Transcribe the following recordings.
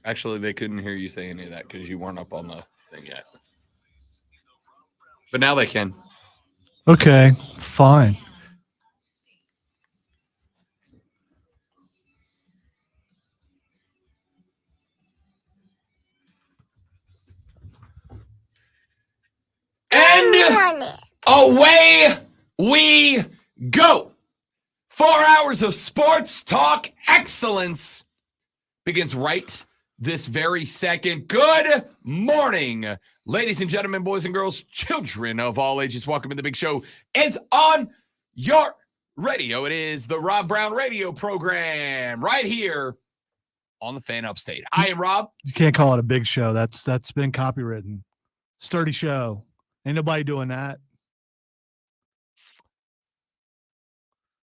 Actually, they couldn't hear you say any of that because you weren't up on the thing yet. But now they can. Okay, fine. And away we go. 4 hours of sports talk excellence begins right this very second. Good morning, ladies and gentlemen, boys and girls, children of all ages. Welcome to the big show. Is on your radio. It is the Rob Brown radio program right here on the Fan Upstate. I am Rob. You can't call it a big show. That's been copywritten. Sturdy show. Ain't nobody doing that.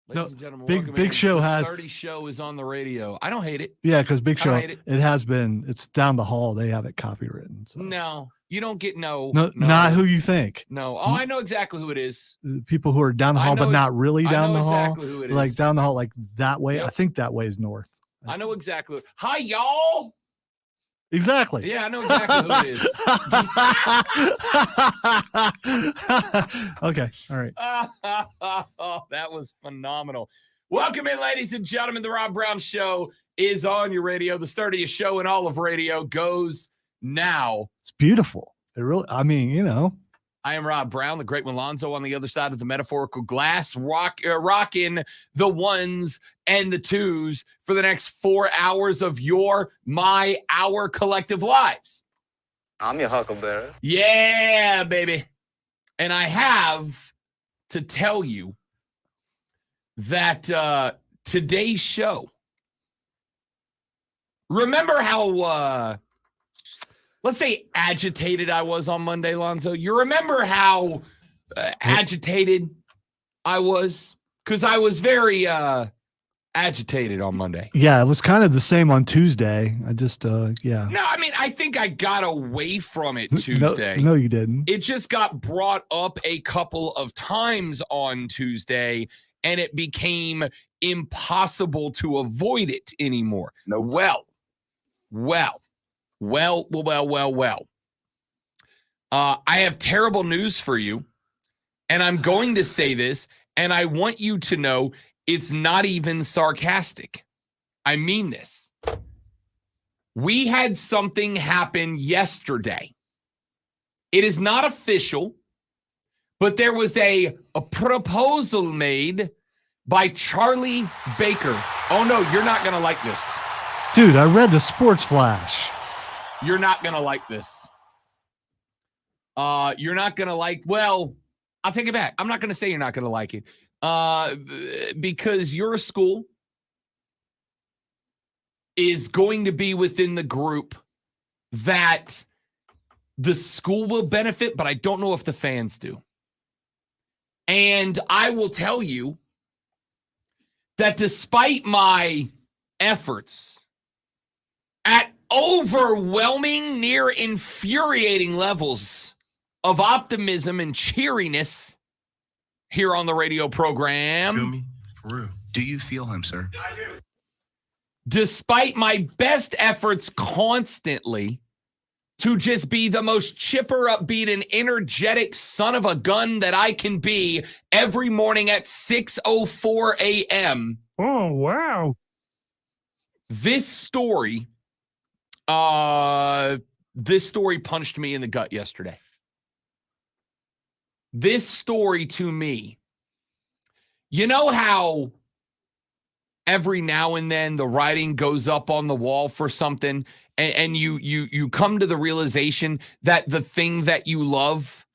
Ladies and gentlemen, big show has 30 show is on the radio. I don't hate it. Yeah, because big show it has been. It's down the hall. They have it copywritten. So. No, you don't get no. Not who you think. No. Oh, I know exactly who it is. The people who are down the hall, but not really down the hall. I know exactly who it is. Like down the hall, like that way. Yep. I think that way is north. I know exactly. Hi, y'all. Exactly. Yeah, I know exactly who it is. Okay. All right. Oh, that was phenomenal. Welcome in, ladies and gentlemen. The Rob Brown Show is on your radio. The sturdiest show in all of radio goes now. It's beautiful. It really, I mean, you know. I am Rob Brown, the great Lonzo on the other side of the metaphorical glass, rocking the ones and the twos for the next 4 hours of our collective lives. I'm your huckleberry. Yeah, baby. And I have to tell you that today's show, remember how let's say agitated I was on Monday, Lonzo. You remember how agitated I was? Because I was very agitated on Monday. Yeah, it was kind of the same on Tuesday. I just, yeah. No, I mean, I think I got away from it Tuesday. No, you didn't. It just got brought up a couple of times on Tuesday, and it became impossible to avoid it anymore. No. Well. I have terrible news for you, and I'm going to say this, and I want you to know it's not even sarcastic. I mean this. We had something happen yesterday. It is not official, but there was a proposal made by Charlie Baker. Oh, no, you're not going to like this. Dude, I read the sports flash. You're not going to like this. You're not going to like, well, I'll take it back. I'm not going to say you're not going to like it. Because your school is going to be within the group that the school will benefit, but I don't know if the fans do. And I will tell you that despite my efforts at overwhelming, near infuriating levels of optimism and cheeriness here on the radio program. Feel me? For real. Do you feel him, sir? Yeah, I do. Despite my best efforts constantly to just be the most chipper, upbeat, and energetic son of a gun that I can be every morning at 6:04 a.m. Oh, wow. This story punched me in the gut yesterday. This story to me, you know how every now and then the writing goes up on the wall for something and you come to the realization that the thing that you love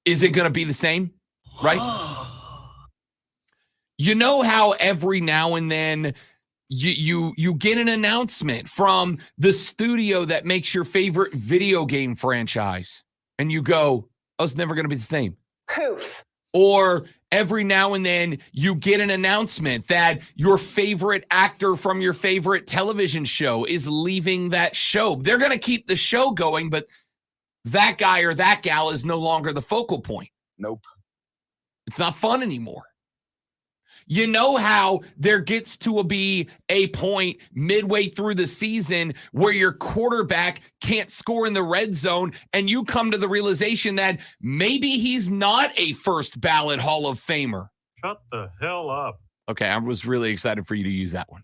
isn't going to be the same, right? You know how every now and then you get an announcement from the studio that makes your favorite video game franchise and you go, oh, it's never going to be the same. Poof. Or every now and then you get an announcement that your favorite actor from your favorite television show is leaving that show. They're going to keep the show going, but that guy or that gal is no longer the focal point. Nope. It's not fun anymore. You know how there gets to be a point midway through the season where your quarterback can't score in the red zone and you come to the realization that maybe he's not a first ballot Hall of Famer. Shut the hell up. Okay, I was really excited for you to use that one.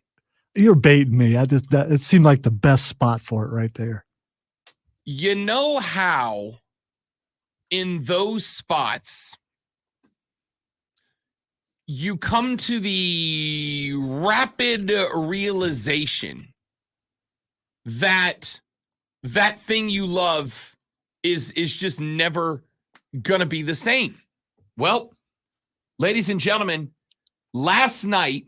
You're baiting me. It seemed like the best spot for it right there. You know how in those spots you come to the rapid realization that that thing you love is just never going to be the same. Well, ladies and gentlemen, last night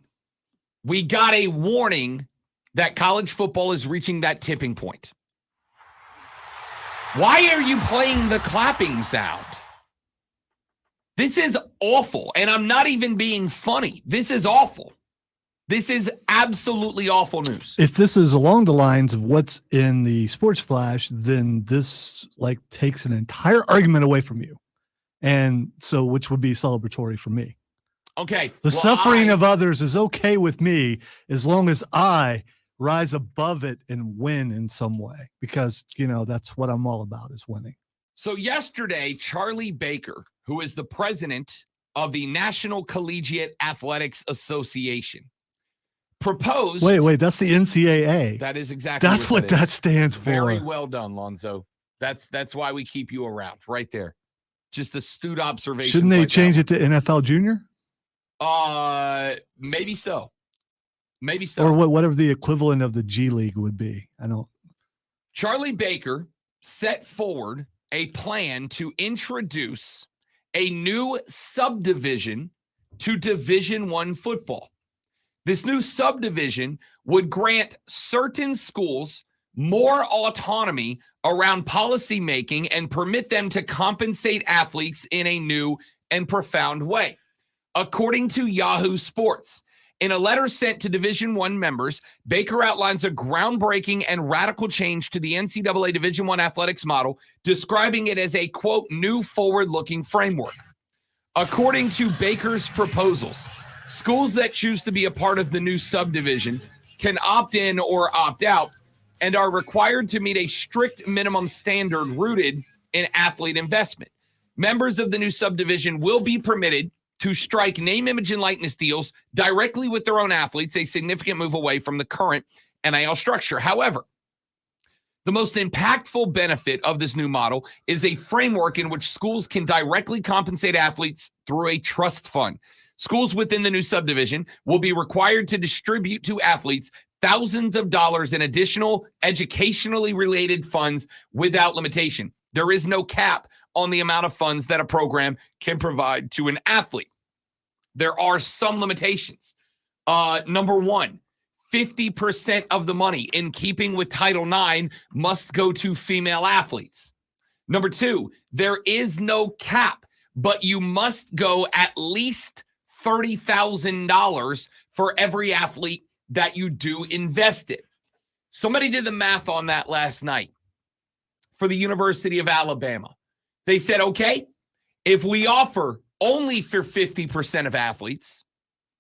we got a warning that college football is reaching that tipping point. Why are you playing the clapping sound? This is awful, and I'm not even being funny. This is awful. This is absolutely awful news. If this is along the lines of what's in the sports flash, then this takes an entire argument away from you. And so, which would be celebratory for me. Okay. The suffering of others is okay with me as long as I rise above it and win in some way, because, that's what I'm all about, is winning. So yesterday, Charlie Baker, who is the president of the National Collegiate Athletics Association, proposed. Wait, that's the NCAA. That is exactly that's what that stands for. Very well done, Lonzo. That's why we keep you around right there. Just astute observation. Shouldn't they change it to NFL Junior? Maybe so. Maybe so. Or whatever the equivalent of the G League would be. I don't. Charlie Baker set forward a plan to introduce a new subdivision to Division I football. This new subdivision would grant certain schools more autonomy around policy making and permit them to compensate athletes in a new and profound way. According to Yahoo Sports, in a letter sent to Division I members, Baker outlines a groundbreaking and radical change to the NCAA Division I athletics model, describing it as a, quote, new forward-looking framework. According to Baker's proposals, schools that choose to be a part of the new subdivision can opt in or opt out and are required to meet a strict minimum standard rooted in athlete investment. Members of the new subdivision will be permitted to strike name, image, and likeness deals directly with their own athletes, a significant move away from the current NIL structure. However, the most impactful benefit of this new model is a framework in which schools can directly compensate athletes through a trust fund. Schools within the new subdivision will be required to distribute to athletes thousands of dollars in additional educationally related funds without limitation. There is no cap on the amount of funds that a program can provide to an athlete. There are some limitations. Number one, 50% of the money, in keeping with Title IX, must go to female athletes. Number two, there is no cap, but you must go at least $30,000 for every athlete that you do invest in. Somebody did the math on that last night for the University of Alabama. They said, okay, if we offer only for 50% of athletes,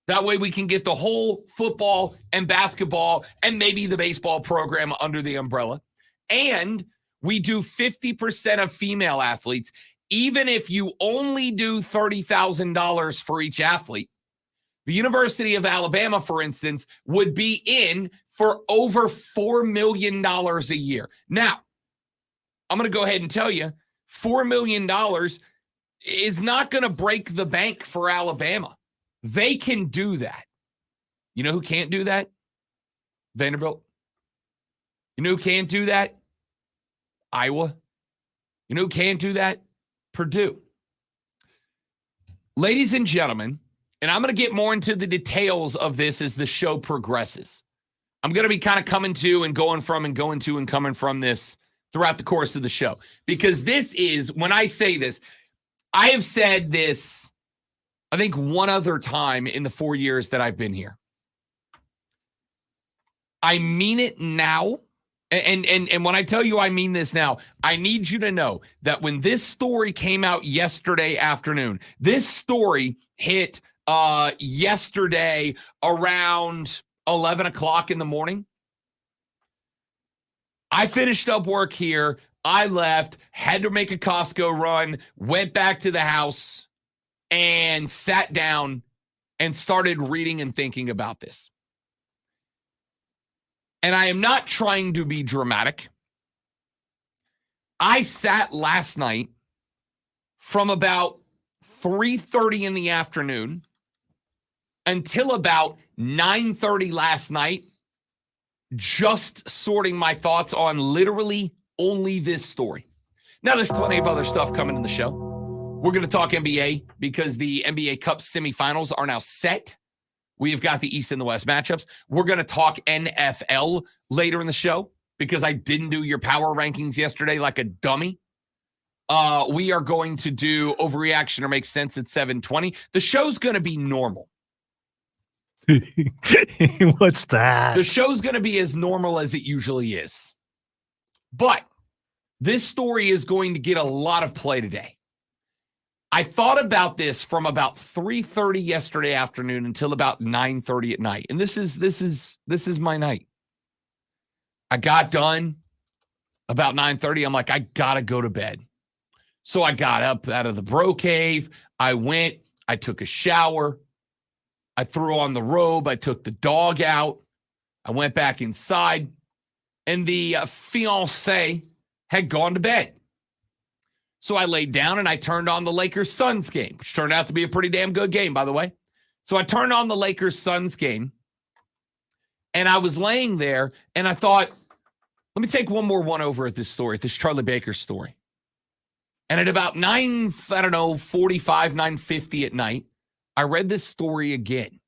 that way we can get the whole football and basketball and maybe the baseball program under the umbrella, and we do 50% of female athletes, even if you only do $30,000 for each athlete, the University of Alabama, for instance, would be in for over $4 million a year. Now, I'm going to go ahead and tell you, $4 million is not going to break the bank for Alabama. They can do that. You know who can't do that? Vanderbilt. You know who can't do that? Iowa. You know who can't do that? Purdue. Ladies and gentlemen, and I'm going to get more into the details of this as the show progresses. I'm going to be kind of coming to and going from and going to and coming from this throughout the course of the show. Because this is, when I say this, I have said this, I think, one other time in the 4 years that I've been here. I mean it now. And when I tell you I mean this now, I need you to know that when this story came out yesterday afternoon, this story hit yesterday around 11 o'clock in the morning. I finished up work here. I left, had to make a Costco run, went back to the house, and sat down and started reading and thinking about this. And I am not trying to be dramatic. I sat last night from about 3:30 in the afternoon until about 9:30 last night, just sorting my thoughts on literally only this story. Now, there's plenty of other stuff coming in the show. We're going to talk NBA because the NBA Cup semifinals are now set. We've got the East and the West matchups. We're going to talk NFL later in the show because I didn't do your power rankings yesterday like a dummy. We are going to do Overreaction or Make Sense at 7:20. The show's going to be normal. What's that? The show's going to be as normal as it usually is. But this story is going to get a lot of play today. I thought about this from about 3:30 yesterday afternoon until about 9:30 at night. And this is my night. I got done about 9:30. I'm like, I got to go to bed. So I got up out of the bro cave. I went, I took a shower. I threw on the robe. I took the dog out. I went back inside. And the fiancé had gone to bed. So I laid down and I turned on the Lakers-Suns game, which turned out to be a pretty damn good game, by the way. So I turned on the Lakers-Suns game, and I was laying there, and I thought, let me take one more one over at this story, at this Charlie Baker story. And at about 45, 9:50 at night, I read this story again.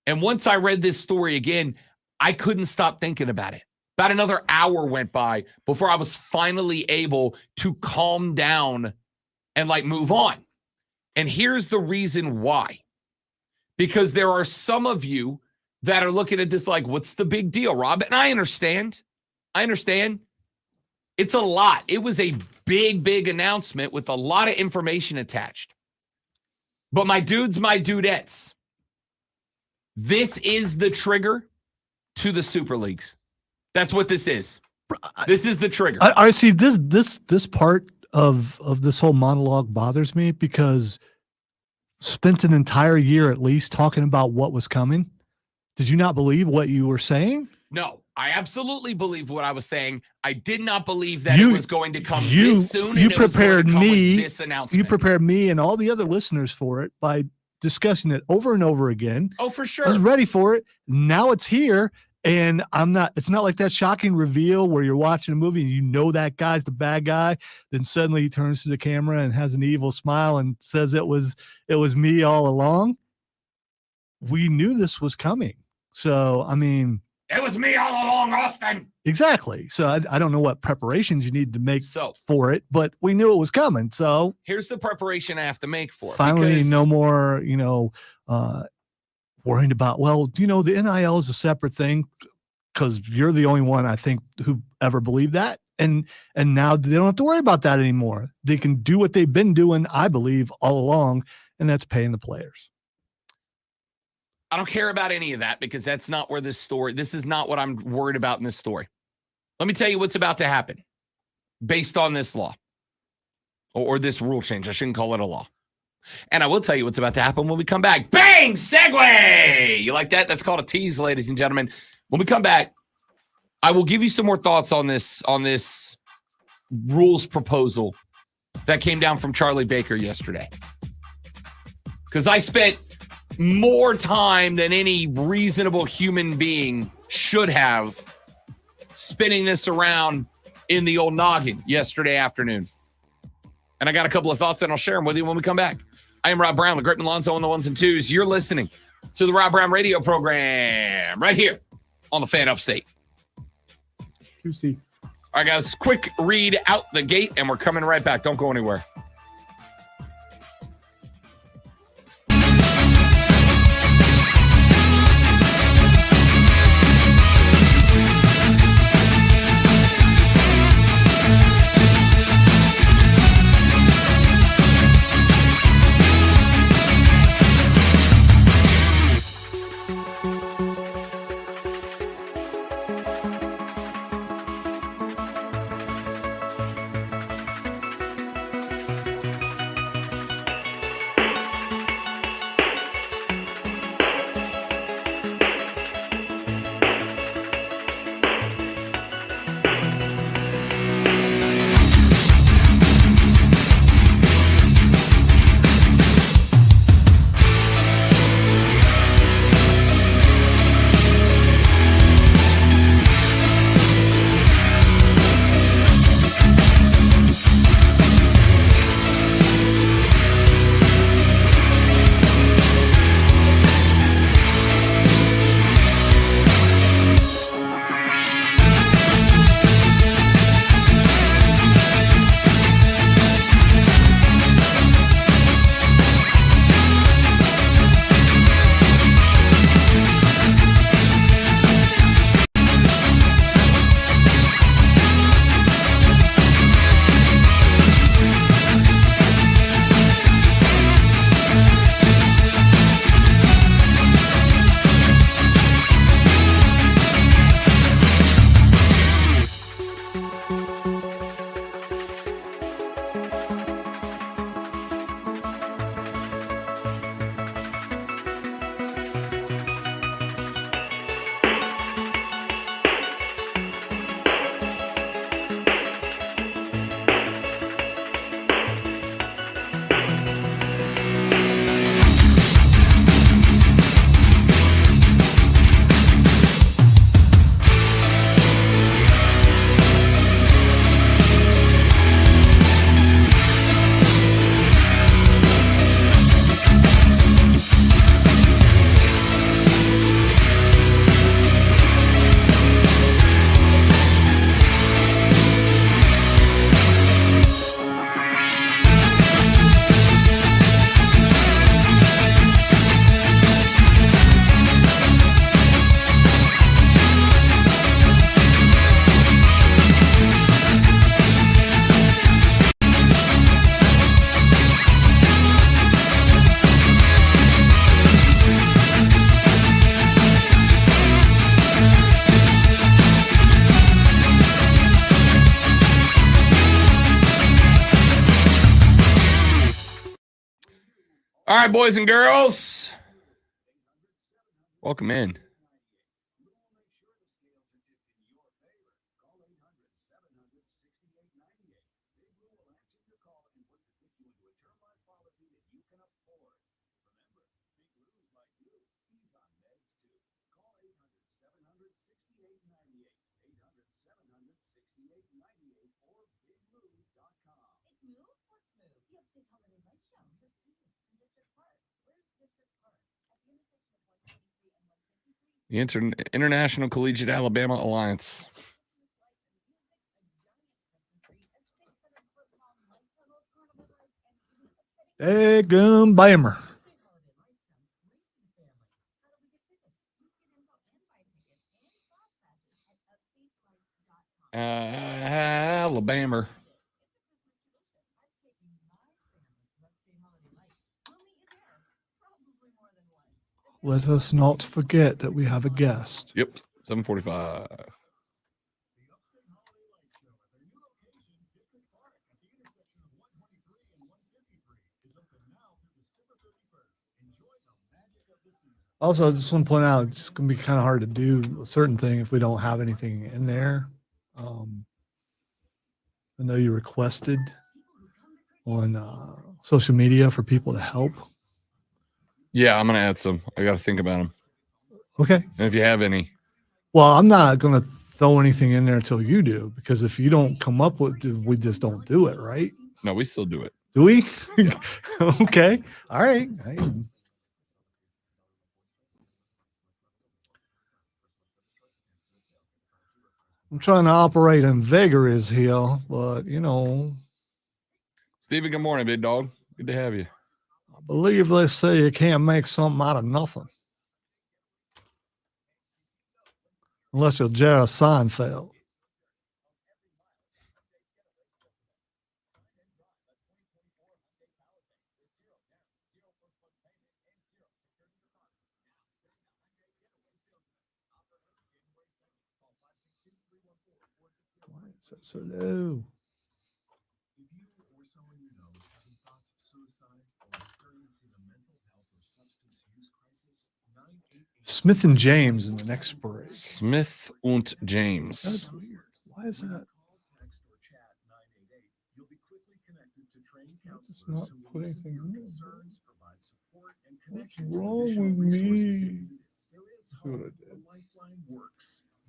And once I read this story again, I couldn't stop thinking about it. About another hour went by before I was finally able to calm down and move on. And here's the reason why. Because there are some of you that are looking at this like, what's the big deal, Rob? And I understand. It's a lot. It was a big, big announcement with a lot of information attached. But my dudes, my dudettes, this is the trigger to the Super Leagues. That's what this is. This is the trigger. I see this part of this whole monologue bothers me because spent an entire year at least talking about what was coming. Did you not believe what you were saying? No, I absolutely believed what I was saying. I did not believe that it was going to come this soon. You prepared me. This announcement. You prepared me and all the other listeners for it by discussing it over and over again. Oh, for sure. I was ready for it. Now it's here. And it's not like that shocking reveal where you're watching a movie and you know that guy's the bad guy. Then suddenly he turns to the camera and has an evil smile and says it was me all along. We knew this was coming. So, I mean, it was me all along, Austin. Exactly. So I don't know what preparations you need to make for it, but we knew it was coming. So here's the preparation I have to make for it. Finally, no more, worrying about, the NIL is a separate thing because you're the only one I think who ever believed that. And now they don't have to worry about that anymore. They can do what they've been doing, I believe, all along, and that's paying the players. I don't care about any of that because that's not where this is not what I'm worried about in this story. Let me tell you what's about to happen based on this law or this rule change. I shouldn't call it a law. And I will tell you what's about to happen when we come back. Bang! Segue! You like that? That's called a tease, ladies and gentlemen. When we come back, I will give you some more thoughts on this rules proposal that came down from Charlie Baker yesterday. Because I spent more time than any reasonable human being should have spinning this around in the old noggin yesterday afternoon. And I got a couple of thoughts, and I'll share them with you when we come back. I am Rob Brown, the Great Alonzo on the ones and twos. You're listening to the Rob Brown radio program right here on the Fan Upstate. QC. All right, guys, quick read out the gate, and we're coming right back. Don't go anywhere. All right, boys and girls. Welcome in. The International Collegiate Alabama Alliance. Daggum Bammer. Alabama. Let us not forget that we have a guest. Yep, 7:45. Also, I just want to point out, it's going to be kind of hard to do a certain thing if we don't have anything in there. I know you requested on social media for people to help. Yeah, I'm going to add some. I got to think about them. Okay. And if you have any. Well, I'm not going to throw anything in there until you do, because if you don't come up with it, we just don't do it, right? No, we still do it. Do we? Okay. All right. I'm trying to operate in vigorous here, but, you know. Steven, good morning, big dog. Good to have you. I believe they say you can't make something out of nothing. Unless you're Jerry Seinfeld. Why is that so low? Smith and James in the next break. Smith und James. That's weird. Why is that? It's not put anything in. What's wrong with me? That's what I did.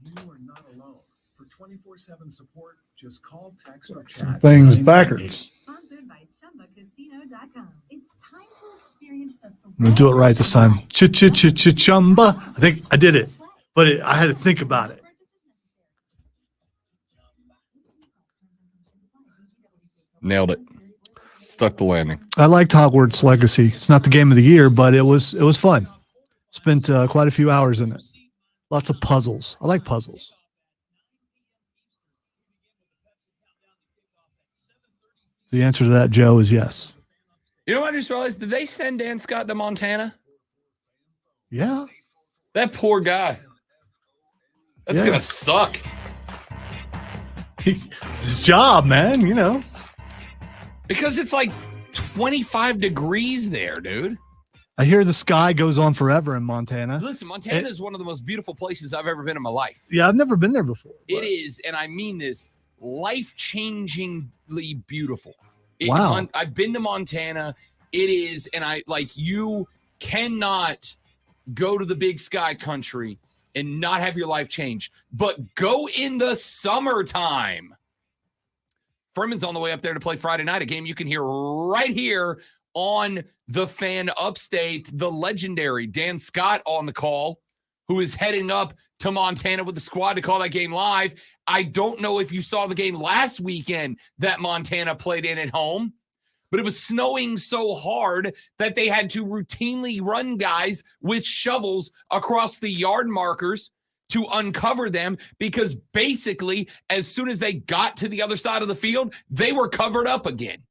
You are not alone. For 24/7 support, just call, text, or Some chat. things backwards. Sponsored by ChumbaCasino.com. It's time to experience the I'm gonna do it right this time. Chumba. I think I did it, but I had to think about it. Nailed it. Stuck the landing. I liked Hogwarts Legacy. It's not the game of the year, but it was fun. Spent quite a few hours in it. Lots of puzzles. I like puzzles. The answer to that, Joe, is yes. You know what I just realized? Did they send Dan Scott to Montana? Yeah. That poor guy. That's Yeah. going to suck. His job, man, you know. Because it's like 25 degrees there, dude. I hear the sky goes on forever in Montana. Listen, Montana is one of the most beautiful places I've ever been in my life. Yeah, I've never been there before. It is, and I mean this, life-changingly beautiful. Wow. I've been to Montana. It is, and you cannot go to the big sky country and not have your life change. But go in the summertime. Furman's on the way up there to play Friday night, a game you can hear right here on the Fan Upstate. The legendary Dan Scott on the call, who is heading up to Montana with the squad to call that game live. I don't know if you saw the game last weekend that Montana played in at home, but it was snowing so hard that they had to routinely run guys with shovels across the yard markers to uncover them, because basically as soon as they got to the other side of the field, they were covered up again.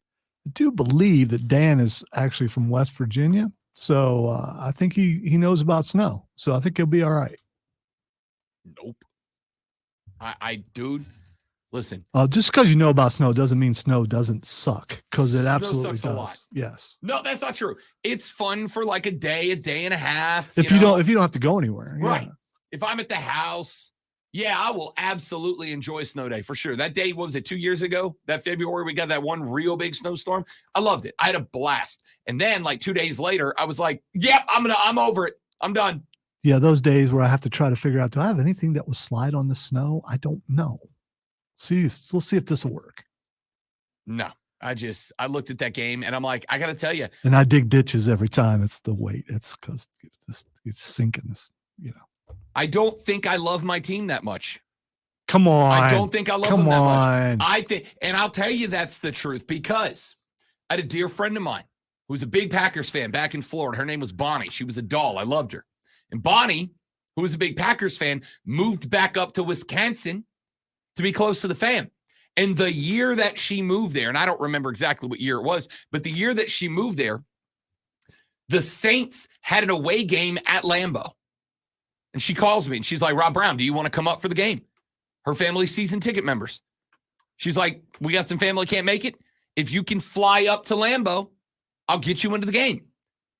I do believe that Dan is actually from West Virginia, so I think he knows about snow. So I think he'll be all right. Nope. Dude, Listen, Just because you know about snow doesn't mean snow doesn't suck, because it Snow absolutely sucks a does. lot. Yes. no, that's not true. It's fun for like a day and a half. If you don't have to go anywhere. Right. Yeah. If I'm at the house, yeah, I will absolutely enjoy snow day for sure. That day, what was it, 2 years ago? That February, we got that one real big snowstorm. I loved it. I had a blast. And then like 2 days later, I was like, yep, I'm over it. I'm done. Yeah, those days where I have to try to figure out, do I have anything that will slide on the snow? I don't know. Let's see if this will work. No, I looked at that game and I'm like, I got to tell you. And I dig ditches every time. It's the weight. It's because it's sinking this, I don't think I love my team that much. Come on. I don't think I love them Come that on. much. I think, and I'll tell you that's the truth, because I had a dear friend of mine who was a big Packers fan back in Florida. Her name was Bonnie. She was a doll. I loved her. And Bonnie, who was a big Packers fan, moved back up to Wisconsin to be close to the fam. And the year that she moved there, and I don't remember exactly what year it was, but the year that she moved there, the Saints had an away game at Lambeau. And she calls me and she's like, Rob Brown, do you want to come up for the game? Her family season ticket members. She's like, we got some family can't make it. If you can fly up to Lambeau, I'll get you into the game.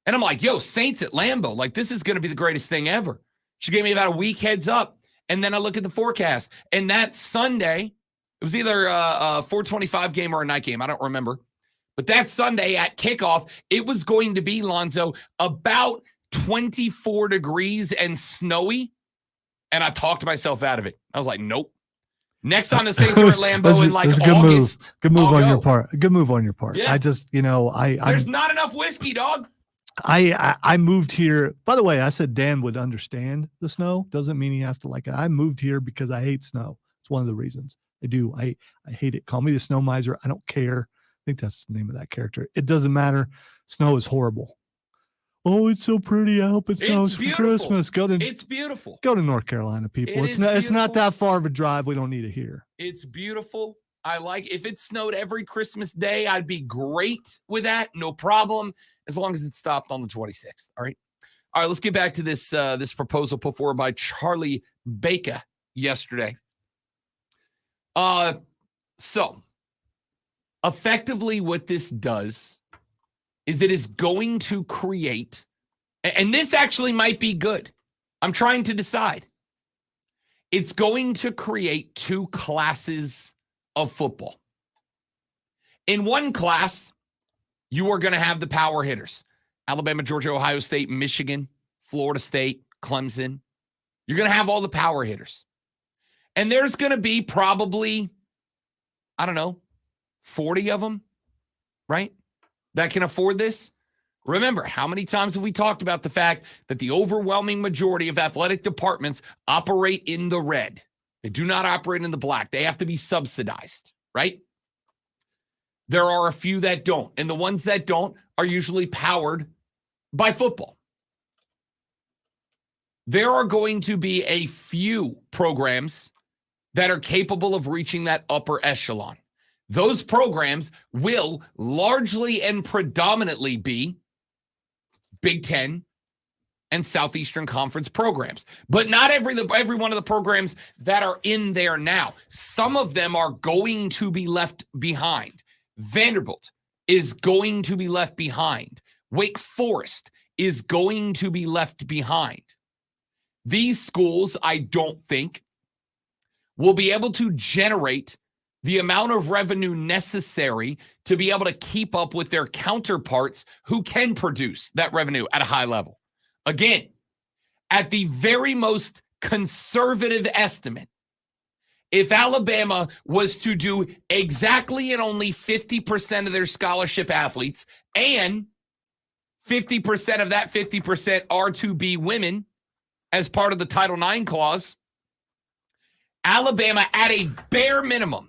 And I'm like, yo, Saints at Lambeau. Like, this is going to be the greatest thing ever. She gave me about a week heads up. And then I look at the forecast. And that Sunday, it was either a 425 game or a night game. I don't remember. But that Sunday at kickoff, it was going to be, Lonzo, about 24 degrees and snowy. And I talked myself out of it. I was like, nope. Next time the Saints are at Lambeau in like August. Good move on your part. Good move on your part. Yeah. I just, There's not enough whiskey, dog. I moved here. By the way, I said Dan would understand the snow. Doesn't mean he has to like it. I moved here because I hate snow. It's one of the reasons. I do. I hate it. Call me the snow miser. I don't care. I think that's the name of that character. It doesn't matter. Snow is horrible. Oh, it's so pretty. I hope it snows for Christmas. It's beautiful. Go to North Carolina, people. It's not that far of a drive. We don't need it here. It's beautiful. I like, if it snowed every Christmas day, I'd be great with that. No problem. As long as it stopped on the 26th. All right. All right. Let's get back to this, this proposal put forward by Charlie Baker yesterday. So effectively what this does is it is going to create, and this actually might be good. I'm trying to decide. It's going to create two classes of football. In one class, you are going to have the power hitters. Alabama, Georgia, Ohio State, Michigan, Florida State, Clemson. You're going to have all the power hitters. And there's going to be probably, 40 of them, right? That can afford this. Remember, how many times have we talked about the fact that the overwhelming majority of athletic departments operate in the red? They do not operate in the black. They have to be subsidized, right? There are a few that don't. And the ones that don't are usually powered by football. There are going to be a few programs that are capable of reaching that upper echelon. Those programs will largely and predominantly be Big Ten and Southeastern Conference programs. But not every one of the programs that are in there now. Some of them are going to be left behind. Vanderbilt is going to be left behind. Wake Forest is going to be left behind. These schools, I don't think, will be able to generate the amount of revenue necessary to be able to keep up with their counterparts who can produce that revenue at a high level. Again, at the very most conservative estimate, if Alabama was to do exactly and only 50% of their scholarship athletes, and 50% of that 50% are to be women as part of the Title IX clause, Alabama, at a bare minimum,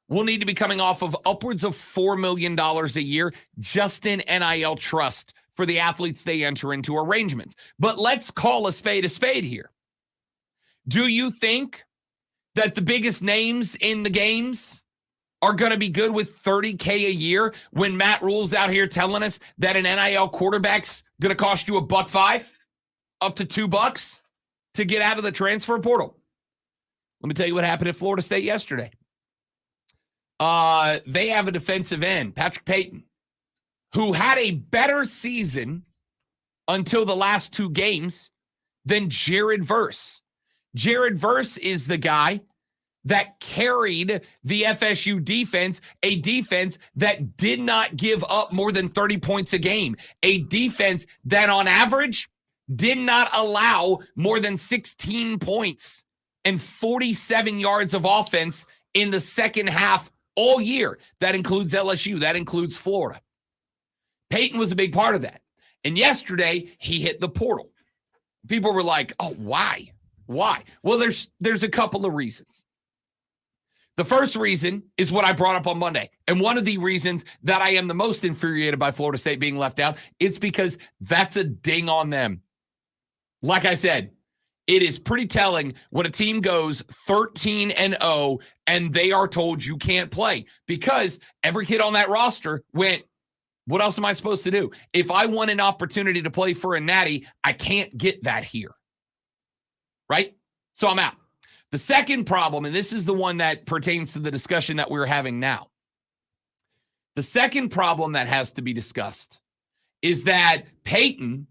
will need to be coming off of upwards of $4 million a year just in NIL trust for the athletes they enter into arrangements. But let's call a spade here. Do you think that the biggest names in the games are going to be good with $30K a year when Matt Rule's out here telling us that an NIL quarterback's going to cost you $1.05, up to $2 to get out of the transfer portal? Let me tell you what happened at Florida State yesterday. they have a defensive end, Patrick Payton, who had a better season until the last 2 games than Jared Verse. Jared Verse is the guy that carried the FSU defense, a defense that did not give up more than 30 points a game, a defense that on average did not allow more than 16 points and 47 yards of offense in the second half all year. That includes LSU. That includes Florida. Peyton was a big part of that. And yesterday, he hit the portal. People were like, oh, why? Why? Well, there's a couple of reasons. The first reason is what I brought up on Monday. And one of the reasons that I am the most infuriated by Florida State being left out, it's because that's a ding on them. Like I said, it is pretty telling when a team goes 13-0 and they are told you can't play, because every kid on that roster went, what else am I supposed to do? If I want an opportunity to play for a natty, I can't get that here. Right? So I'm out. The second problem, and this is the one that pertains to the discussion that we're having now. The second problem that has to be discussed is that Peyton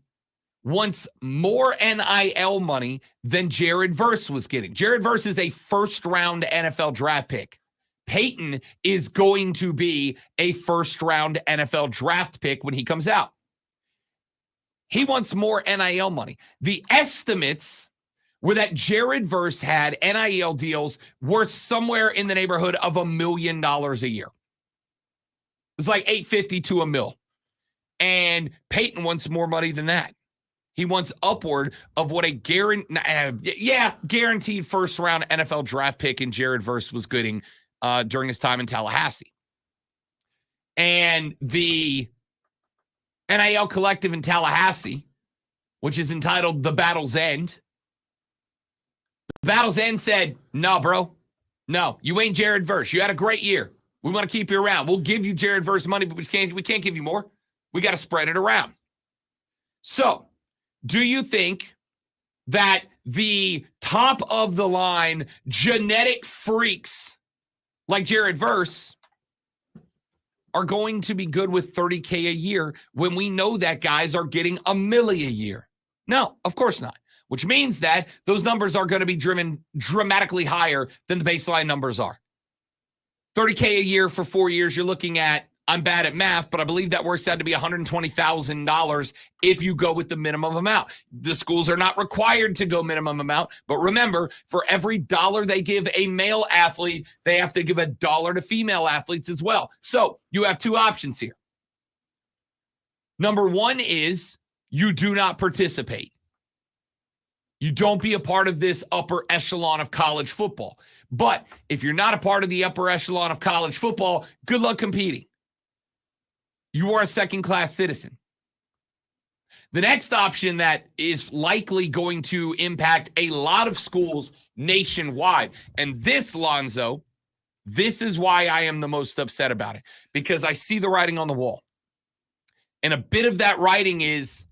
wants more NIL money than Jared Verse was getting. Jared Verse is a first-round NFL draft pick. Peyton is going to be a first-round NFL draft pick when he comes out. He wants more NIL money. The estimates were that Jared Verse had NIL deals worth somewhere in the neighborhood of $1 million a year. It's like $850 to $1 million. And Peyton wants more money than that. He wants upward of what a guaranteed first-round NFL draft pick in Jared Verse was getting during his time in Tallahassee. And the NIL collective in Tallahassee, which is entitled The Battle's End, the Battle's End said, no, bro. No, you ain't Jared Verse. You had a great year. We want to keep you around. We'll give you Jared Verse money, but we can't give you more. We got to spread it around. So, do you think that the top of the line genetic freaks like Jared Verse are going to be good with $30K a year when we know that guys are getting $1 million a year? No, of course not. Which means that those numbers are going to be driven dramatically higher than the baseline numbers are. $30K a year for 4 years, you're looking at, I'm bad at math, but I believe that works out to be $120,000 if you go with the minimum amount. The schools are not required to go minimum amount, but remember, for every dollar they give a male athlete, they have to give $1 to female athletes as well. So you have 2 options here. Number 1 is you do not participate. You don't be a part of this upper echelon of college football. But if you're not a part of the upper echelon of college football, good luck competing. You are a second-class citizen. The next option that is likely going to impact a lot of schools nationwide, and this, Lonzo, this is why I am the most upset about it, because I see the writing on the wall. And a bit of that writing is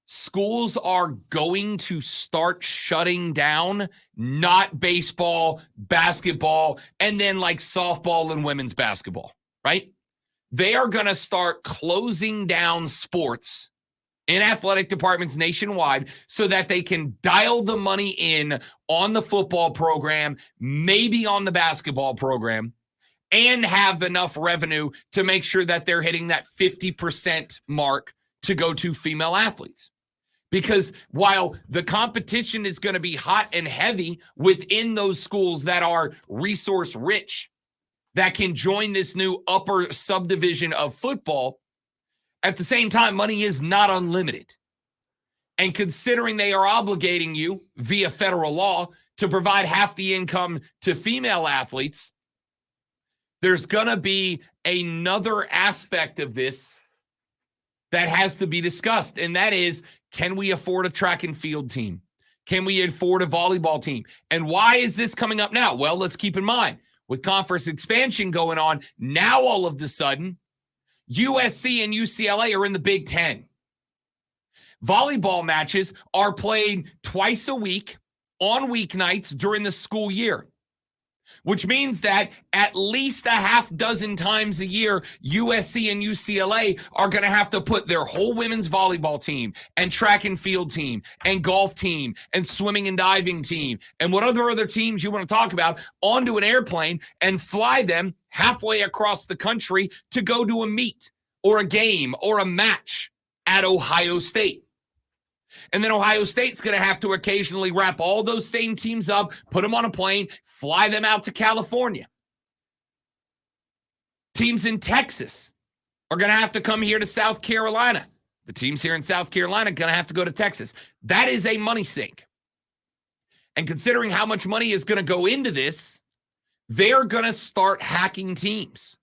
schools are going to start shutting down not baseball, basketball, and then like softball and women's basketball, right? They are going to start closing down sports in athletic departments nationwide so that they can dial the money in on the football program, maybe on the basketball program, and have enough revenue to make sure that they're hitting that 50% mark to go to female athletes. Because while the competition is going to be hot and heavy within those schools that are resource rich, that can join this new upper subdivision of football, at the same time, money is not unlimited. And considering they are obligating you via federal law to provide half the income to female athletes, there's going to be another aspect of this that has to be discussed. And that is, can we afford a track and field team? Can we afford a volleyball team? And why is this coming up now? Well, let's keep in mind, with conference expansion going on, now all of a sudden, USC and UCLA are in the Big Ten. Volleyball matches are played twice a week on weeknights during the school year. which means that at least a half dozen times a year, USC and UCLA are going to have to put their whole women's volleyball team and track and field team and golf team and swimming and diving team and whatever other teams you want to talk about onto an airplane and fly them halfway across the country to go to a meet or a game or a match at Ohio State. And then Ohio State's going to have to occasionally wrap all those same teams up, put them on a plane, fly them out to California. Teams in Texas are going to have to come here to South Carolina. The teams here in South Carolina are going to have to go to Texas. That is a money sink. And considering how much money is going to go into this, they're going to start hacking teams.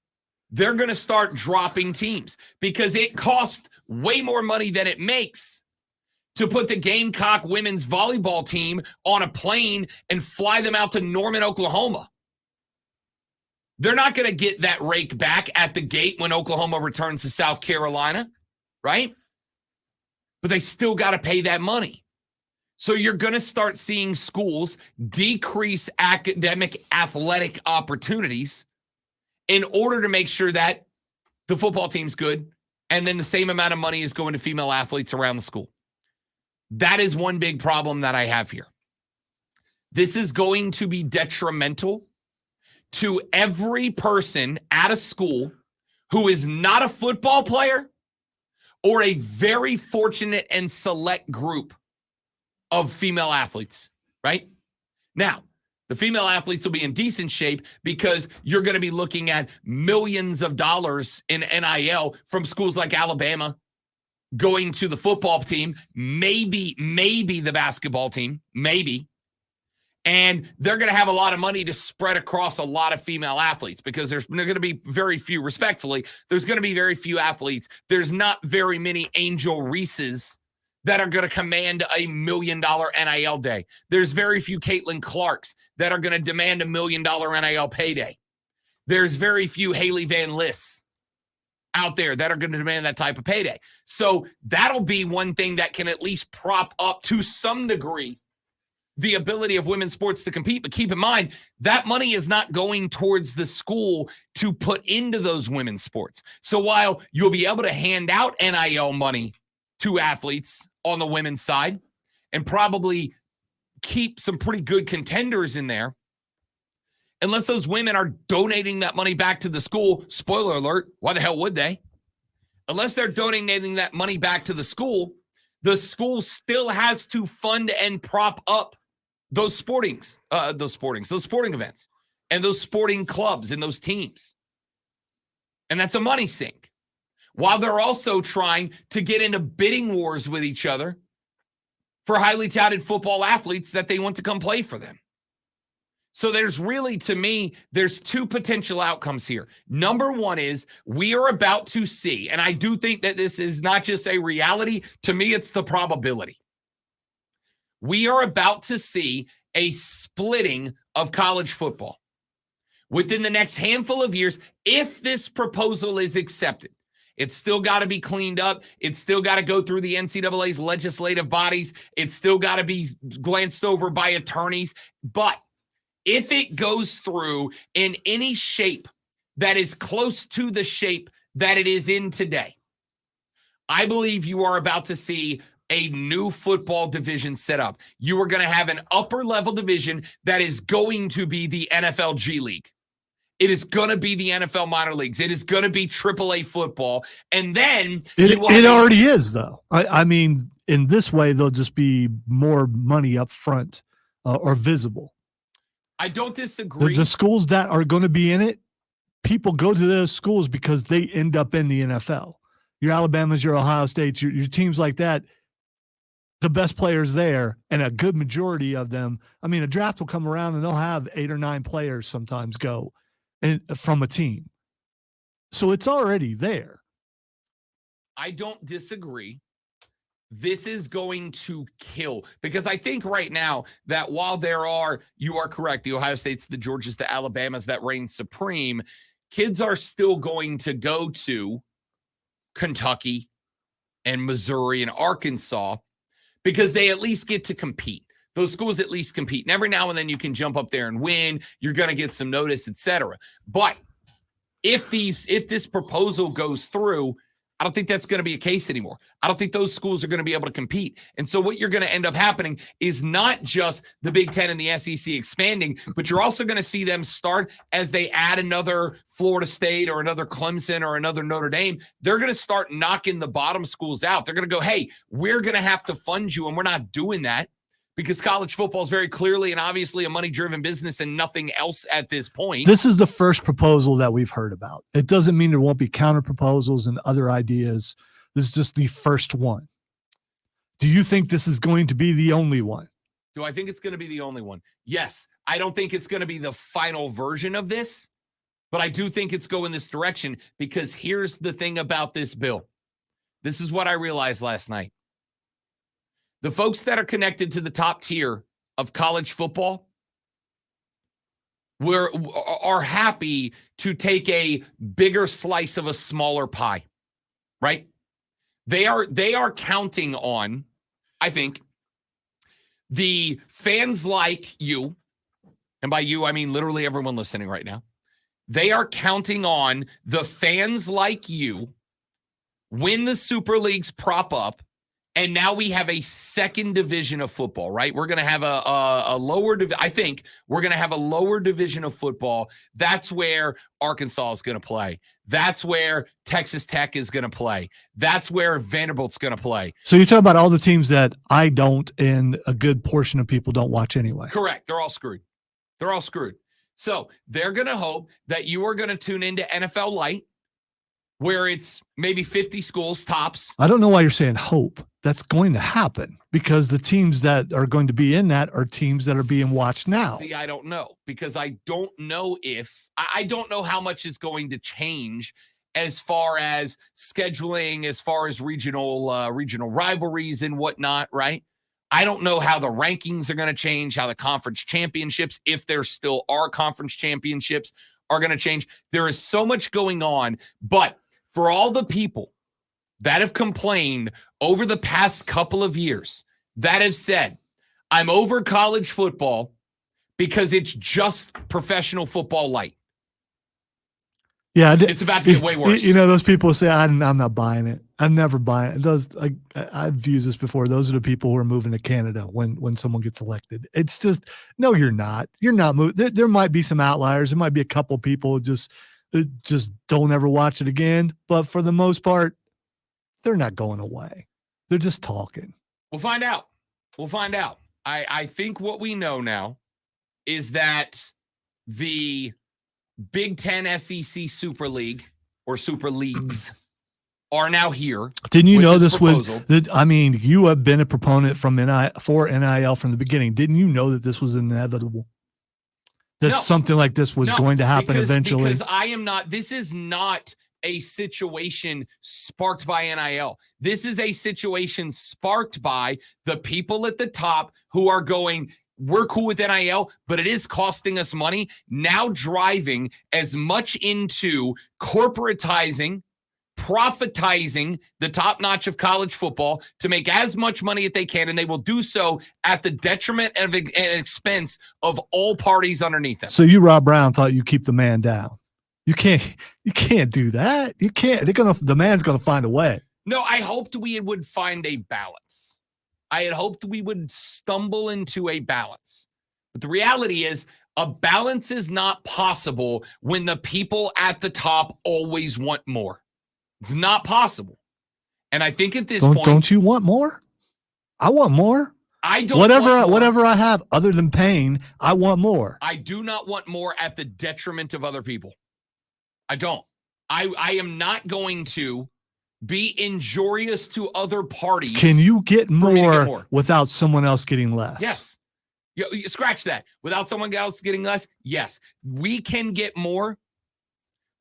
They're going to start dropping teams because it costs way more money than it makes to put the Gamecock women's volleyball team on a plane and fly them out to Norman, Oklahoma. They're not going to get that rake back at the gate when Oklahoma returns to South Carolina, right? But they still got to pay that money. So you're going to start seeing schools decrease academic athletic opportunities in order to make sure that the football team's good and then the same amount of money is going to female athletes around the school. That is one big problem that I have here. This is going to be detrimental to every person at a school who is not a football player or a very fortunate and select group of female athletes, right? Now, the female athletes will be in decent shape because you're going to be looking at millions of dollars in NIL from schools like Alabama, going to the football team, maybe the basketball team, maybe. And they're going to have a lot of money to spread across a lot of female athletes because there's going to be very few, respectfully, there's going to be very few athletes. There's not very many Angel Reeses that are going to command $1 million NIL day. There's very few Caitlin Clarks that are going to demand $1 million NIL payday. There's very few Haley Van Liss out there that are going to demand that type of payday. So that'll be one thing that can at least prop up to some degree the ability of women's sports to compete. But keep in mind, that money is not going towards the school to put into those women's sports. So while you'll be able to hand out NIL money to athletes on the women's side and probably keep some pretty good contenders in there, unless those women are donating that money back to the school, spoiler alert, why the hell would they? Unless they're donating that money back to the school still has to fund and prop up those sporting events and those sporting clubs and those teams. And that's a money sink. While they're also trying to get into bidding wars with each other for highly touted football athletes that they want to come play for them. So there's really, to me, there's two potential outcomes here. Number one is we are about to see, and I do think that this is not just a reality. To me, it's the probability. We are about to see a splitting of college football within the next handful of years if this proposal is accepted. It's still got to be cleaned up. It's still got to go through the NCAA's legislative bodies. It's still got to be glanced over by attorneys. But if it goes through in any shape that is close to the shape that it is in today, I believe you are about to see a new football division set up. You are going to have an upper level division that is going to be the NFL G League. It is going to be the NFL minor leagues. It is going to be AAA football. And then it already is, though. I mean, in this way, there'll just be more money up front or visible. I don't disagree. The schools that are going to be in it, people go to those schools because they end up in the NFL. Your Alabamas, your Ohio States, your teams like that, the best players there, and a good majority of them. I mean, a draft will come around and they'll have 8 or 9 players sometimes go from a team. So it's already there. I don't disagree. This is going to kill, because I think right now that while you are correct, the Ohio States, the Georgias, the Alabamas that reign supreme, kids are still going to go to Kentucky and Missouri and Arkansas because they at least get to compete. Those schools at least compete. And every now and then you can jump up there and win. You're going to get some notice, etc. But if this proposal goes through, I don't think that's going to be a case anymore. I don't think those schools are going to be able to compete. And so what you're going to end up happening is not just the Big Ten and the SEC expanding, but you're also going to see them start as they add another Florida State or another Clemson or another Notre Dame. They're going to start knocking the bottom schools out. They're going to go, hey, we're going to have to fund you, and we're not doing that because college football is very clearly and obviously a money-driven business and nothing else at this point. This is the first proposal that we've heard about. It doesn't mean there won't be counter proposals and other ideas. This is just the first one. Do you think this is going to be the only one? Do I think it's going to be the only one? Yes. I don't think it's going to be the final version of this, but I do think it's going this direction because here's the thing about this bill. This is what I realized last night. The folks that are connected to the top tier of college football are happy to take a bigger slice of a smaller pie, right? They are counting on, I think, the fans like you, and by you, I mean literally everyone listening right now. They are counting on the fans like you when the Super Leagues prop up. And now we have a second division of football, right? We're going to have a lower division. I think we're going to have a lower division of football. That's where Arkansas is going to play. That's where Texas Tech is going to play. That's where Vanderbilt's going to play. So you're talking about all the teams that I don't and a good portion of people don't watch anyway. Correct. They're all screwed. They're all screwed. So they're going to hope that you are going to tune into NFL Light, where it's maybe 50 schools tops. I don't know why you're saying hope. That's going to happen because the teams that are going to be in that are teams that are being watched now. See, I don't know because I don't know I don't know how much is going to change as far as scheduling, as far as regional rivalries and whatnot, right? I don't know how the rankings are going to change, how the conference championships, if there still are conference championships, are going to change. There is so much going on, but for all the people that have complained over the past couple of years that have said, I'm over college football because it's just professional football light. Yeah, it's about to get way worse. You know, those people say, I'm not buying it. I'm never buying it. Those, I've used this before. Those are the people who are moving to Canada when someone gets elected. It's just, no, you're not. You're not moving. There might be some outliers. There might be a couple people who just don't ever watch it again. But for the most part, they're not going away. They're just talking. We'll find out. I think what we know now is that the Big Ten SEC Super League or Super Leagues are now here. Didn't you know this would? I mean, you have been a proponent for NIL from the beginning. Didn't you know that this was inevitable? That something like this was going to happen eventually? Because I am not. This is not a situation sparked by NIL. This is a situation sparked by the people at the top who are going, we're cool with NIL, but it is costing us money, now driving as much into corporatizing, profitizing the top notch of college football to make as much money as they can, and they will do so at the detriment and expense of all parties underneath them. So you, Rob Brown, thought you keep the man down. You can't do that. You can't. The man's gonna find a way. No, I hoped we would find a balance. I had hoped we would stumble into a balance. But the reality is a balance is not possible when the people at the top always want more. It's not possible. And I think at this point, don't you want more? I want more. I don't whatever I have other than pain, I want more. I do not want more at the detriment of other people. I don't. I am not going to be injurious to other parties. Can you get more without someone else getting less? Yes. You scratch that. Without someone else getting less? Yes. We can get more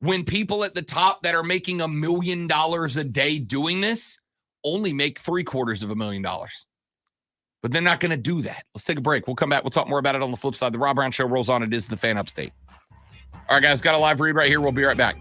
when people at the top that are making $1 million a day doing this only make $750,000. But they're not going to do that. Let's take a break. We'll come back. We'll talk more about it on the flip side. The Rob Brown Show rolls on. It is the Fan Upstate. All right, guys, got a live read right here. We'll be right back.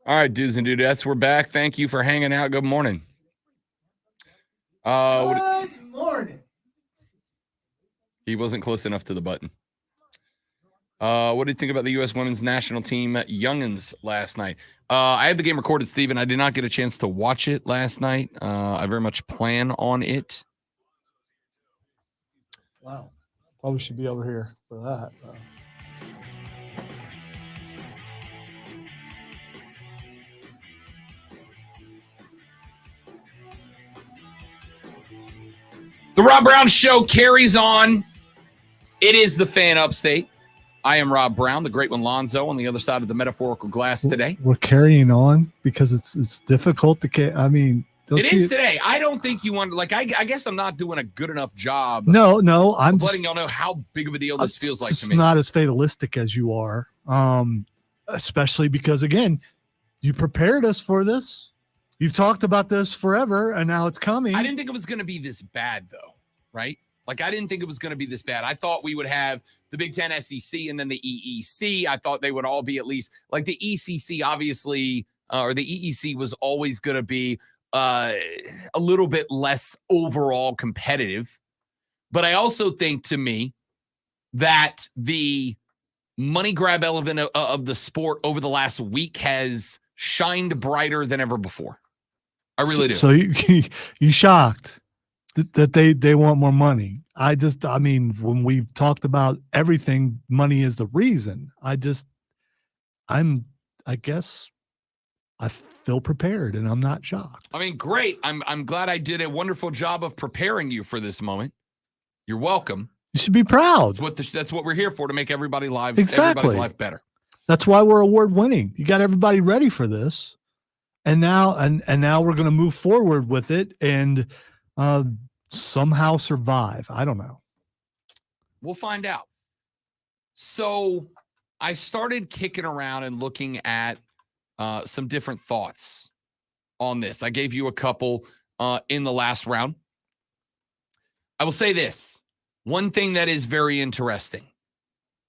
All right, dudes and dudettes, we're back. Thank you for hanging out. Good morning. Good morning. He wasn't close enough to the button. What do you think about the U.S. women's national team youngins last night? I had the game recorded, Steven. I did not get a chance to watch it last night. I very much plan on it. Wow. Probably should be over here for that. The Rob Brown Show carries on. It is the fan upstate. I am Rob Brown, the great one Lonzo, on the other side of the metaphorical glass today. We're carrying on because it's difficult to I mean, it is today. I don't think you want to, I guess I'm not doing a good enough job. No, I'm letting y'all know how big of a deal this feels like to me. It's not as fatalistic as you are, especially because, again, you prepared us for this. You've talked about this forever, and now it's coming. I didn't think it was going to be this bad, though, right? I didn't think it was going to be this bad. I thought we would have the Big Ten, SEC, and then the EEC. I thought they would all be at least, the ECC, obviously, or the EEC was always going to be a little bit less overall competitive. But I also think, to me, that the money grab element of the sport over the last week has shined brighter than ever before. I really do. So you shocked that they want more money. I mean, when we've talked about everything, money is the reason. I guess I feel prepared and I'm not shocked. I mean, great. I'm glad I did a wonderful job of preparing you for this moment. You're welcome. You should be proud. That's what we're here for, to make everybody's life better. That's why we're award winning. You got everybody ready for this. And now we're going to move forward with it and somehow survive. I don't know. We'll find out. So I started kicking around and looking at some different thoughts on this. I gave you a couple in the last round. I will say this. One thing that is very interesting,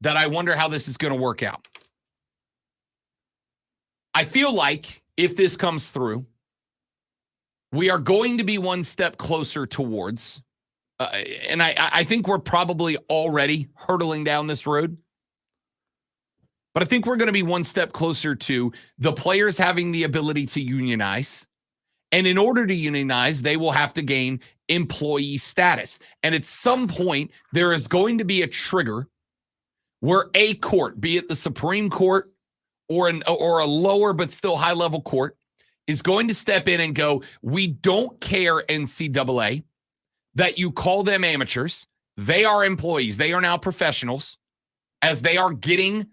that I wonder how this is going to work out. I feel like if this comes through, we are going to be one step closer towards, and I think we're probably already hurtling down this road, but I think we're going to be one step closer to the players having the ability to unionize. And in order to unionize, they will have to gain employee status. And at some point, there is going to be a trigger where a court, be it the Supreme Court or a lower but still high-level court, is going to step in and go, we don't care, NCAA, that you call them amateurs. They are employees. They are now professionals, as they are getting,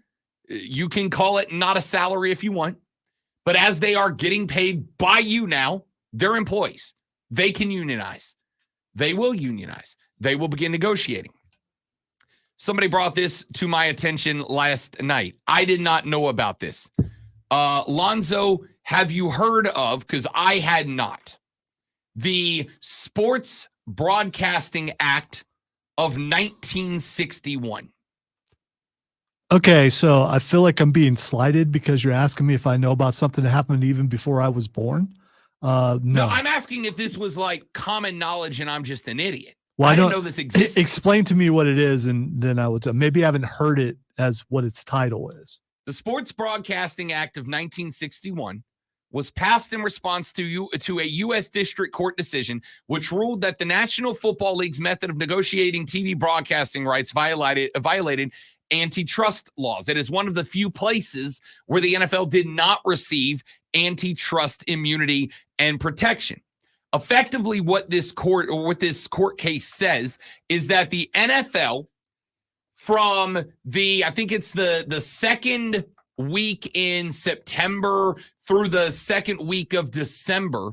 you can call it not a salary if you want, but as they are getting paid by you now, they're employees. They can unionize. They will unionize. They will begin negotiating. Somebody brought this to my attention last night. I did not know about this. Lonzo, have you heard of, because I had not, the Sports Broadcasting Act of 1961? Okay, so I feel like I'm being slighted because you're asking me if I know about something that happened even before I was born. No, I'm asking if this was common knowledge and I'm just an idiot. Well, I didn't know this existed. Explain to me what it is, and then I would maybe I haven't heard it as what its title is. The Sports Broadcasting Act of 1961 was passed in response to a U.S. District Court decision which ruled that the National Football League's method of negotiating TV broadcasting rights violated antitrust laws. It is one of the few places where the NFL did not receive antitrust immunity and protection. Effectively, what this court case says is that the NFL, from I think it's the second week in September through the second week of December,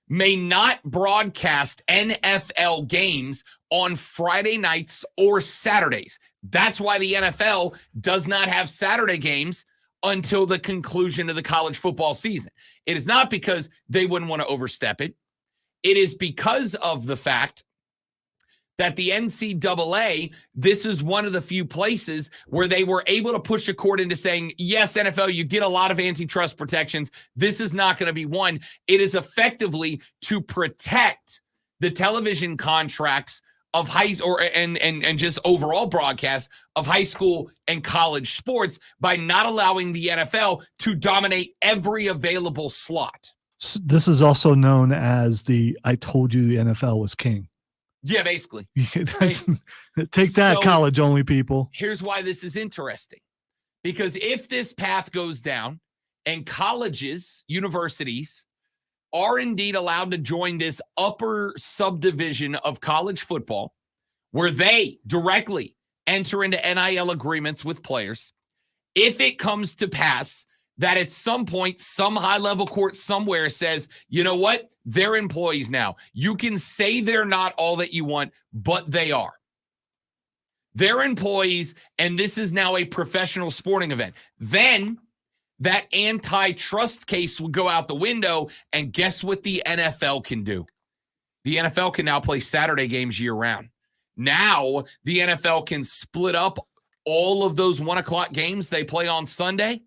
may not broadcast NFL games on Friday nights or Saturdays. That's why the NFL does not have Saturday games until the conclusion of the college football season. It is not because they wouldn't want to overstep it. It is because of the fact that the NCAA, this is one of the few places where they were able to push a court into saying, yes, NFL, you get a lot of antitrust protections. This is not going to be one. It is effectively to protect the television contracts of and just overall broadcast of high school and college sports by not allowing the NFL to dominate every available slot. This is also known as the "I told you the NFL was king." Yeah, basically. Take that, college-only people. Here's why this is interesting. Because if this path goes down and colleges, universities, are indeed allowed to join this upper subdivision of college football, where they directly enter into NIL agreements with players, if it comes to pass that at some point, some high-level court somewhere says, you know what? They're employees now. You can say they're not all that you want, but they are. They're employees, and this is now a professional sporting event. Then that antitrust case will go out the window, and guess what the NFL can do? The NFL can now play Saturday games year-round. Now the NFL can split up all of those 1 o'clock games they play on Sunday.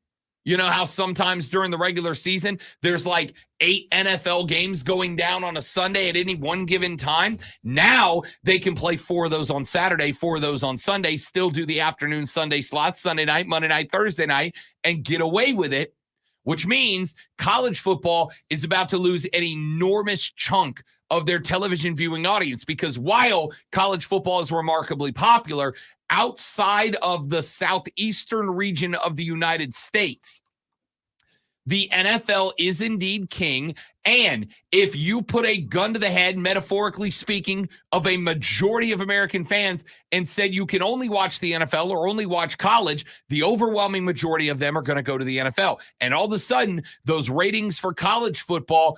You know how sometimes during the regular season, there's like 8 NFL games going down on a Sunday at any one given time. Now they can play 4 of those on Saturday, 4 of those on Sunday, still do the afternoon Sunday slots, Sunday night, Monday night, Thursday night, and get away with it, which means college football is about to lose an enormous chunk of their television viewing audience, because while college football is remarkably popular outside of the southeastern region of the United States, the NFL is indeed king. And if you put a gun to the head, metaphorically speaking, of a majority of American fans and said you can only watch the NFL or only watch college, the overwhelming majority of them are going to go to the NFL. And all of a sudden, those ratings for college football,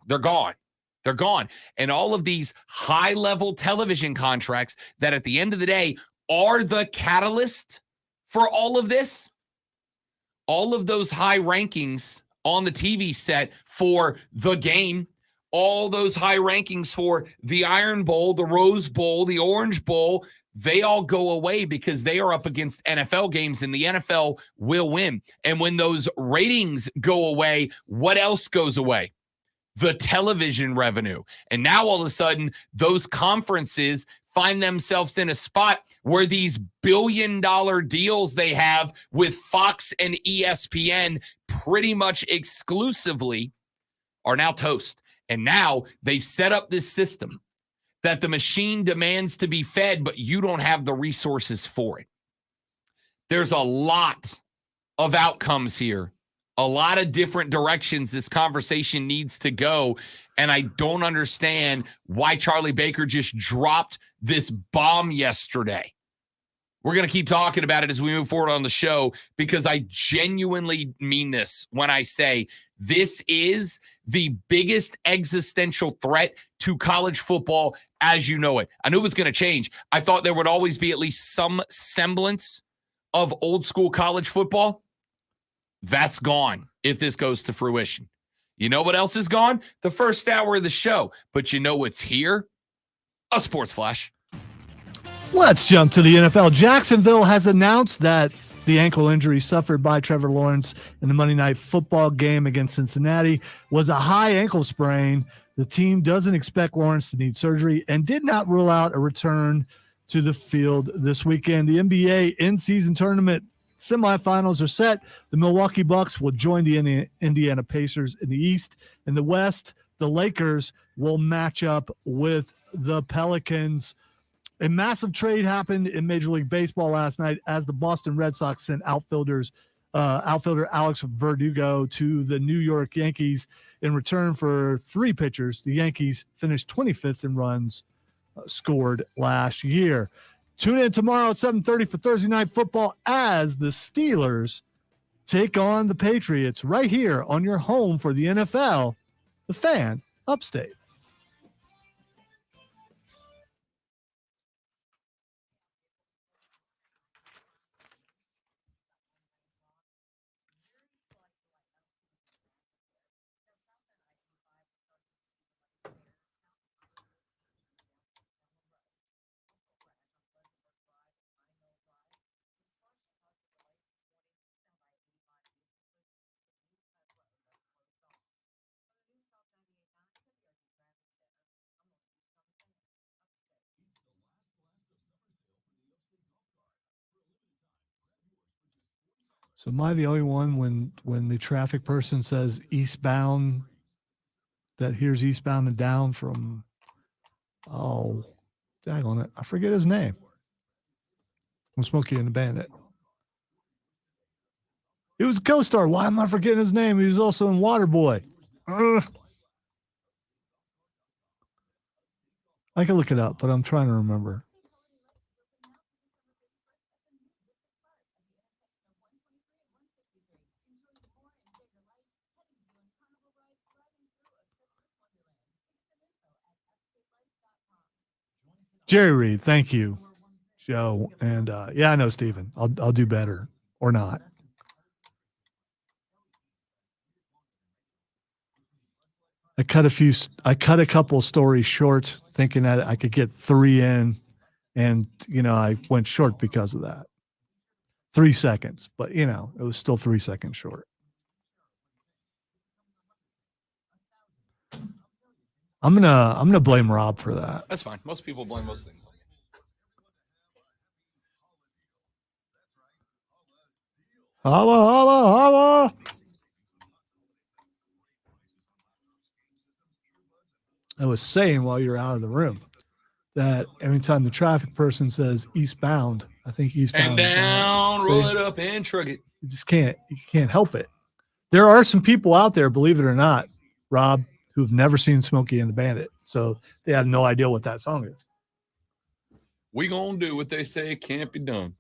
they're gone. They're gone. And all of these high-level television contracts that at the end of the day are the catalyst for all of this, all of those high rankings on the TV set for the game, all those high rankings for the Iron Bowl, the Rose Bowl, the Orange Bowl, they all go away because they are up against NFL games, and the NFL will win. And when those ratings go away, what else goes away? The television revenue. And now all of a sudden, those conferences find themselves in a spot where these billion-dollar deals they have with Fox and ESPN pretty much exclusively are now toast. And now they've set up this system that the machine demands to be fed, but you don't have the resources for it. There's a lot of outcomes here, a lot of different directions this conversation needs to go. And I don't understand why Charlie Baker just dropped this bomb yesterday. We're going to keep talking about it as we move forward on the show, because I genuinely mean this when I say this is the biggest existential threat to college football as you know it. I knew it was going to change. I thought there would always be at least some semblance of old school college football. That's gone if this goes to fruition. You know what else is gone? The first hour of the show. But you know what's here? A Sports Flash. Let's jump to the NFL. Jacksonville has announced that the ankle injury suffered by Trevor Lawrence in the Monday Night Football game against Cincinnati was a high ankle sprain. The team doesn't expect Lawrence to need surgery and did not rule out a return to the field this weekend. The NBA in-season tournament semifinals are set. The Milwaukee Bucks will join the Indiana Pacers in the East. In the West, the Lakers will match up with the Pelicans. A massive trade happened in Major League Baseball last night as the Boston Red Sox sent outfielder Alex Verdugo to the New York Yankees in return for 3 pitchers. The Yankees finished 25th in runs scored last year. Tune in tomorrow at 7:30 for Thursday Night Football as the Steelers take on the Patriots right here on your home for the NFL, the Fan Upstate. So am I the only one when the traffic person says eastbound that hears eastbound and down from, oh, dag on it, I forget his name. From Smokey and the Bandit. He was a co-star. Why am I forgetting his name? He was also in Waterboy. Ugh. I can look it up, but I'm trying to remember. Jerry Reed, thank you, Joe. And yeah, I know Steven. I'll do better or not. I cut a couple stories short, thinking that I could get 3 in, and I went short because of that. 3 seconds, but it was still 3 seconds short. I'm gonna blame Rob for that. That's fine. Most people blame most things. Holla, holla, holla. I was saying while you're out of the room that every time the traffic person says eastbound, I think eastbound And down, roll it up and shrug it. You can't help it. There are some people out there, believe it or not, Rob, who've never seen Smokey and the Bandit. So they have no idea what that song is. We gonna do what they say can't be done.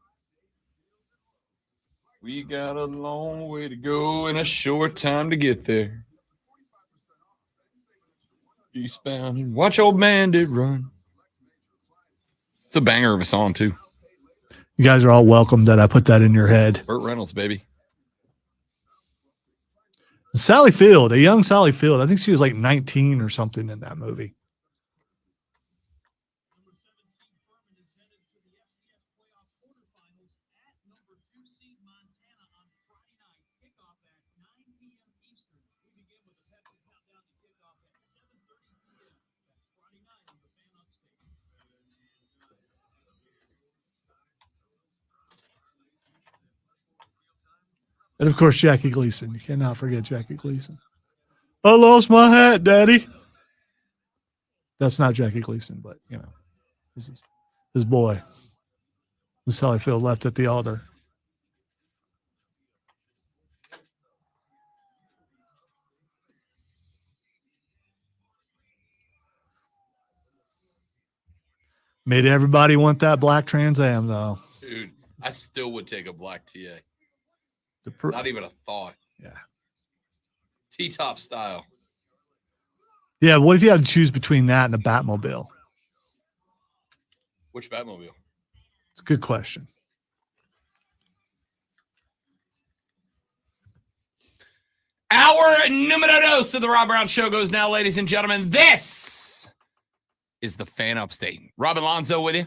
We got a long way to go and a short time to get there. Eastbound and watch old Bandit run. It's a banger of a song, too. You guys are all welcome that I put that in your head. Burt Reynolds, baby. Sally Field, a young Sally Field. I think she was like 19 or something in that movie. And of course, Jackie Gleason. You cannot forget Jackie Gleason. I lost my hat, Daddy. That's not Jackie Gleason, but his boy, who Sally Field left at the altar. Made everybody want that black Trans Am, though. Dude, I still would take a black TA. The Not even a thought. Yeah. T-top style. Yeah, what if you had to choose between that and a Batmobile? Which Batmobile? It's a good question. Our numero dos of the Rob Brown Show goes now, ladies and gentlemen. This is the Fan Upstate. Rob Alonzo with you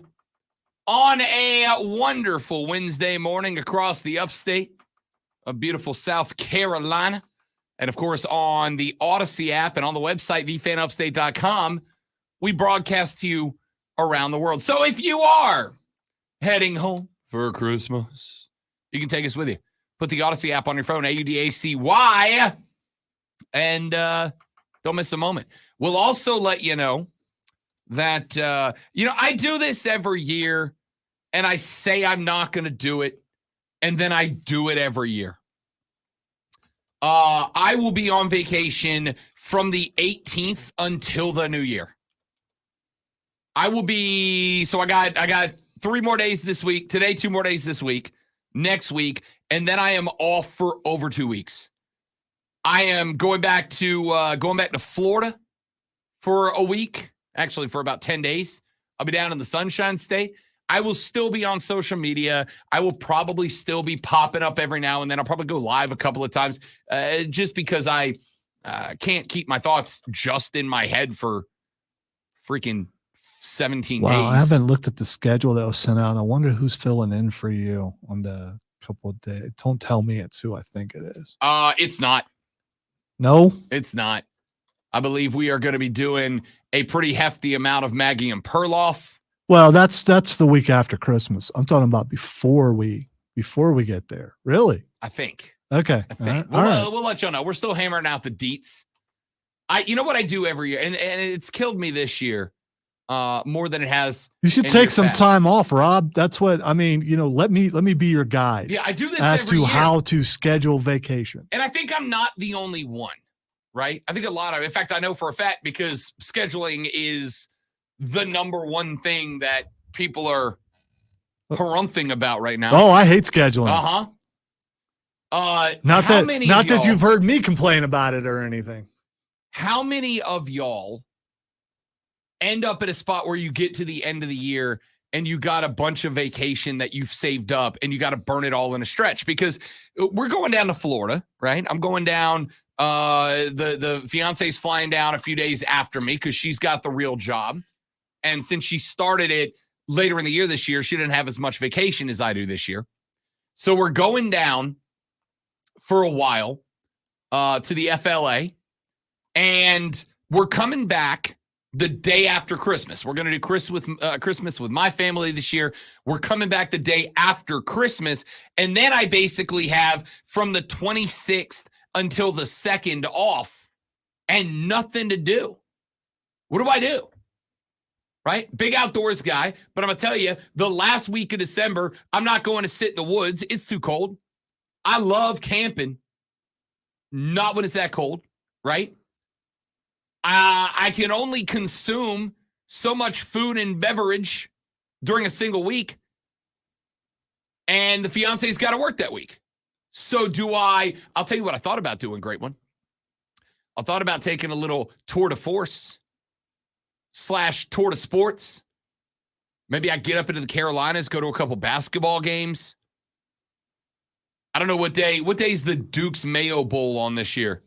on a wonderful Wednesday morning across the upstate of beautiful South Carolina. And, of course, on the Odyssey app and on the website, thefanupstate.com, we broadcast to you around the world. So if you are heading home for Christmas, you can take us with you. Put the Odyssey app on your phone, AUDACY, and don't miss a moment. We'll also let you know that, I do this every year, and I say I'm not going to do it, and then I do it every year. I will be on vacation from the 18th until the new year. I got 3 more days this week. Today, 2 more days this week. Next week, and then I am off for over 2 weeks. I am going back to Florida for a week, actually for about 10 days. I'll be down in the Sunshine State. I will still be on social media. I will probably still be popping up every now and then. I'll probably go live a couple of times just because I can't keep my thoughts just in my head for freaking 17 days. Wow, I haven't looked at the schedule that was sent out. I wonder who's filling in for you on the couple of days. Don't tell me it's who I think it is. It's not. No? It's not. I believe we are going to be doing a pretty hefty amount of Maggie and Perloff. Well, that's the week after Christmas. I'm talking about before we before we get there. Really? I think. Okay. I think. All right. We'll let y'all know. We're still hammering out the deets. You know what I do every year, and it's killed me this year more than it has. You should in take years some past. time off, Rob. That's what I mean. Let me be your guide Yeah, I do this as every to year. how to schedule vacation. And I think I'm not the only one, right? I think in fact, I know for a fact because scheduling is the number one thing that people are harumphing about right now. Oh, I hate scheduling. Not that you've heard me complain about it or anything. How many of y'all end up at a spot where you get to the end of the year and you got a bunch of vacation that you've saved up and you got to burn it all in a stretch? Because we're going down to Florida, right? I'm going down. The fiance's flying down a few days after me because she's got the real job. And since she started it later in the year this year, she didn't have as much vacation as I do this year. So we're going down for a while to the FLA. And we're coming back the day after Christmas. We're going to do Christmas with my family this year. We're coming back the day after Christmas. And then I basically have from the 26th until the 2nd off and nothing to do. What do I do? Right? Big outdoors guy. But I'm going to tell you, the last week of December, I'm not going to sit in the woods. It's too cold. I love camping. Not when it's that cold, right? I can only consume so much food and beverage during a single week. And the fiance's got to work that week. So I'll tell you what I thought about doing, great one. I thought about taking a little tour de force / tour de sports. Maybe I get up into the Carolinas, go to a couple basketball games. I don't know what day. What day is the Duke's Mayo Bowl on this year?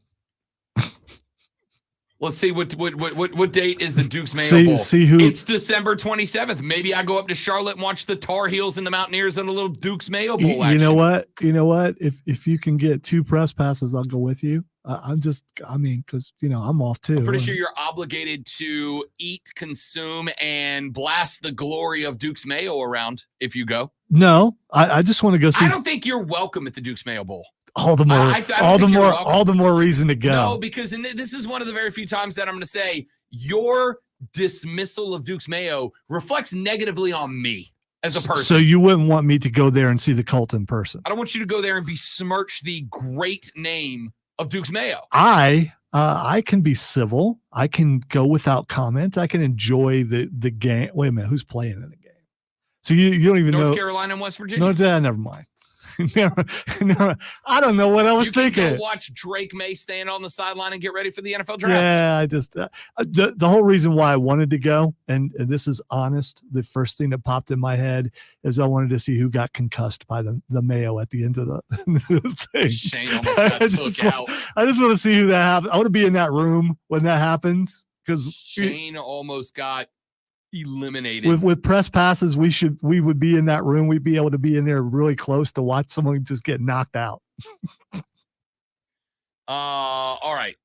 Let's see what date is the Duke's Mayo Bowl. See who It's December 27th. Maybe I go up to Charlotte and watch the Tar Heels and the Mountaineers in a little Duke's Mayo Bowl action. You know what? If you can get 2 press passes, I'll go with you. Because I'm off too. I'm pretty sure you're obligated to eat, consume, and blast the glory of Duke's Mayo around if you go. No, I just want to go see. I don't think you're welcome at the Duke's Mayo Bowl. All the more reason to go. No, because this is one of the very few times that I'm going to say your dismissal of Duke's Mayo reflects negatively on me as a person. So you wouldn't want me to go there and see the cult in person? I don't want you to go there and besmirch the great name of Duke's Mayo. I can be civil. I can go without comment. I can enjoy the game. Wait a minute, who's playing in the game? So you don't even know North Carolina and West Virginia. No, never mind. never, I don't know what I was you thinking. Can go watch Drake May stand on the sideline and get ready for the NFL draft. Yeah, I just the whole reason why I wanted to go, and this is honest, the first thing that popped in my head is I wanted to see who got concussed by the Mayo at the end of the thing. Shane almost got took out. I just want to see who that happens. I want to be in that room when that happens because Shane almost got eliminated. With press passes, we would be in that room. We'd be able to be in there really close to watch someone just get knocked out. All right.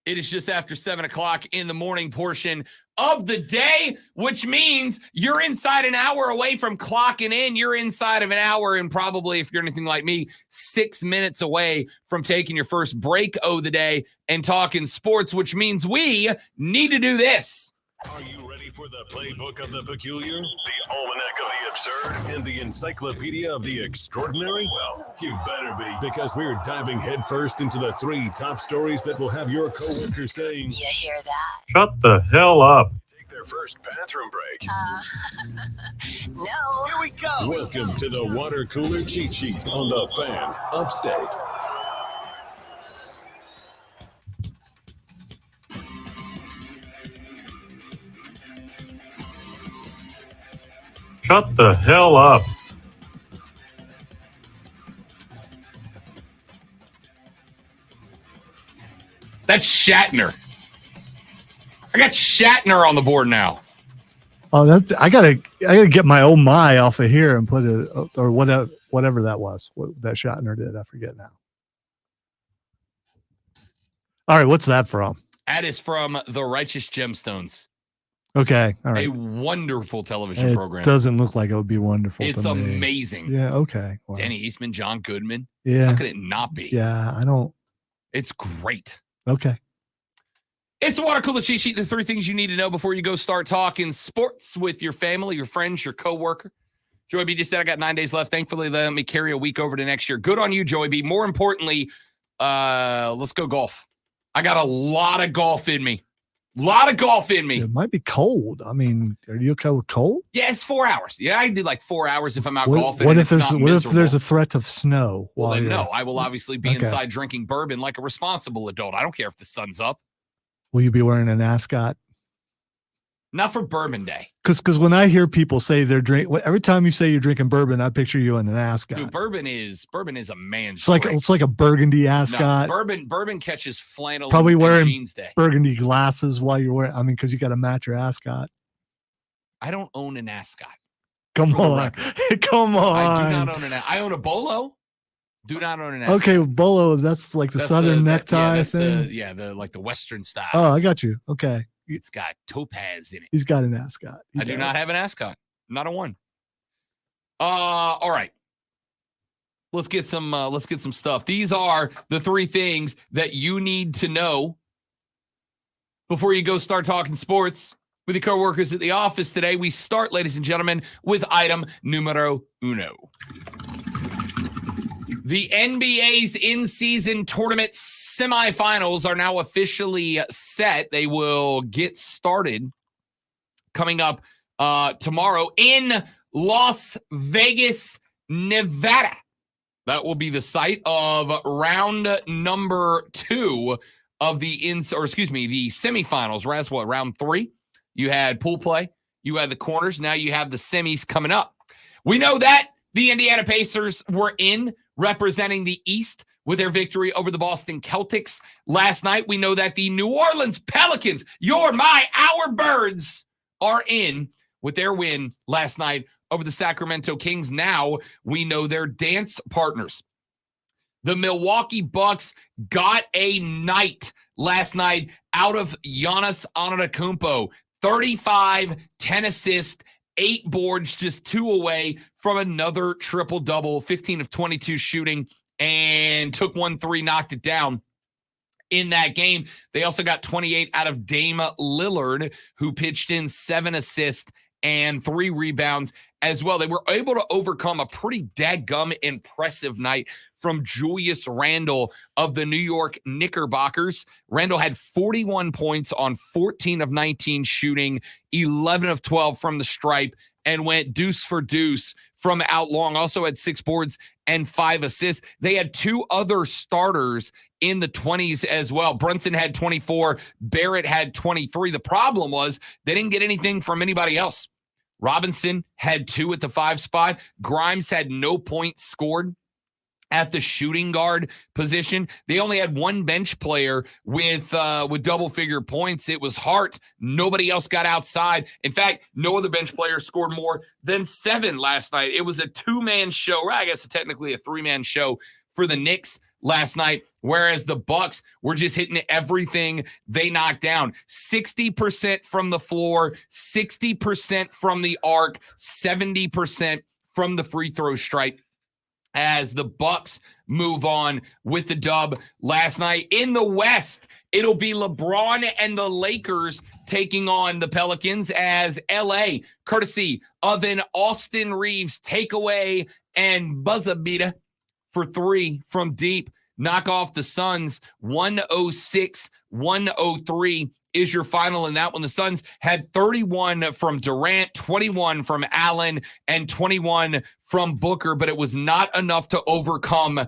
It is just after 7:00 in the morning portion of the day, which means you're inside an hour away from clocking in. You're inside of an hour and probably, if you're anything like me, 6 minutes away from taking your first break of the day and talking sports, which means we need to do this. Are you ready for the playbook of the peculiar, the almanac of the absurd, and the encyclopedia of the extraordinary? Well, you better be, because we're diving headfirst into the 3 top stories that will have your coworkers saying, "You hear that?" Shut the hell up. Take their first bathroom break. No. Here we go. Welcome to the water cooler cheat sheet on the Fan Upstate. Shut the hell up. That's Shatner. I got Shatner on the board now. Oh, I gotta get my old my off of here and put it, or whatever that was. What that Shatner did, I forget now. All right, what's that from? That is from The Righteous Gemstones. Okay. All right. A wonderful television It program. doesn't look like it would be wonderful. It's to me. amazing. Yeah. Okay. Wow. Danny Eastman, John Goodman. Yeah. How could it not be? Yeah. I don't. It's great. Okay. It's a water cooler cheat sheet. The 3 things you need to know before you go start talking sports with your family, your friends, your coworker. Joey B just said I got 9 days left. Thankfully, they let me carry a week over to next year. Good on you, Joey B. More importantly, let's go golf. I got a lot of golf in me. It might be cold. I mean, are you okay with cold? Yeah, it's 4 hours. Yeah, I do like 4 hours if I'm out What, golfing. what and if it's there's not what if miserable. there's a threat of snow? Well, then you're- no, I will obviously be Okay. inside drinking bourbon like a responsible adult. I don't care if the sun's up. Will you be wearing an ascot? Not for Bourbon Day. Because when I hear people say they're every time you say you're drinking bourbon, I picture you in an ascot. Dude, bourbon is a man's It's like a burgundy no, ascot. bourbon catches flannel Probably and wearing jeans day. burgundy glasses while you're wearing. I mean, because you got to match your ascot. I don't own an ascot. Come For the on, come on. I do not own an. I own a bolo. Do not own an ascot. Okay, bolo that's like the That's southern necktie that's thing. the like the Western style. Oh, I got you. Okay, It's got topaz in it. he's got an ascot. I do not have an ascot. Not a one. All right. Let's get some stuff. These are the 3 things that you need to know before you go start talking sports with your coworkers at the office today. We start, ladies and gentlemen, with item numero uno. The NBA's in-season tournament semifinals are now officially set. They will get started coming up tomorrow in Las Vegas, Nevada. That will be the site of round number 2 of the semifinals. Whereas round 3? You had pool play, you had the corners, now you have the semis coming up. We know that the Indiana Pacers were in representing the East with their victory over the Boston Celtics last night. We know that the New Orleans Pelicans, our birds, are in with their win last night over the Sacramento Kings. Now we know their dance partners. The Milwaukee Bucks got a night last night out of Giannis Antetokounmpo. 35, 10 assists, 8 boards, just 2 away from another triple-double, 15 of 22 shooting, and took 1 3, knocked it down in that game. They also got 28 out of Dame Lillard, who pitched in 7 assists and 3 rebounds as well. They were able to overcome a pretty dadgum impressive night from Julius Randle of the New York Knickerbockers. Randle had 41 points on 14 of 19 shooting, 11 of 12 from the stripe, and went deuce for deuce from out long. Also had 6 boards and 5 assists. They had 2 other starters in the 20s as well. Brunson had 24. Barrett had 23. The problem was they didn't get anything from anybody else. Robinson had 2 at the 5 spot. Grimes had no points scored at the shooting guard position. They only had 1 bench player with double-figure points. It was Hart. Nobody else got outside. In fact, no other bench player scored more than 7 last night. It was a 2-man show. I guess technically a 3-man show for the Knicks last night, whereas the Bucks were just hitting everything they knocked down. 60% from the floor, 60% from the arc, 70% from the free throw stripe, as the Bucks move on with the dub last night. In the West, it'll be LeBron and the Lakers taking on the Pelicans as LA, courtesy of an Austin Reeves takeaway and buzzer beater for 3 from deep, knock off the Suns. 106-103 is your final in that one. The Suns had 31 from Durant, 21 from Allen, and 21 from Booker, but it was not enough to overcome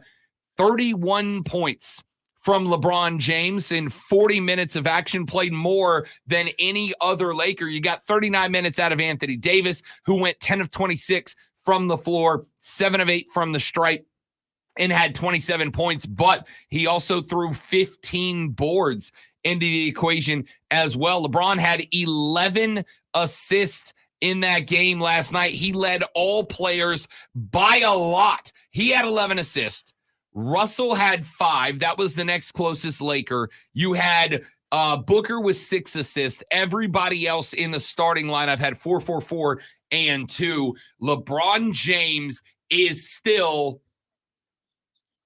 31 points from LeBron James in 40 minutes of action, played more than any other Laker. You got 39 minutes out of Anthony Davis, who went 10 of 26 from the floor, 7 of 8 from the stripe, and had 27 points, but he also threw 15 boards into the equation as well. LeBron had 11 assists in that game last night. He led all players by a lot. He had 11 assists. Russell had 5. That was the next closest Laker. You had Booker with 6 assists. Everybody else in the starting lineup had 4, 4, 4, and 2. LeBron James is still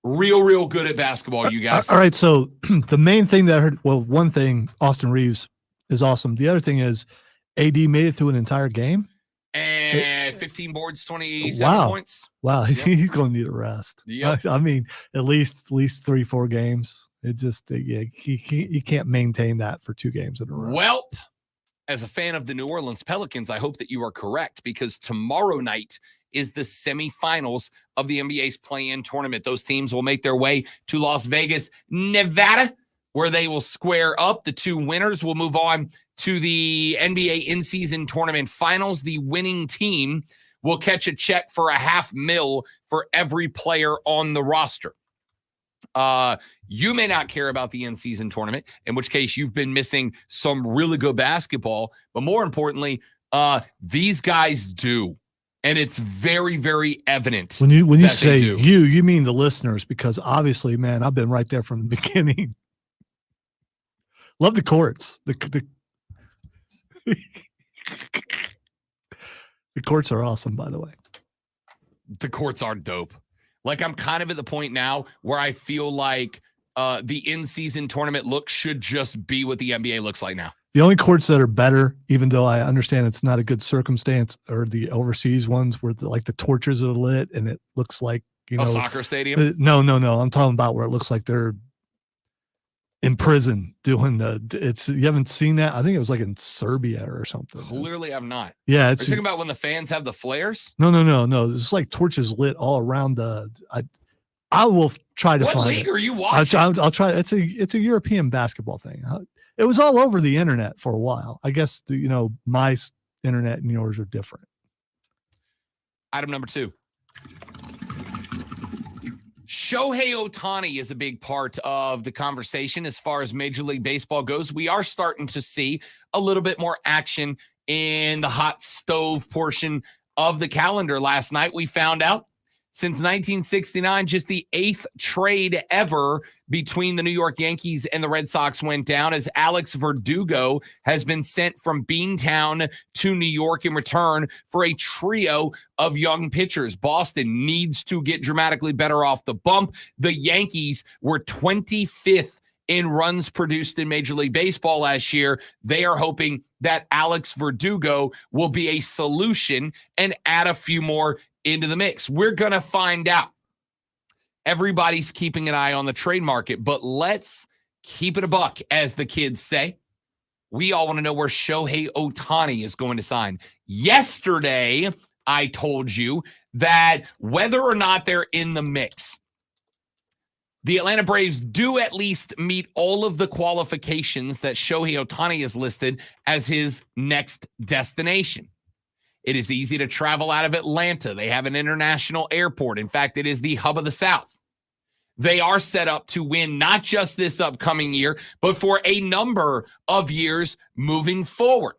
real good at basketball, you guys. All right, so the main thing that I heard, well, one thing, Austin Reeves is awesome. The other thing is AD made it through an entire game. And 15 boards, 27 points. Wow, Yep. he's going to need a rest. Yep. I mean, at least 3-4 games. It just he can't maintain that for 2 games in a row. Well, as a fan of the New Orleans Pelicans, I hope that you are correct, because tomorrow night is the semifinals of the NBA's play-in tournament. Those teams will make their way to Las Vegas, Nevada, where they will square up. The 2 winners will move on to the NBA in-season tournament finals. The winning team will catch a check for $500,000 for every player on the roster. You may not care about the in-season tournament, in which case you've been missing some really good basketball. But more importantly, these guys do. And it's very evident. When you say you mean the listeners, because obviously, man, I've been right there from the beginning. Love the courts. The courts are awesome, by the way. The courts are dope. Like, I'm kind of at the point now where I feel like the in-season tournament look should just be what the NBA looks like now. The only courts that are better, even though I understand it's not a good circumstance, are the overseas ones where the torches are lit and it looks like, a soccer stadium? No. I'm talking about where it looks like they're in prison doing you haven't seen that? I think it was like in Serbia or something. Clearly I'm not. Yeah. Are you talking about when the fans have the flares? No. It's like torches lit all around I will try to find it. What league are you watching? I'll try. It's a European basketball thing. It was all over the internet for a while. I guess, my internet and yours are different. Item number 2. Shohei Ohtani is a big part of the conversation as far as Major League Baseball goes. We are starting to see a little bit more action in the hot stove portion of the calendar. Last night, we found out since 1969, just the 8th trade ever between the New York Yankees and the Red Sox went down, as Alex Verdugo has been sent from Beantown to New York in return for a trio of young pitchers. Boston needs to get dramatically better off the bump. The Yankees were 25th in runs produced in Major League Baseball last year. They are hoping that Alex Verdugo will be a solution and add a few more into the mix. We're going to find out. Everybody's keeping an eye on the trade market, but let's keep it a buck, as the kids say. We all want to know where Shohei Ohtani is going to sign. Yesterday, I told you that whether or not they're in the mix, the Atlanta Braves do at least meet all of the qualifications that Shohei Ohtani is listed as his next destination. It is easy to travel out of Atlanta. They have an international airport. In fact, it is the hub of the South. They are set up to win not just this upcoming year, but for a number of years moving forward.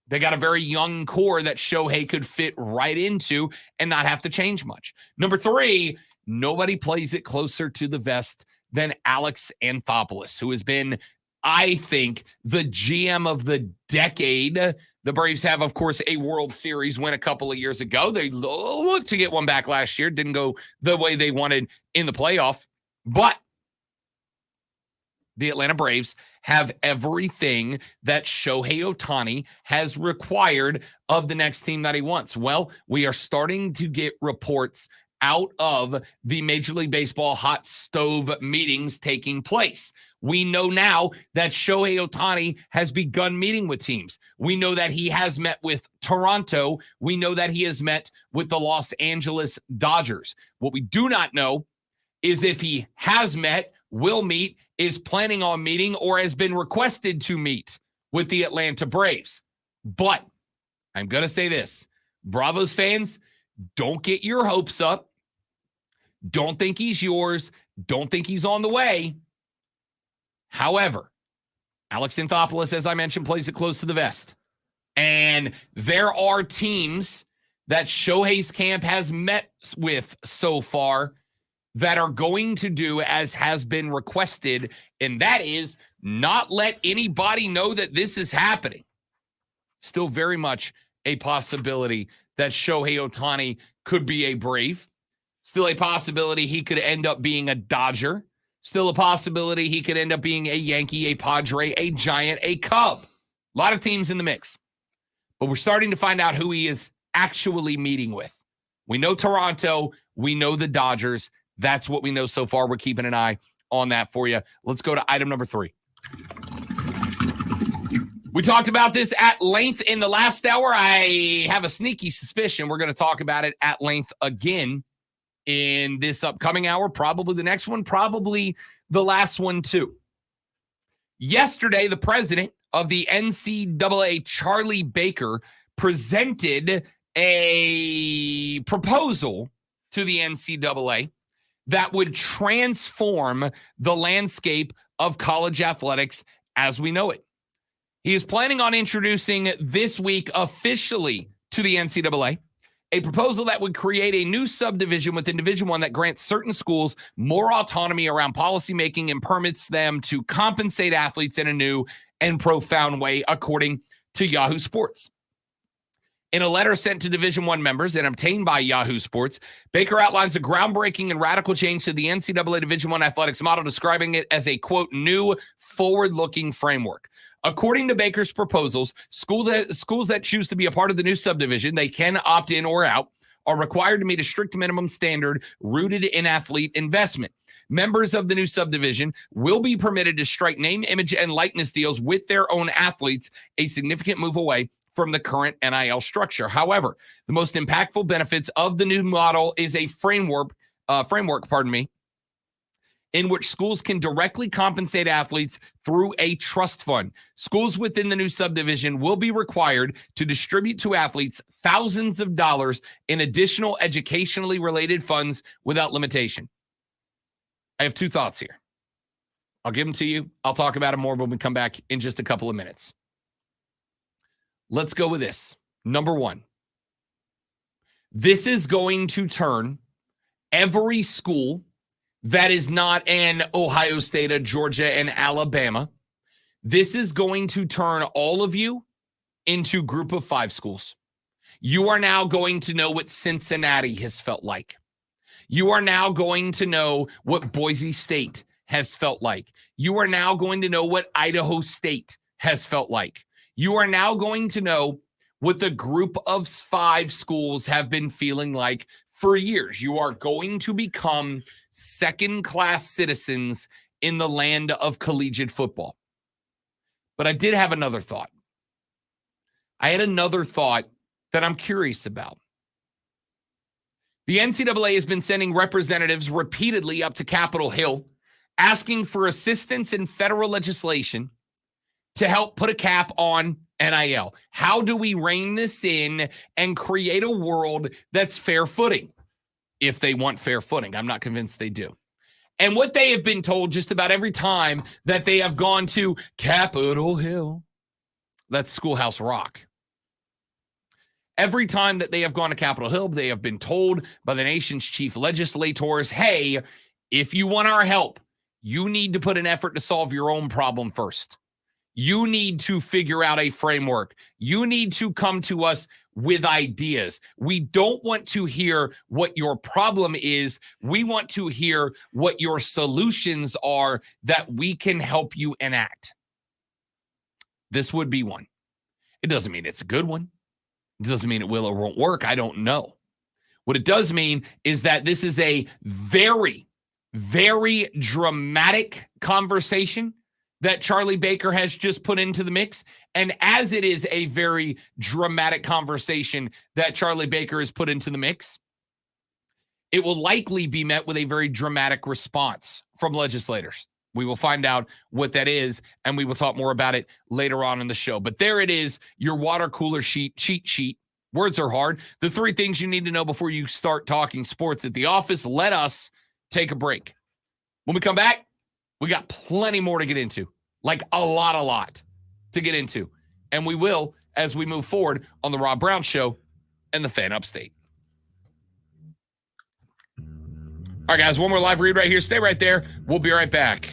They got a very young core that Shohei could fit right into and not have to change much. Number 3, nobody plays it closer to the vest than Alex Anthopoulos, who has been, I think, the GM of the decade. The Braves have, of course, a World Series win a couple of years ago. They looked to get one back last year. Didn't go the way they wanted in the playoff. But the Atlanta Braves have everything that Shohei Ohtani has required of the next team that he wants. Well, we are starting to get reports out of the Major League Baseball hot stove meetings taking place. We know now that Shohei Ohtani has begun meeting with teams. We know that he has met with Toronto. We know that he has met with the Los Angeles Dodgers. What we do not know is if he has met, will meet, is planning on meeting, or has been requested to meet with the Atlanta Braves. But I'm going to say this, Bravos fans, don't get your hopes up. Don't think he's yours. Don't think he's on the way. However, Alex Anthopoulos, as I mentioned, plays it close to the vest. And there are teams that Shohei's camp has met with so far that are going to do as has been requested, and that is not let anybody know that this is happening. Still very much a possibility that Shohei Ohtani could be a Brave. Still a possibility he could end up being a Dodger. Still a possibility he could end up being a Yankee, a Padre, a Giant, a Cub. A lot of teams in the mix. But we're starting to find out who he is actually meeting with. We know Toronto. We know the Dodgers. That's what we know so far. We're keeping an eye on that for you. Let's go to item number 3. We talked about this at length in the last hour. I have a sneaky suspicion we're going to talk about it at length again in this upcoming hour, probably the next one, probably the last one too. Yesterday, the president of the NCAA, Charlie Baker, presented a proposal to the NCAA that would transform the landscape of college athletics as we know it. He is planning on introducing this week officially to the NCAA a proposal that would create a new subdivision within Division I that grants certain schools more autonomy around policymaking and permits them to compensate athletes in a new and profound way, according to Yahoo Sports. In a letter sent to Division I members and obtained by Yahoo Sports, Baker outlines a groundbreaking and radical change to the NCAA Division I athletics model, describing it as a, quote, new forward-looking framework. According to Baker's proposals, schools that choose to be a part of the new subdivision, they can opt in or out, are required to meet a strict minimum standard rooted in athlete investment. Members of the new subdivision will be permitted to strike name, image, and likeness deals with their own athletes, a significant move away from the current NIL structure. However, the most impactful benefits of the new model is a framework, in which schools can directly compensate athletes through a trust fund. Schools within the new subdivision will be required to distribute to athletes thousands of dollars in additional educationally related funds without limitation. I have 2 thoughts here. I'll give them to you. I'll talk about them more when we come back in just a couple of minutes. Let's go with this. Number 1. This is going to turn every school that is not an Ohio State, a Georgia, and Alabama. This is going to turn all of you into group of 5 schools. You are now going to know what Cincinnati has felt like. You are now going to know what Boise State has felt like. You are now going to know what Idaho State has felt like. You are now going to know what the group of 5 schools have been feeling like for years. You are going to become second-class citizens in the land of collegiate football. But I did have another thought. I had another thought that I'm curious about. The NCAA has been sending representatives repeatedly up to Capitol Hill asking for assistance in federal legislation to help put a cap on NIL. How do we rein this in and create a world that's fair footing? If they want fair footing. I'm not convinced they do. And what they have been told just about every time that they have gone to Capitol Hill, that's Schoolhouse Rock. Every time that they have gone to Capitol Hill, they have been told by the nation's chief legislators, hey, if you want our help, you need to put an effort to solve your own problem first. You need to figure out a framework. You need to come to us with ideas. We don't want to hear what your problem is. We want to hear what your solutions are that we can help you enact. This would be one. It doesn't mean it's a good one. It doesn't mean it will or won't work. I don't know. What it does mean is that this is a very, very dramatic conversation that Charlie Baker has just put into the mix. And as it is a very dramatic conversation that Charlie Baker has put into the mix, it will likely be met with a very dramatic response from legislators. We will find out what that is, and we will talk more about it later on in the show. But there it is, your water cooler cheat sheet. Words are hard. The 3 things you need to know before you start talking sports at the office. Let us take a break. When we come back, we got plenty more to get into. Like a lot to get into. And we will as we move forward on the Rob Brown Show and the Fan Upstate. All right, guys, one more live read right here. Stay right there. We'll be right back.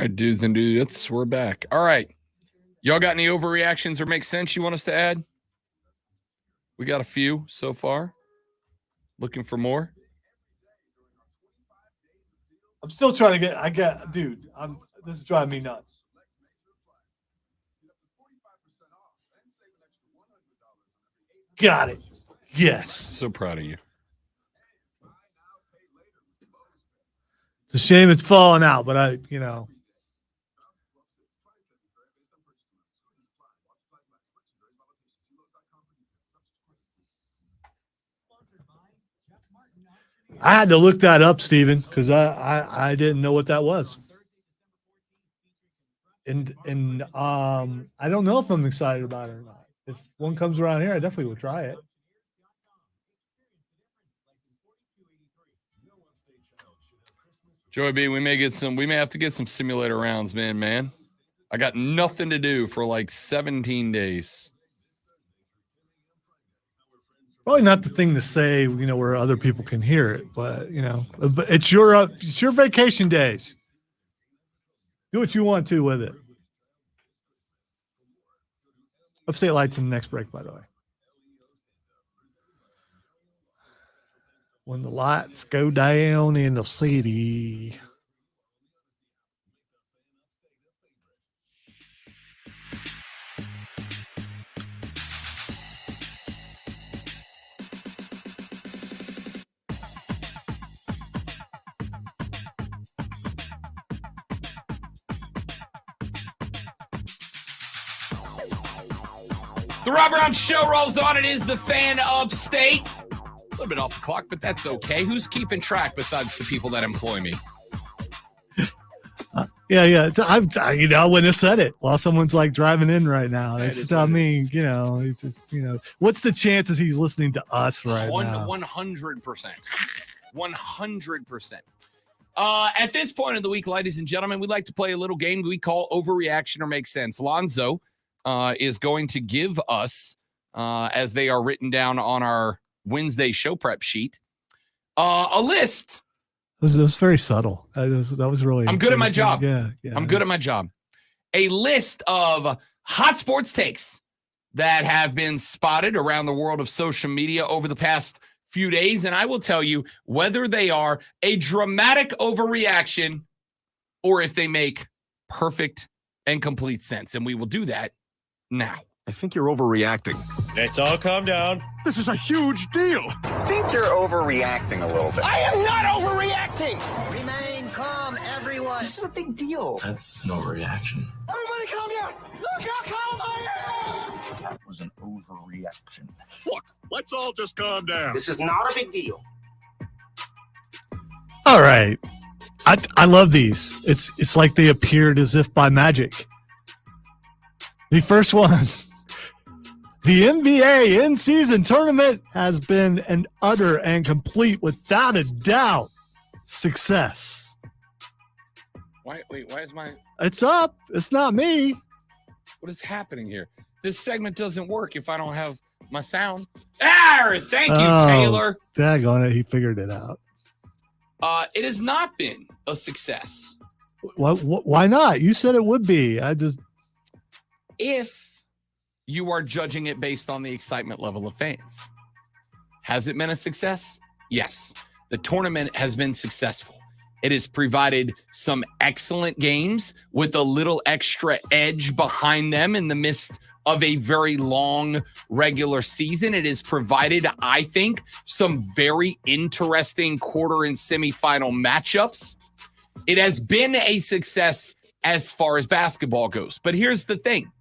right, dudes and dudettes, we're back. All right. Y'all got any overreactions or make sense you want us to add? We got a few so far. Looking for more? I'm still trying to dude, this is driving me nuts. Got it. Yes. So proud of you. It's a shame it's falling out, but I had to look that up, Steven, because I didn't know what that was. And I don't know if I'm excited about it or not. If one comes around here, I definitely will try it. Joey B, we may have to get some simulator rounds, man. I got nothing to do for like 17 days. Probably not the thing to say, where other people can hear it, but it's your vacation days. Do what you want to with it. Upstate lights in the next break, by the way. When the lights go down in the city. The Rob Brown Show rolls on. It is the Fan Upstate. A little bit off the clock, but that's okay. Who's keeping track besides the people that employ me? Yeah. I wouldn't have said it while someone's like driving in right now. It's just, it's just, what's the chances he's listening to us right now? 100%. 100%. At this point of the week, ladies and gentlemen, we'd like to play a little game we call Overreaction or Make Sense. Lonzo is going to give us, as they are written down on our Wednesday show prep sheet, a list. It was very subtle. That was really. I'm good at my job. Yeah. I'm good at my job. A list of hot sports takes that have been spotted around the world of social media over the past few days, and I will tell you whether they are a dramatic overreaction or if they make perfect and complete sense, and we will do that now. I think you're overreacting. Let's all calm down. This is a huge deal. I think you're overreacting a little bit. I am not overreacting. Remain calm, everyone. This is a big deal. That's no reaction. Everybody calm down. Look how calm I am. That was an overreaction. Look, let's all just calm down. This is not a big deal. All right. I love these. It's like they appeared as if by magic. The first one. The NBA in-season tournament has been an utter and complete, without a doubt, success. Why is my... It's up. It's not me. What is happening here? This segment doesn't work if I don't have my sound. Thank you, Taylor. Daggone it. He figured it out. It has not been a success. Why not? You said it would be. If you are judging it based on the excitement level of fans. Has it been a success? Yes. The tournament has been successful. It has provided some excellent games with a little extra edge behind them in the midst of a very long regular season. It has provided, I think, some very interesting quarter and semifinal matchups. It has been a success as far as basketball goes. But here's the thing.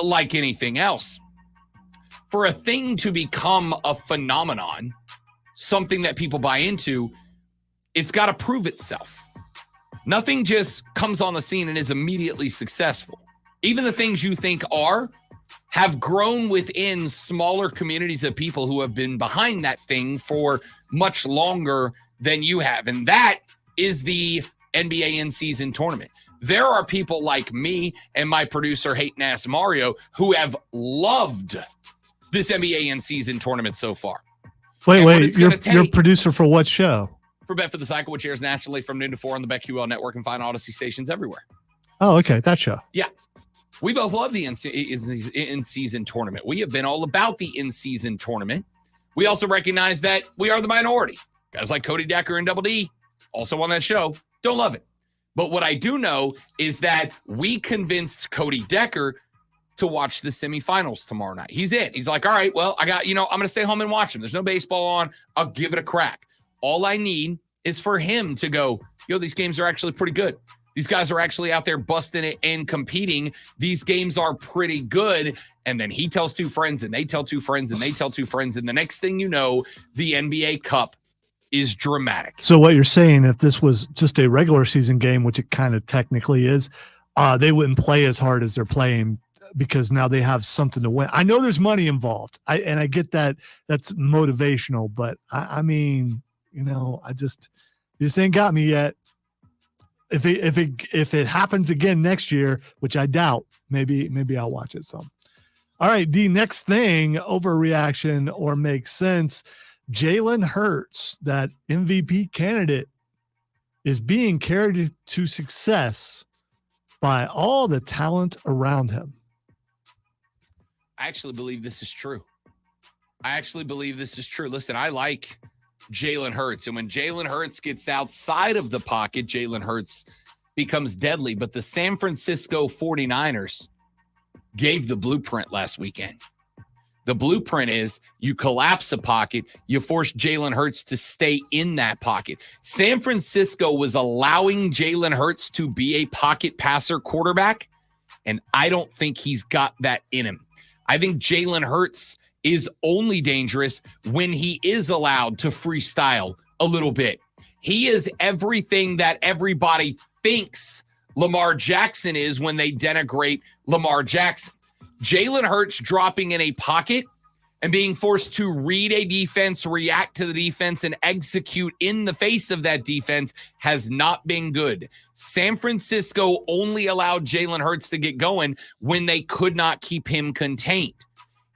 Like anything else, for a thing to become a phenomenon, something that people buy into, it's got to prove itself. Nothing just comes on the scene and is immediately successful. Even the things you think have grown within smaller communities of people who have been behind that thing for much longer than you have. And that is the NBA in-season tournament. There are people like me and my producer, Hating Ass Mario, who have loved this NBA in-season tournament so far. Wait, you're producer for what show? for Bet for the Cycle, which airs nationally from noon to 4 on the BetQL network and find Odyssey stations everywhere. Oh, okay. That show. Yeah. We both love the in-season tournament. We have been all about the in-season tournament. We also recognize that we are the minority. Guys like Cody Decker and Double D, also on that show, don't love it. But what I do know is that we convinced Cody Decker to watch the semifinals tomorrow night. He's in. He's like, all right, well, I'm going to stay home and watch them. There's no baseball on. I'll give it a crack. All I need is for him to go, yo, these games are actually pretty good. These guys are actually out there busting it and competing. These games are pretty good. And then he tells two friends, and they tell two friends, and they tell two friends. And the next thing you know, the NBA Cup is dramatic. So what you're saying, if this was just a regular season game, which it kind of technically is, they wouldn't play as hard as they're playing because now they have something to win. I know there's money involved. I get that that's motivational, but I mean, this ain't got me yet. If it happens again next year, which I doubt, maybe I'll watch it some. All right, the next thing, overreaction or makes sense. Jalen Hurts, that MVP candidate, is being carried to success by all the talent around him. I actually believe this is true. Listen, I like Jalen Hurts. And when Jalen Hurts gets outside of the pocket, Jalen Hurts becomes deadly. But the San Francisco 49ers gave the blueprint last weekend. The blueprint is you collapse a pocket, you force Jalen Hurts to stay in that pocket. San Francisco was allowing Jalen Hurts to be a pocket passer quarterback, and I don't think he's got that in him. I think Jalen Hurts is only dangerous when he is allowed to freestyle a little bit. He is everything that everybody thinks Lamar Jackson is when they denigrate Lamar Jackson. Jalen Hurts dropping in a pocket and being forced to read a defense, react to the defense, and execute in the face of that defense has not been good. San Francisco only allowed Jalen Hurts to get going when they could not keep him contained.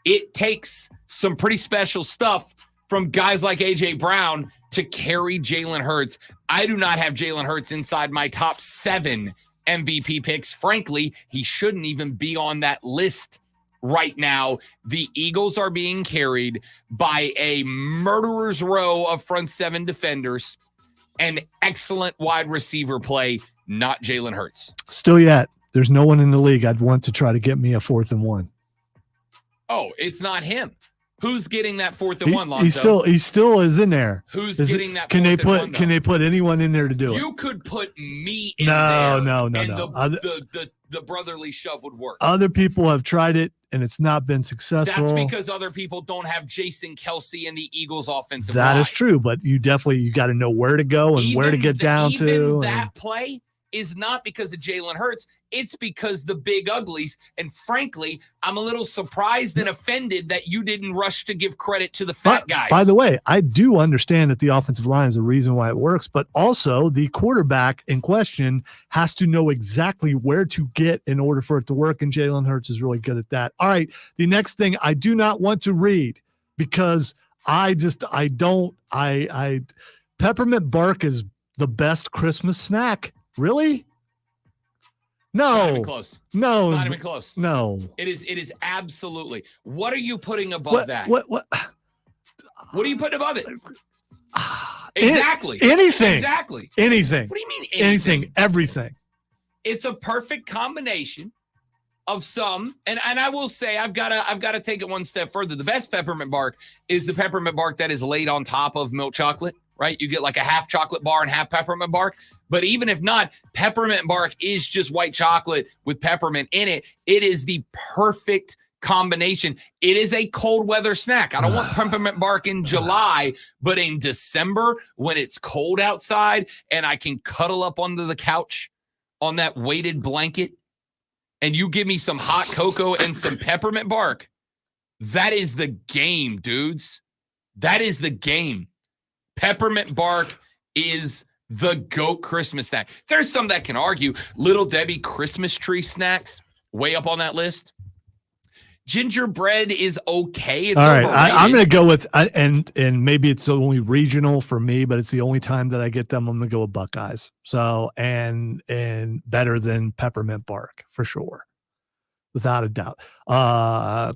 It takes some pretty special stuff from guys like A.J. Brown to carry Jalen Hurts. I do not have Jalen Hurts inside my top 7 MVP picks. Frankly, he shouldn't even be on that list right now. The Eagles are being carried by a murderer's row of front 7 defenders and excellent wide receiver play, not Jalen Hurts. Still yet, there's no one in the league I'd want to try to get me a 4th and 1. Oh, it's not him. Who's getting that 4th and 1, Lonzo? He still is in there. Who's getting that? Can they put anyone in there to do it? You could put me in there. No. The brotherly shove would work. Other people have tried it and it's not been successful. That's because other people don't have Jason Kelsey and the Eagles offensive line. That is true, but you got to know where to go and where to get down to. That play is not because of Jalen Hurts. It's because the big uglies. And frankly, I'm a little surprised and offended that you didn't rush to give credit to the fat guys. By the way, I do understand that the offensive line is the reason why it works, but also the quarterback in question has to know exactly where to get in order for it to work. And Jalen Hurts is really good at that. All right. The next thing I do not want to read because peppermint bark is the best Christmas snack. Really? No. It's not even close. No. It's not even close. No. It is absolutely. What are you putting above that? What are you putting above it? Exactly. Anything. Exactly. Anything. What do you mean anything? Everything. It's a perfect combination of some, and I will say I've got to take it one step further. The best peppermint bark is the peppermint bark that is laid on top of milk chocolate. Right? You get like a half chocolate bar and half peppermint bark. But even if not, peppermint bark is just white chocolate with peppermint in it. It is the perfect combination. It is a cold weather snack. I don't want peppermint bark in July, but in December when it's cold outside and I can cuddle up under the couch on that weighted blanket and you give me some hot cocoa and some peppermint bark, that is the game, dudes. That is the game. Peppermint bark is the GOAT Christmas snack. There's some that can argue Little Debbie Christmas tree snacks way up on that list. Gingerbread is okay. It's all right. overrated. I'm going to go with and maybe it's only regional for me, but it's the only time that I get them. I'm going to go with Buckeyes. So and better than peppermint bark for sure, without a doubt.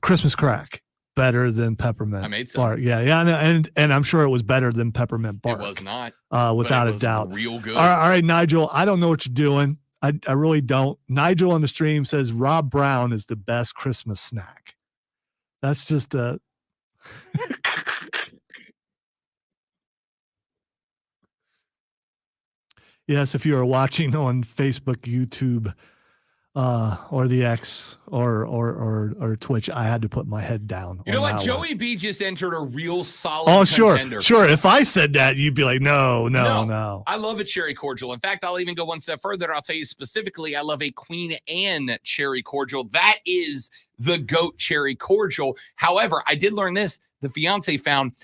Christmas crack better than peppermint. I made some. Bark. Yeah, and I'm sure it was better than peppermint bark. It was not. Without but it a was doubt. Real good. All right, Nigel. I don't know what you're doing. I really don't. Nigel on the stream says Rob Brown is the best Christmas snack. That's just a. Yes, if you are watching on Facebook, YouTube, or the X or Twitch, I had to put my head down. You know what? Joey B just entered a real solid contender. Sure. If I said that, you'd be like, no. I love a cherry cordial. In fact, I'll even go one step further. I'll tell you specifically, I love a Queen Anne cherry cordial. That is the GOAT cherry cordial. However, I did learn this. The fiance found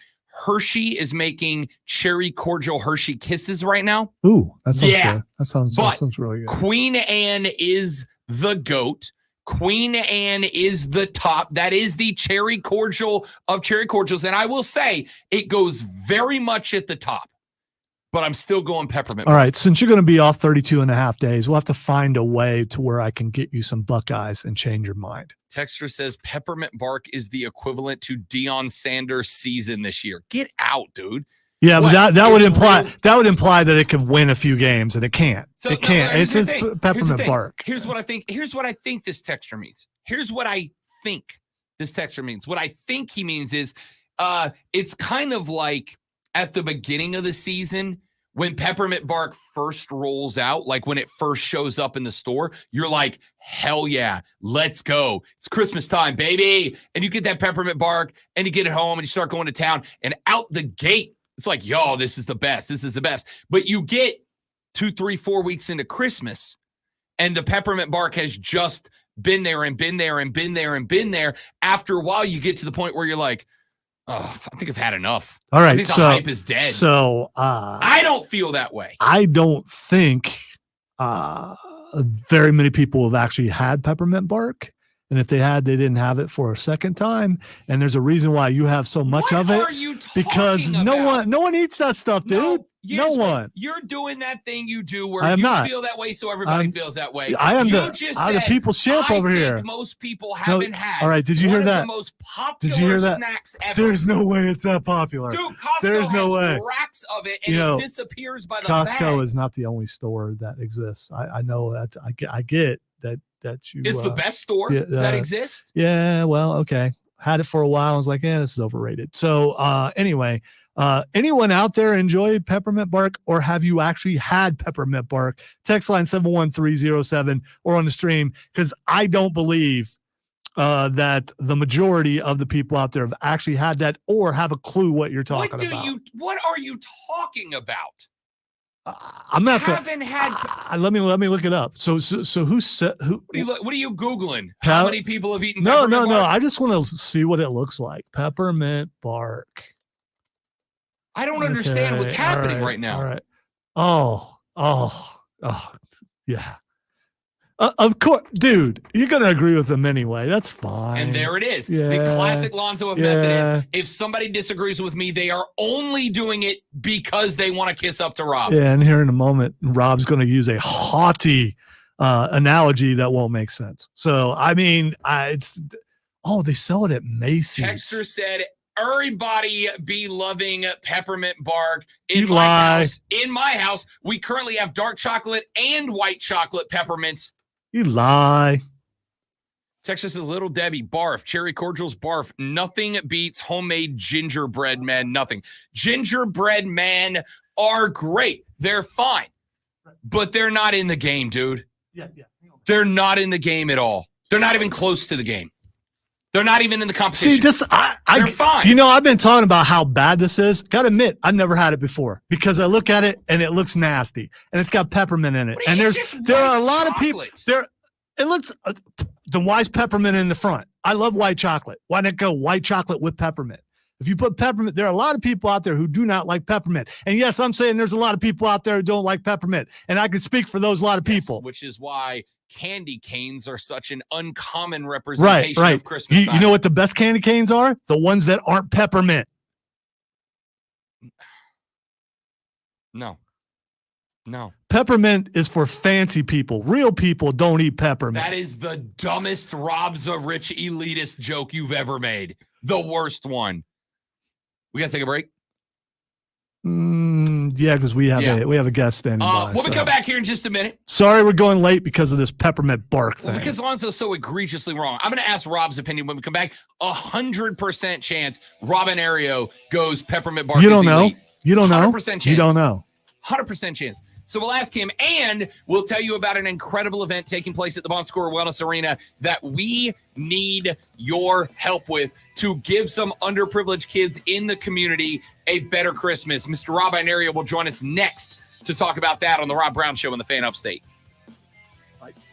Hershey is making cherry cordial Hershey Kisses right now. Ooh, that sounds good. That sounds really good. Queen Anne is the GOAT. Queen Anne is the top. That is the cherry cordial of cherry cordials. And I will say it goes very much at the top, but I'm still going peppermint. All right. Since you're going to be off 32 and a half days, we'll have to find a way to where I can get you some Buckeyes and change your mind. Texter says peppermint bark is the equivalent to Deion Sanders' season this year. Get out, dude. Yeah, but that would imply that it could win a few games, and it can't. So, it can't. No, It's just peppermint bark. Here's what I think this texture means. What I think he means is it's kind of like at the beginning of the season when peppermint bark first rolls out, like when it first shows up in the store, you're like, hell yeah, let's go. It's Christmas time, baby. And you get that peppermint bark and you get it home and you start going to town, and out the gate, it's like, yo, this is the best. This is the best. But you get 2, 3, 4 weeks into Christmas, and the peppermint bark has just been there and been there and been there and been there. After a while, you get to the point where you're like, oh, I think I've had enough. All right. I think the hype is dead. So I don't feel that way. I don't think very many people have actually had peppermint bark. And if they had, they didn't have it for a second time. And there's a reason why you have so much of it. What are you talking because about? no one eats that stuff, dude. No one. You're doing that thing you do where I am you not. feel that way, so everybody feels that way. I am you the people's champ over here. Most people haven't had. All right, did you hear that? The most popular snacks ever. There's no way it's that popular. Dude, Costco has racks of it, and it disappears by the Costco bag. is not the only store that exists. I know that. I get that you. It's the best store that exists. Yeah, well, okay. Had it for a while. I was like, yeah, this is overrated. So anyway. Anyone out there enjoy peppermint bark, or have you actually had peppermint bark? Text line 71307 or on the stream, because I don't believe that the majority of the people out there have actually had that or have a clue what you're talking about. What are you talking about? I'm not haven't had. Let me look it up. So who said who? What are you googling? How many people have eaten? No. I just want to see what it looks like. Peppermint bark. I don't understand what's happening right now. All right. Yeah. Of course, dude, you're going to agree with them anyway. That's fine. And there it is. Yeah. The classic Lonzo method. If somebody disagrees with me, they are only doing it because they want to kiss up to Rob. Yeah, and here in a moment, Rob's going to use a haughty analogy that won't make sense. So, I mean, they sell it at Macy's. Texter said, everybody be loving peppermint bark. In my house, we currently have dark chocolate and white chocolate peppermints. You lie. Texas is Little Debbie, barf. Cherry cordials, barf. Nothing beats homemade gingerbread men. Nothing. Gingerbread men are great. They're fine. But they're not in the game, dude. Yeah. They're not in the game at all. They're not even close to the game. They're not even in the competition. See, they're fine. You know, I've been talking about how bad this is. Got to admit, I've never had it before because I look at it and it looks nasty, and it's got peppermint in it. And there are a lot of people there. It looks the wise peppermint in the front. I love white chocolate. Why not go white chocolate with peppermint? If you put peppermint, there are a lot of people out there who do not like peppermint. And yes, I'm saying there's a lot of people out there who don't like peppermint, and I can speak for those lot of people. Which is why candy canes are such an uncommon representation Right. of Christmas time. You know what the best candy canes are? The ones that aren't peppermint. No. Peppermint is for fancy people. Real people don't eat peppermint. That is the dumbest Rob's a rich elitist joke you've ever made. The worst one. We got to take a break. Yeah, because we have a guest standing by. We'll come back here in just a minute. Sorry, we're going late because of this peppermint bark thing. Well, because Lonzo's so egregiously wrong. I'm going to ask Rob's opinion when we come back. 100% chance Robin Ario goes peppermint bark. You don't know. Elite. You don't know. 100% chance. You don't know. 100% chance. So we'll ask him, and we'll tell you about an incredible event taking place at the Bon Secours Wellness Arena that we need your help with to give some underprivileged kids in the community a better Christmas. Mr. Rob Inario will join us next to talk about that on the Rob Brown Show in the Fan Upstate. Right.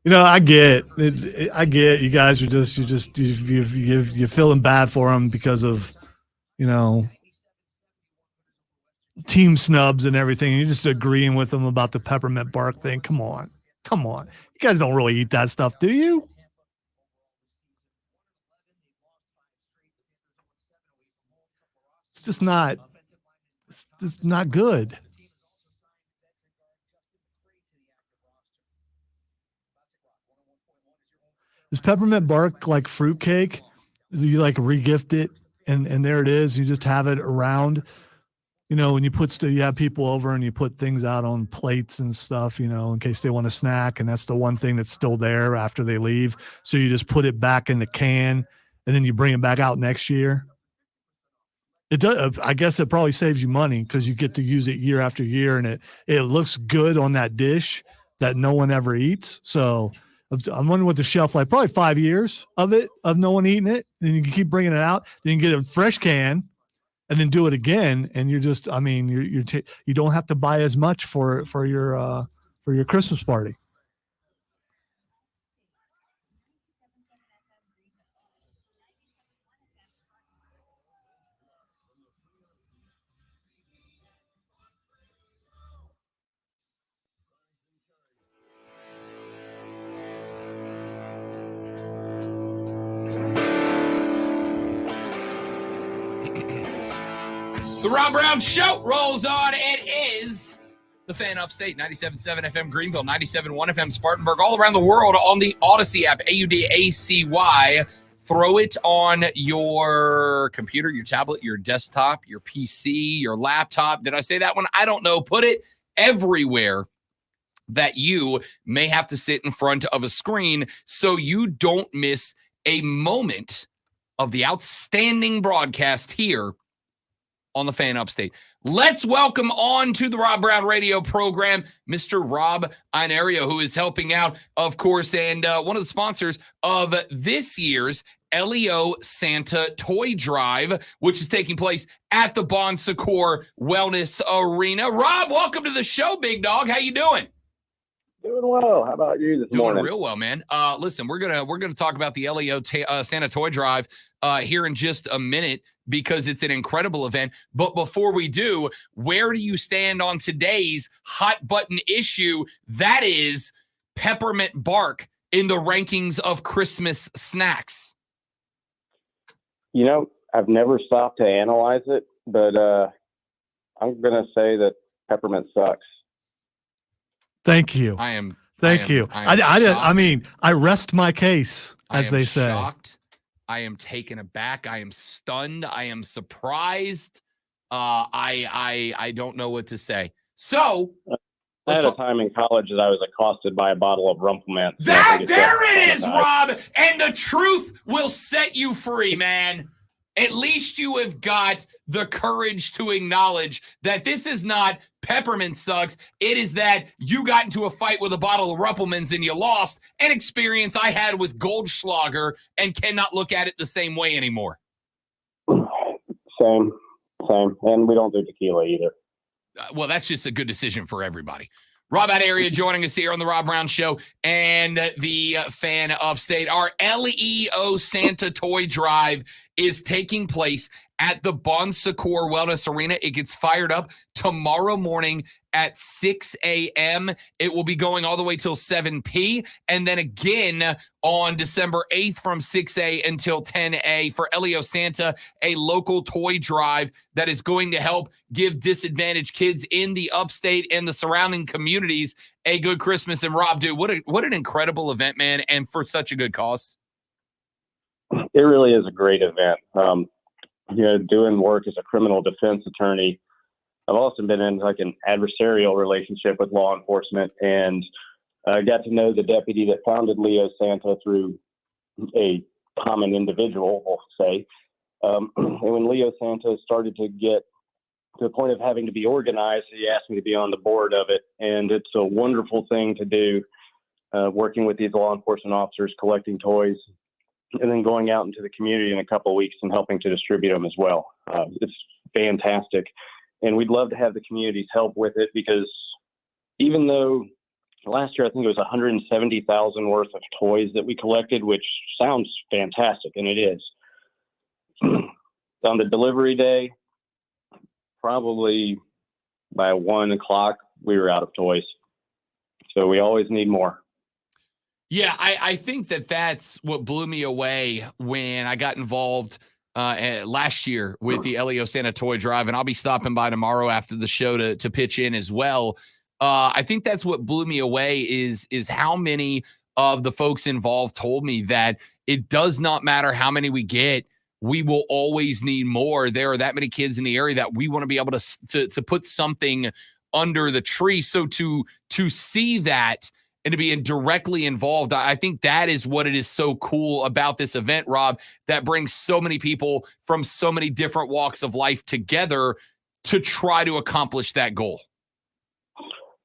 You know, I get you guys are you're feeling bad for them because of, you know, team snubs and everything. And you're just agreeing with them about the peppermint bark thing. Come on. You guys don't really eat that stuff, do you? It's just not good. Is peppermint bark like fruitcake? You like regift it and there it is. You just have it around. You know, when you you have people over and you put things out on plates and stuff, you know, in case they want a snack. And that's the one thing that's still there after they leave. So you just put it back in the can and then you bring it back out next year. It does. I guess it probably saves you money because you get to use it year after year, and it looks good on that dish that no one ever eats. So I'm wondering what the shelf life, probably 5 years of no one eating it. Then you can keep bringing it out. Then you get a fresh can and then do it again. And you're just, I mean, you don't have to buy as much for your Christmas party. The Rob Brown Show rolls on. It is the Fan Upstate, 97.7 FM Greenville, 97.1 FM Spartanburg, all around the world on the Odyssey app, AUDACY. Throw it on your computer, your tablet, your desktop, your PC, your laptop. Did I say that one? I don't know. Put it everywhere that you may have to sit in front of a screen so you don't miss a moment of the outstanding broadcast here on the Fan Upstate. Let's welcome on to the Rob Brown radio program, Mr. Rob Inario, who is helping out, of course, and one of the sponsors of this year's Leo Santa Toy Drive, which is taking place at the Bon Secours Wellness Arena. Rob, welcome to the show, big dog. How you doing? Doing well. How about you this morning? Doing real well, man. Listen, we're gonna talk about the Leo Santa Toy Drive here in just a minute because it's an incredible event. But before we do, where do you stand on today's hot button issue? That is peppermint bark in the rankings of Christmas snacks. You know, I've never stopped to analyze it, but I'm gonna say that peppermint sucks. Thank you. Thank you. I mean, I rest my case, as they say. Shocked. I am taken aback. I am stunned. I am surprised. I don't know what to say. So I had a time in college that I was accosted by a bottle of Rumplemint. There it is, Rob. And the truth will set you free, man. At least you have got the courage to acknowledge that this is not peppermint sucks. It is that you got into a fight with a bottle of Rumplemans and you lost, an experience I had with Goldschlager and cannot look at it the same way anymore. Same. And we don't do tequila either. Well, that's just a good decision for everybody. Rob Inario joining us here on the Rob Brown Show and the Fan Upstate. Our LEO Santa Toy Drive is taking place at the Bon Secours Wellness Arena. It gets fired up tomorrow morning at 6 a.m. It will be going all the way till 7 p. And then again on December 8th from 6 a until 10 a for Leo Santa, a local toy drive that is going to help give disadvantaged kids in the upstate and the surrounding communities a good Christmas. And Rob, dude, what an incredible event, man, and for such a good cause. It really is a great event. Doing work as a criminal defense attorney, I've also been in like an adversarial relationship with law enforcement, and I got to know the deputy that founded Leo Santa through a common individual, we'll say. And when Leo Santa started to get to the point of having to be organized, he asked me to be on the board of it, and it's a wonderful thing to do, working with these law enforcement officers, collecting toys, and then going out into the community in a couple of weeks and helping to distribute them as well. It's fantastic. And we'd love to have the community's help with it because even though last year I think it was 170,000 worth of toys that we collected, which sounds fantastic, and it is. On the delivery day, probably by 1 o'clock, we were out of toys. So we always need more. Yeah, I think that's what blew me away when I got involved last year with the Leo Santa Toy Drive, and I'll be stopping by tomorrow after the show to pitch in as well. I think that's what blew me away is how many of the folks involved told me that it does not matter how many we get, we will always need more. There are that many kids in the area that we want to be able to put something under the tree. So to see that and to be directly involved, I think that is what it is so cool about this event, Rob, that brings so many people from so many different walks of life together to try to accomplish that goal.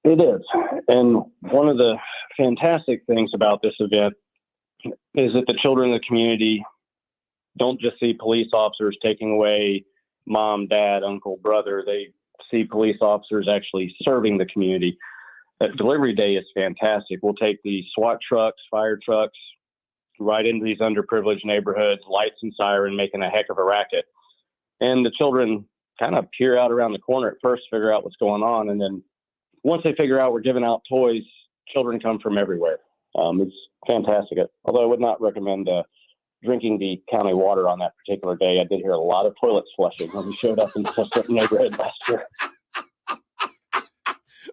It is. And one of the fantastic things about this event is that the children in the community don't just see police officers taking away mom, dad, uncle, brother. They see police officers actually serving the community. That delivery day is fantastic. We'll take the SWAT trucks, fire trucks, right into these underprivileged neighborhoods, lights and siren, making a heck of a racket. And the children kind of peer out around the corner at first, figure out what's going on. And then once they figure out we're giving out toys, children come from everywhere. It's fantastic. Although I would not recommend drinking the county water on that particular day. I did hear a lot of toilets flushing when we showed up in a certain neighborhood last year.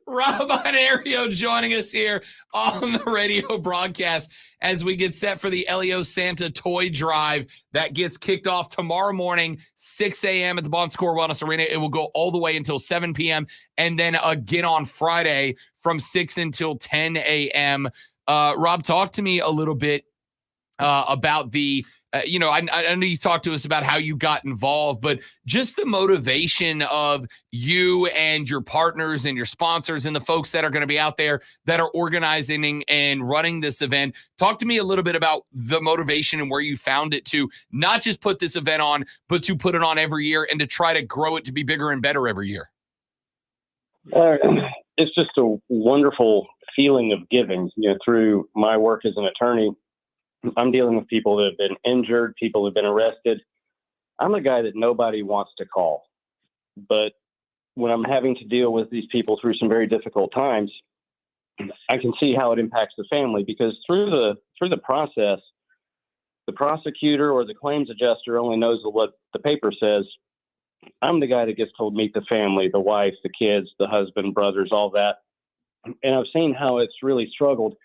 Rob Inario joining us here on the radio broadcast as we get set for the Leo Santa Toy Drive that gets kicked off tomorrow morning, 6 a.m. at the Bon Secours Wellness Arena. It will go all the way until 7 p.m. and then again on Friday from 6 until 10 a.m. Rob, talk to me a little bit about the I know you talked to us about how you got involved, but just the motivation of you and your partners and your sponsors and the folks that are going to be out there that are organizing and running this event. Talk to me a little bit about the motivation and where you found it to not just put this event on, but to put it on every year and to try to grow it to be bigger and better every year. It's just a wonderful feeling of giving. Through my work as an attorney, I'm dealing with people that have been injured, people that have been arrested. I'm a guy that nobody wants to call. But when I'm having to deal with these people through some very difficult times, I can see how it impacts the family, because through the process, the prosecutor or the claims adjuster only knows what the paper says. I'm the guy that gets told meet the family, the wife, the kids, the husband, brothers, all that. And I've seen how it's really struggled.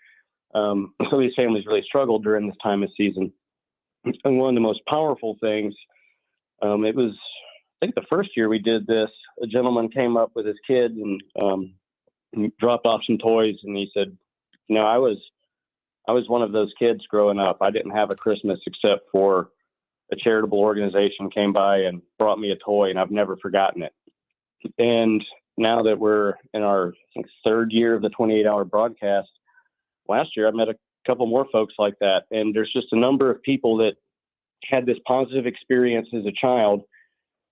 Some of these families really struggled during this time of season. And one of the most powerful things, it was, I think the first year we did this, a gentleman came up with his kid and he dropped off some toys, and he said, I was one of those kids growing up. I didn't have a Christmas except for a charitable organization came by and brought me a toy, and I've never forgotten it. And now that we're in our third year of the 28-hour broadcast, last year I met a couple more folks like that. And there's just a number of people that had this positive experience as a child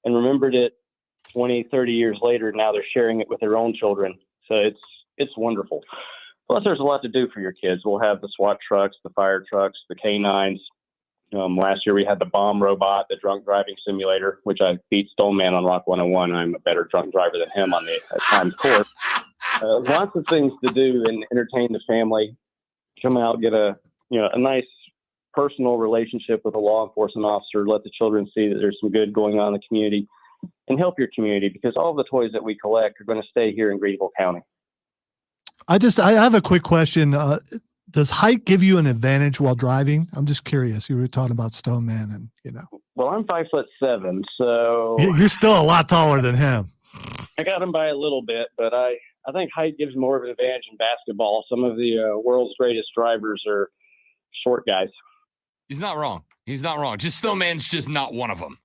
and remembered it 20, 30 years later. Now they're sharing it with their own children. So it's wonderful. Plus, there's a lot to do for your kids. We'll have the SWAT trucks, the fire trucks, the canines. Last year we had the bomb robot, the drunk driving simulator, which I beat Stoneman on Rock 101. I'm a better drunk driver than him on the Times course. Lots of things to do and entertain the family. Come out, get a nice personal relationship with a law enforcement officer. Let the children see that there's some good going on in the community, and help your community, because all the toys that we collect are going to stay here in Greenville County. I have a quick question. Does height give you an advantage while driving? I'm just curious. You were talking about Stoneman, and Well, I'm 5'7", so you're still a lot taller than him. I got him by a little bit, but I think height gives more of an advantage in basketball. Some of the world's greatest drivers are short guys. He's not wrong. Just Stoneman's just not one of them.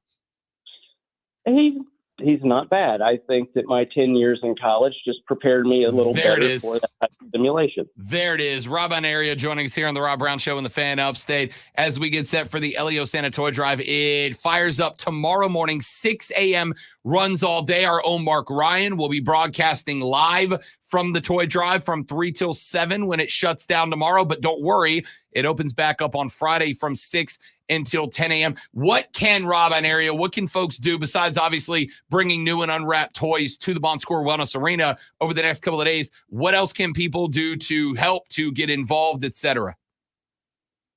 He's not bad. I think that my 10 years in college just prepared me a little better for that type of simulation. There it is. Rob Anaria joining us here on the Rob Brown Show in the Fan Upstate as we get set for the Elio Santa Toy Drive. It fires up tomorrow morning, 6 a.m., runs all day. Our own Mark Ryan will be broadcasting live from the Toy Drive from 3 till 7 when it shuts down tomorrow. But don't worry, it opens back up on Friday from 6 until 10 a.m. What can Rob Anaria, what can folks do besides obviously bringing new and unwrapped toys to the Bon Score Wellness Arena over the next couple of days? What else can people do to help, to get involved, etc.?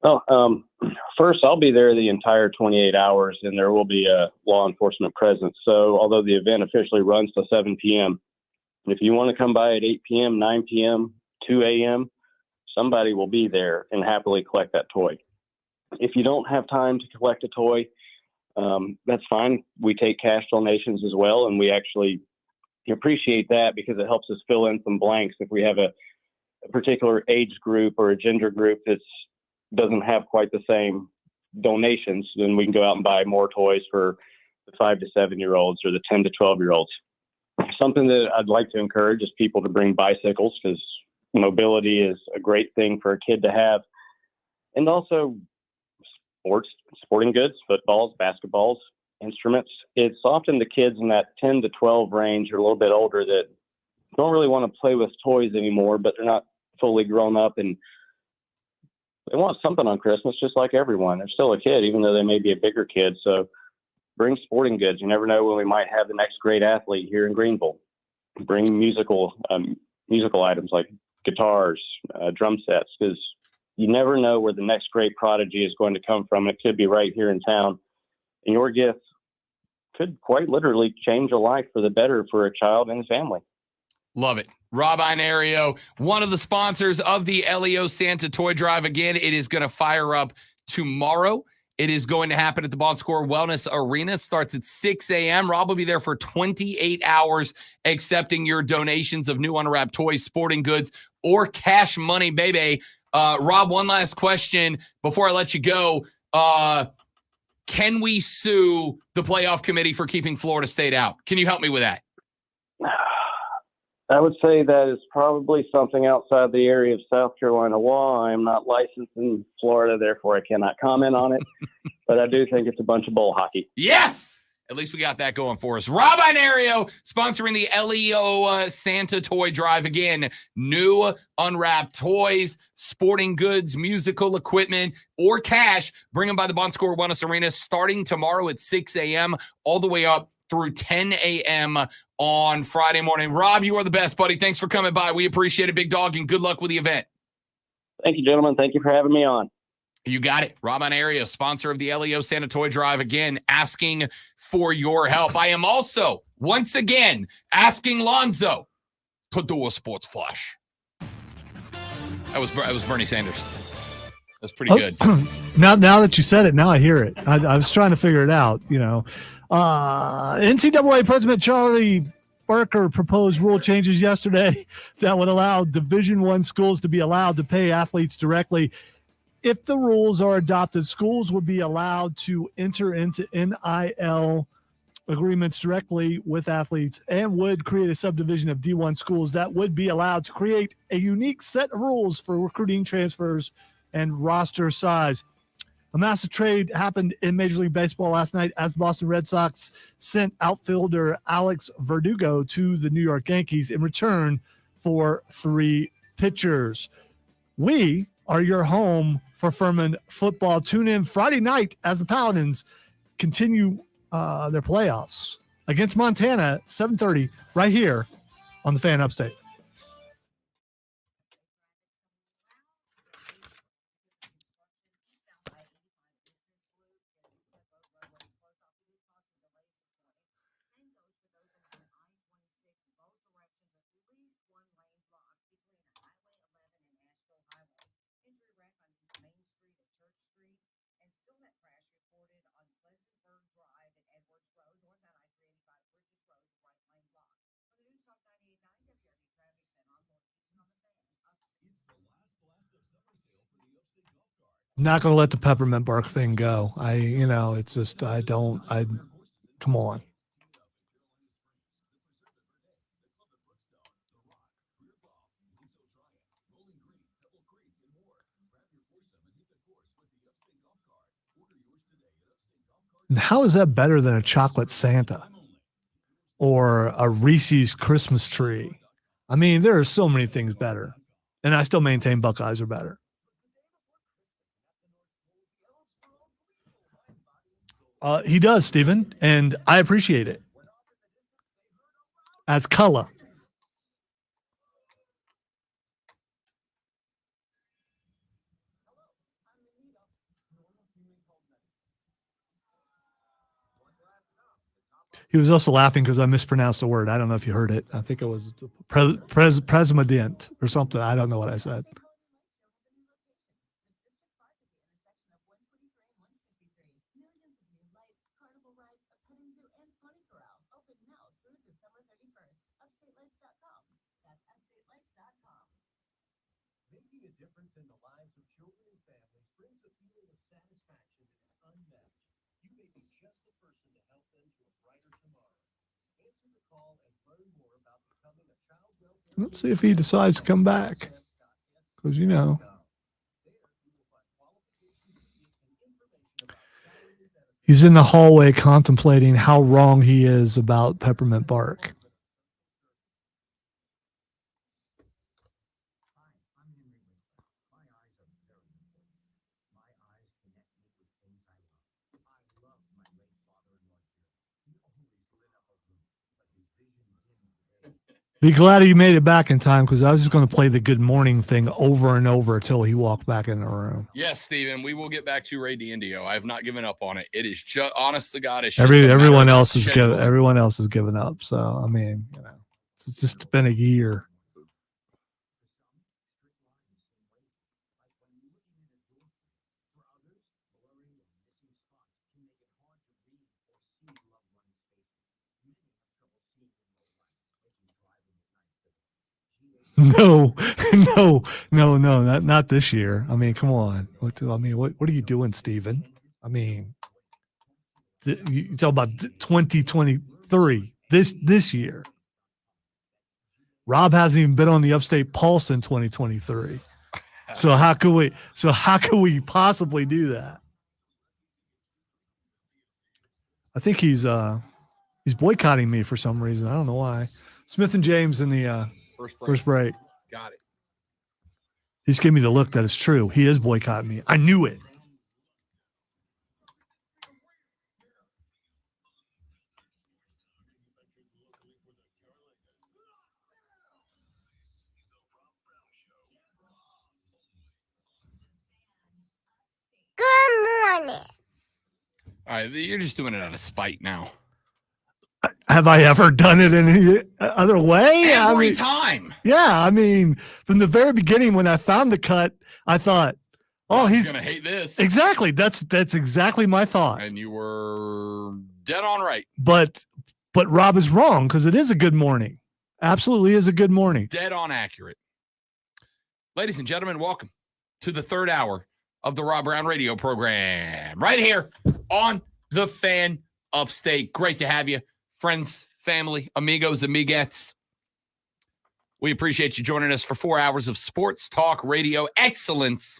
Well, first, I'll be there the entire 28 hours, and there will be a law enforcement presence. So although the event officially runs till 7 p.m., if you want to come by at 8 p.m., 9 p.m., 2 a.m., somebody will be there and happily collect that toy. If you don't have time to collect a toy, that's fine. We take cash donations as well, and we actually appreciate that because it helps us fill in some blanks. If we have a particular age group or a gender group that doesn't have quite the same donations, then we can go out and buy more toys for the 5 to 7-year-olds or the 10 to 12-year-olds. Something that I'd like to encourage is people to bring bicycles, because mobility is a great thing for a kid to have. And also sporting goods, footballs, basketballs, instruments. It's often the kids in that 10 to 12 range or a little bit older that don't really want to play with toys anymore, but they're not fully grown up, and they want something on Christmas just like everyone. They're still a kid, even though they may be a bigger kid. So bring sporting goods. You never know when we might have the next great athlete here in Greenville. Bring musical items like guitars, drum sets, because you never know where the next great prodigy is going to come from. It could be right here in town. And your gift could quite literally change a life for the better for a child and his family. Love it. Rob Inario, one of the sponsors of the Elio Santa Toy Drive. Again, it is going to fire up tomorrow. It is going to happen at the Bon Score Wellness Arena. Starts at 6 a.m. Rob will be there for 28 hours accepting your donations of new unwrapped toys, sporting goods, or cash money, baby. Rob, one last question before I let you go. Can we sue the playoff committee for keeping Florida State out? Can you help me with that? I would say that is probably something outside the area of South Carolina law. I am not licensed in Florida, therefore I cannot comment on it. But I do think it's a bunch of bull hockey. Yes! At least we got that going for us. Rob Inario sponsoring the LEO Santa Toy Drive. Again, new unwrapped toys, sporting goods, musical equipment, or cash. Bring them by the Bon Score Wellness Arena starting tomorrow at 6 a.m. all the way up through 10 a.m. on Friday morning. Rob, you are the best, buddy. Thanks for coming by. We appreciate it, big dog, and good luck with the event. Thank you, gentlemen. Thank you for having me on. You got it. Rob Inario, sponsor of the LEO Santa Toy Drive, again, asking for your help. I am also, once again, asking Lonzo to do a sports flash. That was Bernie Sanders. That's pretty good. Now that you said it, now I hear it. I was trying to figure it out, NCAA President Charlie Barker proposed rule changes yesterday that would allow Division I schools to be allowed to pay athletes directly. If the rules are adopted, schools would be allowed to enter into NIL agreements directly with athletes and would create a subdivision of D1 schools that would be allowed to create a unique set of rules for recruiting, transfers, and roster size. A massive trade happened in Major League Baseball last night as the Boston Red Sox sent outfielder Alex Verdugo to the New York Yankees in return for 3 pitchers. We are your home for Furman football. Tune in Friday night as the Paladins continue their playoffs against Montana at 7:30 right here on the Fan Upstate. Not going to let the peppermint bark thing go. It's just, come on. And how is that better than a chocolate Santa or a Reese's Christmas tree? I mean, there are so many things better, and I still maintain Buckeyes are better. He does, Stephen, and I appreciate it. As color. He was also laughing because I mispronounced the word. I don't know if you heard it. I think it was president or something. I don't know what I said. Making a difference in the lives of children and families brings a feeling of satisfaction that is unmatched. You may be just the person to help them to a brighter tomorrow. Answer the call and learn more about becoming a child welfare. Let's see if he decides to come back. Because, he's in the hallway contemplating how wrong he is about peppermint bark. Be glad he made it back in time because I was just going to play the good morning thing over and over until he walked back in the room. Yes, Steven, we will get back to Ray DiIndio. I have not given up on it. It is just, honest to God, it's just everyone else is giving up. So, I mean, it's just been a year. No, not this year. I mean, come on. What are you doing, Steven? I mean, You talk about 2023, this year. Rob hasn't even been on the Upstate Pulse in 2023. So how could we possibly do that? I think he's boycotting me for some reason. I don't know why. Smith and James in the first break. Got it. He's giving me the look that it's true. He is boycotting me. I knew it. Good morning. All right, you're just doing it out of spite now. Have I ever done it any other way? Every time. Yeah, I mean, from the very beginning when I found the cut, I thought, "Oh, he's gonna hate this." Exactly. That's exactly my thought. And you were dead on right. But Rob is wrong because it is a good morning. Absolutely is a good morning. Dead on accurate. Ladies and gentlemen, welcome to the third hour of the Rob Brown radio program. Right here on the Fan Upstate. Great to have you. Friends, family, amigos, amiguettes. We appreciate you joining us for 4 hours of sports talk radio excellence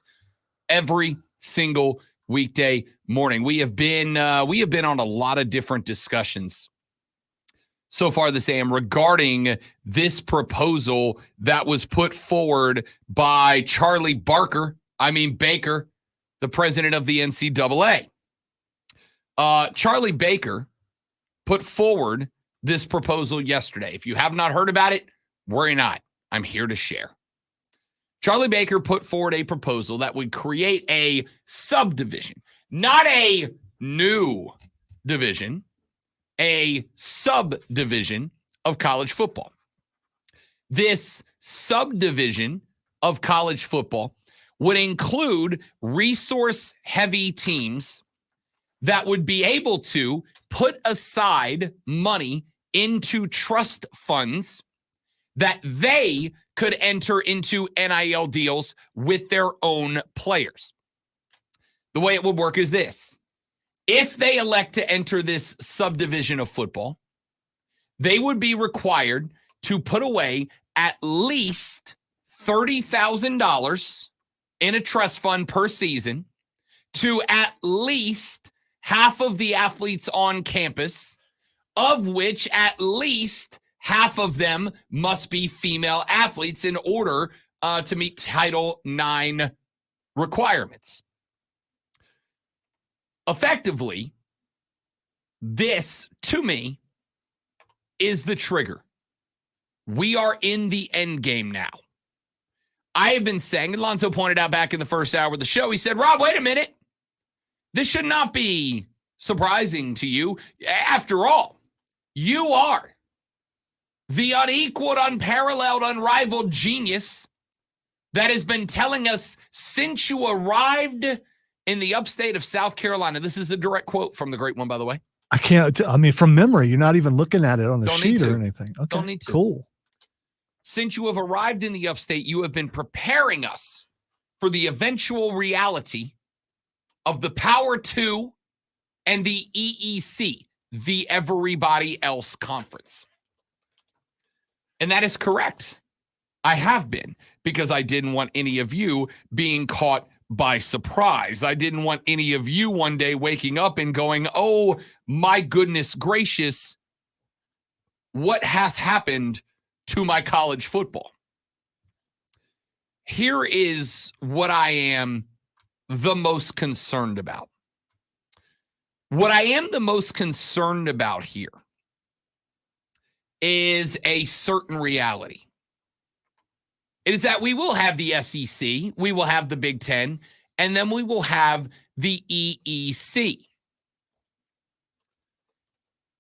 every single weekday morning. We have been on a lot of different discussions so far this AM regarding this proposal that was put forward by Charlie Baker, the president of the NCAA. Charlie Baker put forward this proposal yesterday. If you have not heard about it, worry not. I'm here to share. Charlie Baker put forward a proposal that would create a subdivision, not a new division, a subdivision of college football. This subdivision of college football would include resource-heavy teams that would be able to put aside money into trust funds that they could enter into NIL deals with their own players. The way it would work is this. If they elect to enter this subdivision of football, they would be required to put away at least $30,000 in a trust fund per season to at least half of the athletes on campus, of which at least half of them must be female athletes in order to meet Title IX requirements. Effectively, this, to me, is the trigger. We are in the end game now. I have been saying, Alonzo pointed out back in the first hour of the show, he said, Rob, wait a minute. This should not be surprising to you. After all, you are the unequaled, unparalleled, unrivaled genius that has been telling us since you arrived in the upstate of South Carolina. This is a direct quote from the great one, by the way. From memory, you're not even looking at it on the sheet or anything. Okay, don't need to. Cool. Since you have arrived in the upstate, you have been preparing us for the eventual reality of the Power 2 and the EEC, the Everybody Else Conference. And that is correct. I have been, because I didn't want any of you being caught by surprise. I didn't want any of you one day waking up and going, oh, my goodness gracious, what hath happened to my college football? Here is what I am the most concerned about. What I am the most concerned about here is a certain reality. It is that we will have the SEC, we will have the Big Ten, and then we will have the EEC.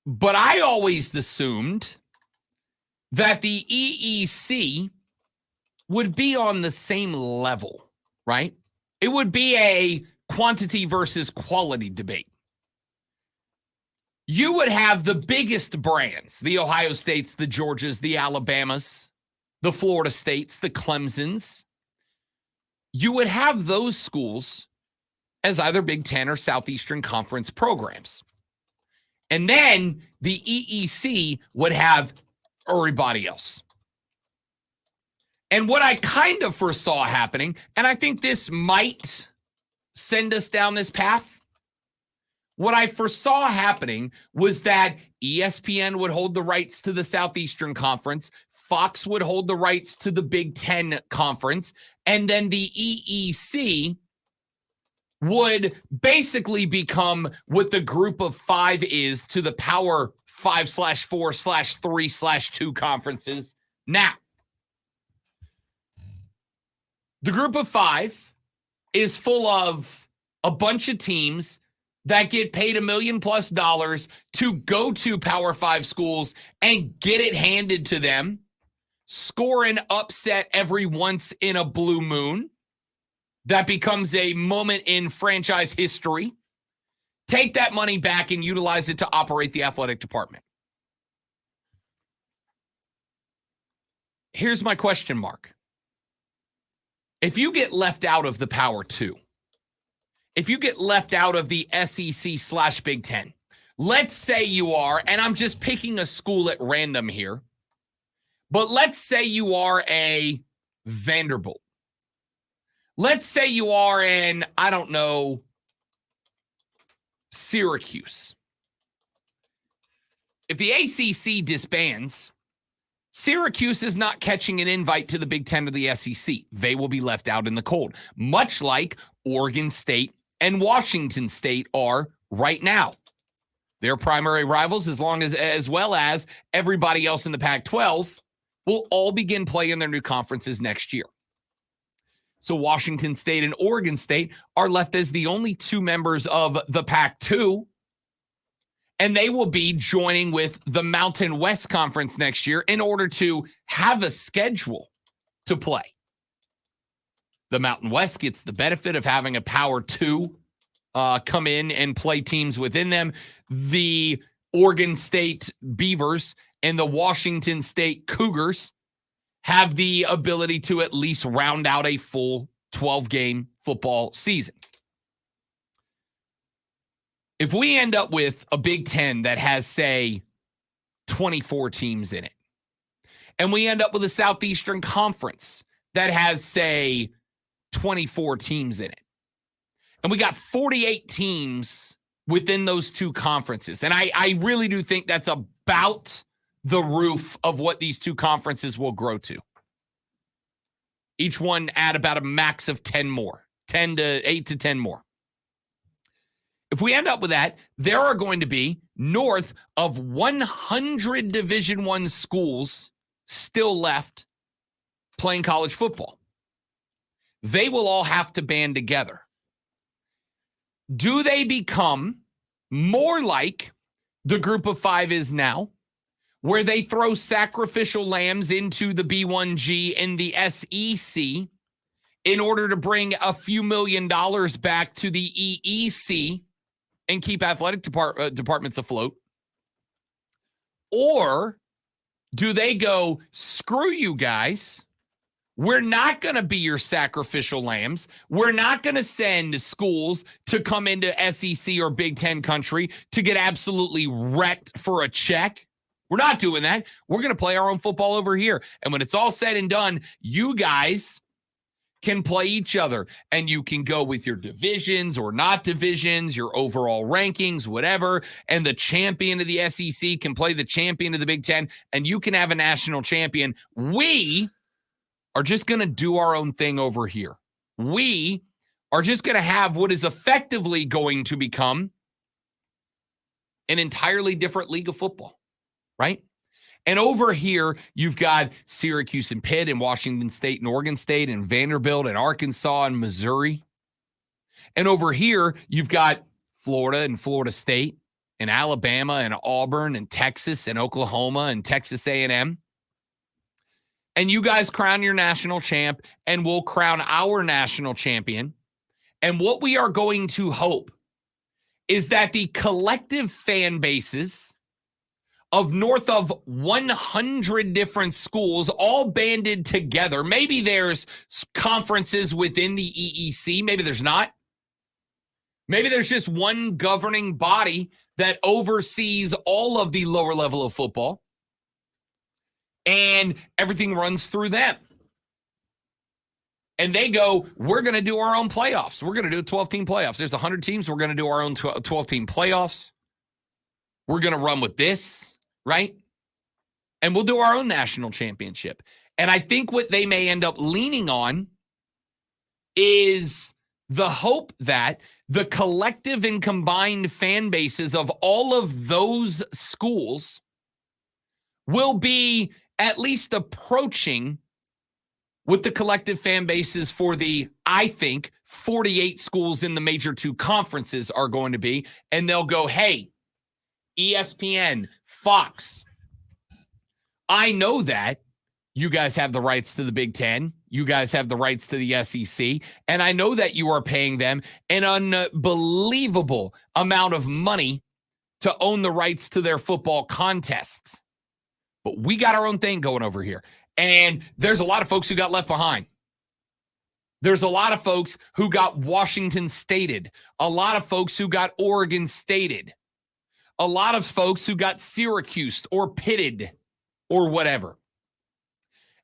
But I always assumed that the EEC would be on the same level, right? It would be a quantity versus quality debate. You would have the biggest brands, the Ohio States, the Georgias, the Alabamas, the Florida States, the Clemsons. You would have those schools as either Big Ten or Southeastern Conference programs. And then the EEC would have everybody else. And what I kind of foresaw happening, and I think this might send us down this path, what I foresaw happening was that ESPN would hold the rights to the Southeastern Conference, Fox would hold the rights to the Big Ten Conference, and then the EEC would basically become what the Group of Five is to the Power 5/4/3/2 conferences now. The Group of Five is full of a bunch of teams that get paid $1 million+ to go to Power 5 schools and get it handed to them, score an upset every once in a blue moon that becomes a moment in franchise history, take that money back and utilize it to operate the athletic department. Here's my question mark. If you get left out of the Power 2, if you get left out of the SEC/Big Ten, let's say you are, and I'm just picking a school at random here, but let's say you are a Vanderbilt. Let's say you are an, I don't know, Syracuse. If the ACC disbands, Syracuse is not catching an invite to the Big Ten or the SEC. They will be left out in the cold, much like Oregon State and Washington State are right now. Their primary rivals, as well as everybody else in the Pac-12, will all begin playing their new conferences next year. So Washington State and Oregon State are left as the only two members of the Pac-2, and they will be joining with the Mountain West Conference next year in order to have a schedule to play. The Mountain West gets the benefit of having a Power 2 come in and play teams within them. The Oregon State Beavers and the Washington State Cougars have the ability to at least round out a full 12-game football season. If we end up with a Big Ten that has, say, 24 teams in it, and we end up with a Southeastern Conference that has, say, 24 teams in it, and we got 48 teams within those two conferences, and I really do think that's about the roof of what these two conferences will grow to. Each one add about a max of 10 more, 8 to 10 more. If we end up with that, there are going to be north of 100 Division I schools still left playing college football. They will all have to band together. Do they become more like the Group of Five is now, where they throw sacrificial lambs into the B1G and the SEC in order to bring a few $1 million back to the EEC and keep athletic departments afloat? Or do they go, screw you guys, we're not going to be your sacrificial lambs. We're not going to send schools to come into SEC or Big Ten country to get absolutely wrecked for a check. We're not doing that. We're going to play our own football over here. And when it's all said and done, you guys can play each other, and you can go with your divisions or not divisions, your overall rankings, whatever. And the champion of the SEC can play the champion of the Big Ten, and you can have a national champion. We are just going to do our own thing over here. We are just going to have what is effectively going to become an entirely different league of football, right? And over here, you've got Syracuse and Pitt and Washington State and Oregon State and Vanderbilt and Arkansas and Missouri. And over here, you've got Florida and Florida State and Alabama and Auburn and Texas and Oklahoma and Texas A&M. And you guys crown your national champ, and we'll crown our national champion. And what we are going to hope is that the collective fan bases of north of 100 different schools all banded together. Maybe there's conferences within the EEC. Maybe there's not. Maybe there's just one governing body that oversees all of the lower level of football, and everything runs through them. And they go, we're going to do our own playoffs. We're going to do 12-team playoffs. There's 100 teams. We're going to do our own 12-team playoffs. We're going to run with this, right? And we'll do our own national championship. And I think what they may end up leaning on is the hope that the collective and combined fan bases of all of those schools will be at least approaching what the collective fan bases for the, I think, 48 schools in the major two conferences are going to be. And they'll go, hey, ESPN, Fox, I know that you guys have the rights to the Big Ten. You guys have the rights to the SEC. And I know that you are paying them an unbelievable amount of money to own the rights to their football contests. But we got our own thing going over here. And there's a lot of folks who got left behind. There's a lot of folks who got Washington stated. A lot of folks who got Oregon stated. A lot of folks who got Syracuse or pitted or whatever.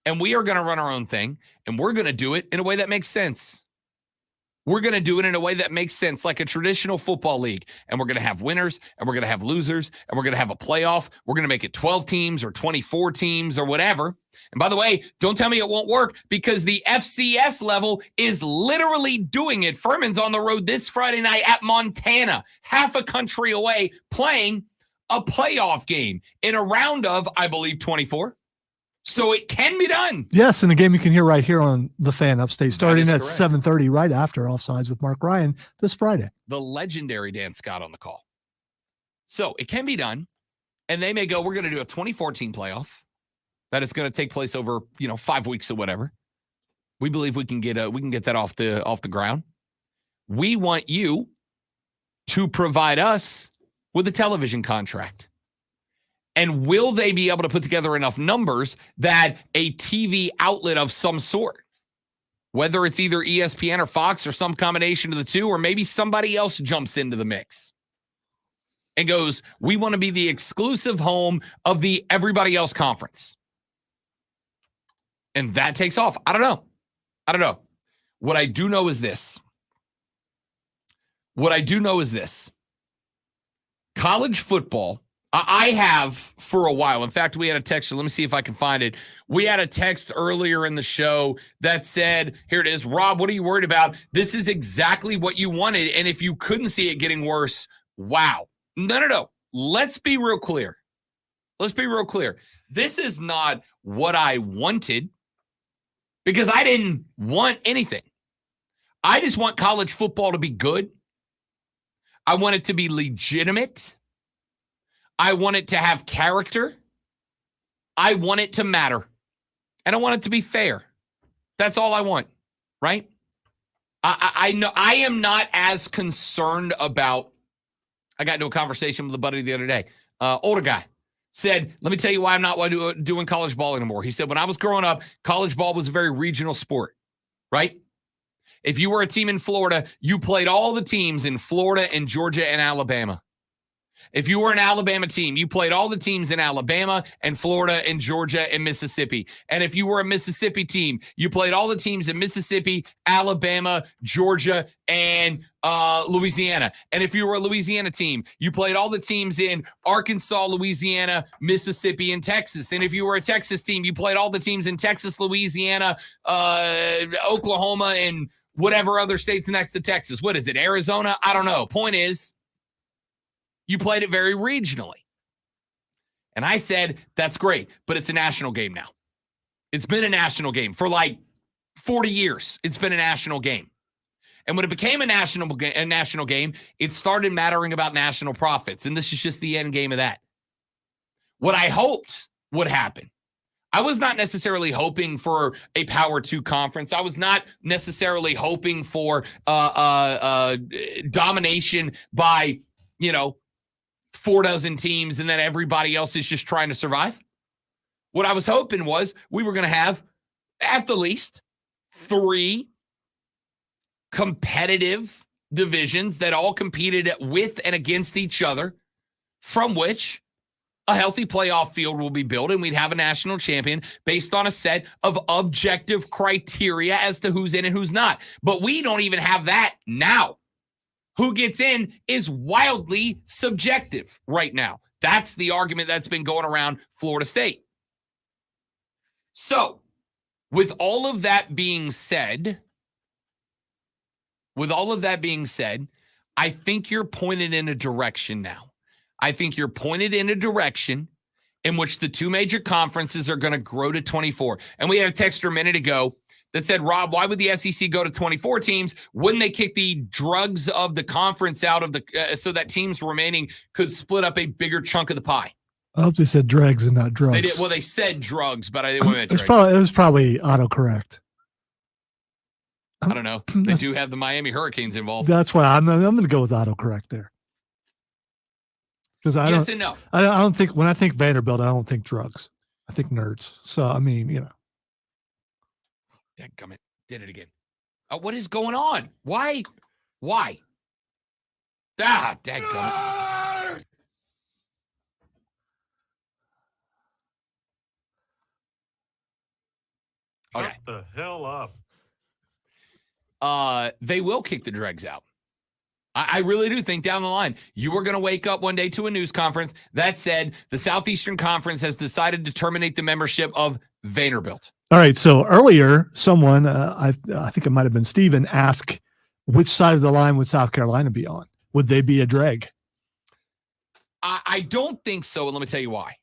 And we are going to run our own thing, and we're going to do it in a way that makes sense. We're going to do it in a way that makes sense, like a traditional football league. And we're going to have winners, and we're going to have losers, and we're going to have a playoff. We're going to make it 12 teams or 24 teams or whatever. And by the way, don't tell me it won't work, because the FCS level is literally doing it. Furman's on the road this Friday night at Montana, half a country away, playing a playoff game in a round of, I believe, 24. So it can be done. Yes, and a game you can hear right here on The Fan Upstate, starting at 7:30 right after Offsides with Mark Ryan this Friday. The legendary Dan Scott on the call. So it can be done, and they may go, we're going to do a 2014 playoff that is going to take place over, 5 weeks or whatever. We believe we can get that off the ground. We want you to provide us with a television contract. And will they be able to put together enough numbers that a TV outlet of some sort, whether it's either ESPN or Fox or some combination of the two, or maybe somebody else jumps into the mix and goes, we want to be the exclusive home of the everybody else conference. And that takes off. I don't know. What I do know is this. College football, I have for a while. In fact, we had a text. Let me see if I can find it. We had a text earlier in the show that said, here it is. Rob, what are you worried about? This is exactly what you wanted. And if you couldn't see it getting worse, wow. No. Let's be real clear. This is not what I wanted, because I didn't want anything. I just want college football to be good. I want it to be legitimate. I want it to have character. I want it to matter. And I want it to be fair. That's all I want, right? I know I am not as concerned about, I got into a conversation with a buddy the other day, older guy, said, let me tell you why I'm not doing college ball anymore. He said, when I was growing up, college ball was a very regional sport, right? If you were a team in Florida, you played all the teams in Florida and Georgia and Alabama. If you were an Alabama team, you played all the teams in Alabama and Florida and Georgia and Mississippi. And if you were a Mississippi team, you played all the teams in Mississippi, Alabama, Georgia, and Louisiana. And if you were a Louisiana team, you played all the teams in Arkansas, Louisiana, Mississippi, and Texas. And if you were a Texas team, you played all the teams in Texas, Louisiana, Oklahoma, and whatever other states next to Texas. What is it, Arizona? I don't know. Point is, you played it very regionally. And I said, that's great, but it's a national game now. It's been a national game for like 40 years. It's been a national game. And when it became a national game, it started mattering about national profits. And this is just the end game of that. What I hoped would happen, I was not necessarily hoping for a Power 2 conference. I was not necessarily hoping for domination by, 4 dozen teams and then everybody else is just trying to survive. What I was hoping was we were going to have at the least 3 competitive divisions that all competed with and against each other, from which a healthy playoff field will be built, and we'd have a national champion based on a set of objective criteria as to who's in and who's not. But we don't even have that now. Who gets in is wildly subjective right now. That's the argument that's been going around Florida State. So, with all of that being said, I think you're pointed in a direction now. I think you're pointed in a direction in which the two major conferences are going to grow to 24. And we had a texter a minute ago that said, Rob, why would the SEC go to 24 teams? Wouldn't they kick the drugs of the conference out of the so that teams remaining could split up a bigger chunk of the pie? I hope they said dregs and not drugs. They did. Well, they said drugs, but I didn't want to it was probably autocorrect. I don't know. They do have the Miami Hurricanes involved. That's why I'm going to go with autocorrect there. Because yes and no. I don't think, when I think Vanderbilt, I don't think drugs. I think nerds. So, I mean, you know. Dadgummit. Did it again. What is going on? Why? Dadgummit. Okay. Shut the hell up. They will kick the dregs out. I really do think down the line, you are going to wake up one day to a news conference that said the Southeastern Conference has decided to terminate the membership of Vanderbilt. All right. So earlier, someone, I think it might have been Steven, asked which side of the line would South Carolina be on? Would they be a dreg? I don't think so. And let me tell you why.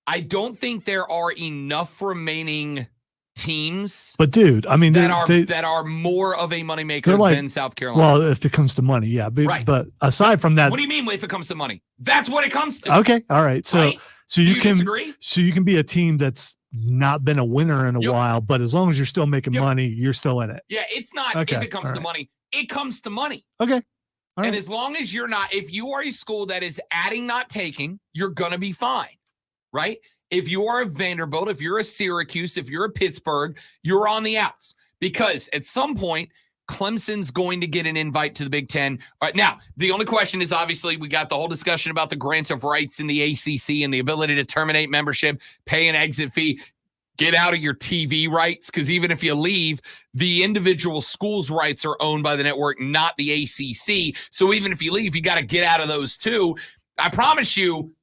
I don't think there are enough remaining teams, but dude, I mean, that are more of a moneymaker than South Carolina. Well, if it comes to money, yeah. But, right. But aside from that, what do you mean if it comes to money? That's what it comes to. Okay, all right. So, right? so you can disagree? So you can be a team that's not been a winner in a while, but as long as you're still making money, you're still in it. Yeah, it's not if it comes to money. It comes to money. Okay. And as long as you're not, if you are a school that is adding, not taking, you're gonna be fine, right? If you are a Vanderbilt, if you're a Syracuse, if you're a Pittsburgh, you're on the outs because at some point, Clemson's going to get an invite to the Big Ten. All right, now, the only question is obviously we got the whole discussion about the grants of rights in the ACC and the ability to terminate membership, pay an exit fee, get out of your TV rights, because even if you leave, the individual school's rights are owned by the network, not the ACC. So even if you leave, you got to get out of those too. I promise you,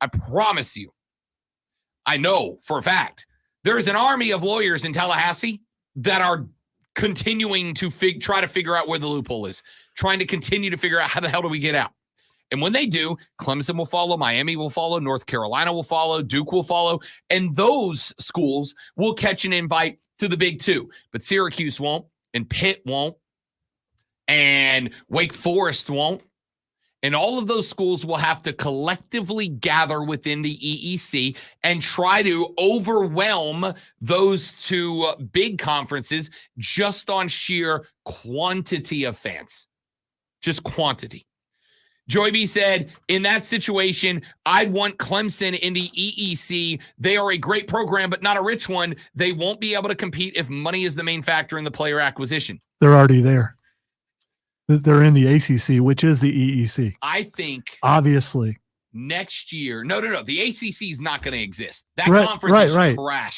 I know for a fact there is an army of lawyers in Tallahassee that are continuing to try to figure out where the loophole is, trying to continue to figure out how the hell do we get out. And when they do, Clemson will follow, Miami will follow, North Carolina will follow, Duke will follow, and those schools will catch an invite to the Big Two. But Syracuse won't, and Pitt won't, and Wake Forest won't. And all of those schools will have to collectively gather within the EEC and try to overwhelm those two big conferences just on sheer quantity of fans. Just quantity. Joy B said, in that situation, I'd want Clemson in the EEC. They are a great program, but not a rich one. They won't be able to compete if money is the main factor in the player acquisition. They're already there. They're in the ACC, which is the EEC. I think obviously next year. No. The ACC is not going to exist. That conference is trash.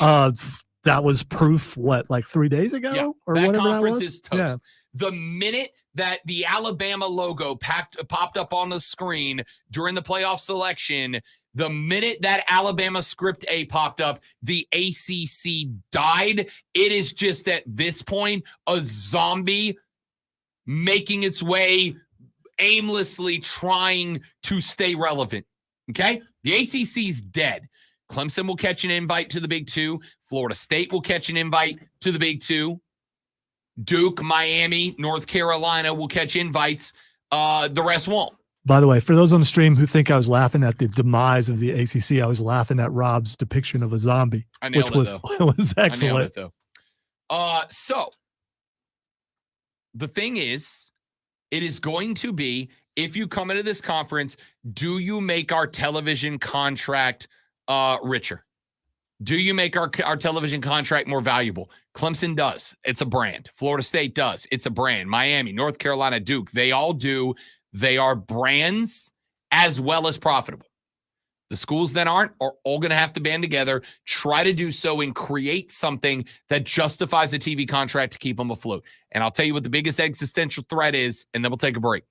That was proof. What, like 3 days ago, yeah, or that whatever conference that was? is toast. Yeah. The minute that the Alabama logo popped up on the screen during the playoff selection, the minute that Alabama script A popped up, the ACC died. It is just at this point a zombie making its way aimlessly trying to stay relevant. Okay? The ACC is dead. Clemson will catch an invite to the Big Two. Florida State will catch an invite to the Big Two. Duke, Miami, North Carolina will catch invites. The rest won't. By the way, for those on the stream who think I was laughing at the demise of the ACC, I was laughing at Rob's depiction of a zombie, which was excellent. I nailed it, though. So the thing is, it is going to be, if you come into this conference, do you make our television contract richer? Do you make our television contract more valuable? Clemson does. It's a brand. Florida State does. It's a brand. Miami, North Carolina, Duke, they all do. They are brands as well as profitable. The schools that aren't are all going to have to band together, try to do so, and create something that justifies a TV contract to keep them afloat. And I'll tell you what the biggest existential threat is, and then we'll take a break.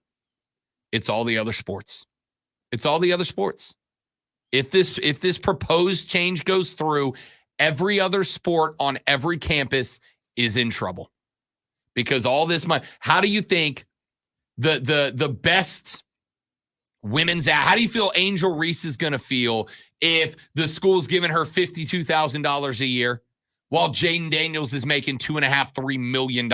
It's all the other sports. It's all the other sports. If this proposed change goes through, every other sport on every campus is in trouble because all this money. How do you think the best women's how do you feel Angel Reese is going to feel if the school's giving her $52,000 a year while Jaden Daniels is making $2.5-3 million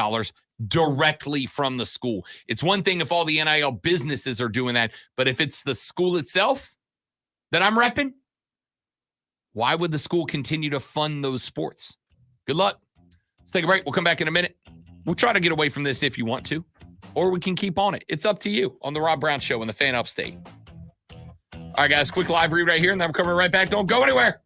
directly from the school? It's one thing if all the NIL businesses are doing that, but if it's the school itself that I'm repping, why would the school continue to fund those sports? Good luck. Let's take a break. We'll come back in a minute. We'll try to get away from this if you want to, or we can keep on it. It's up to you on the Rob Brown Show on the Fan Upstate. All right, guys, quick live read right here, and then we're coming right back. Don't go anywhere.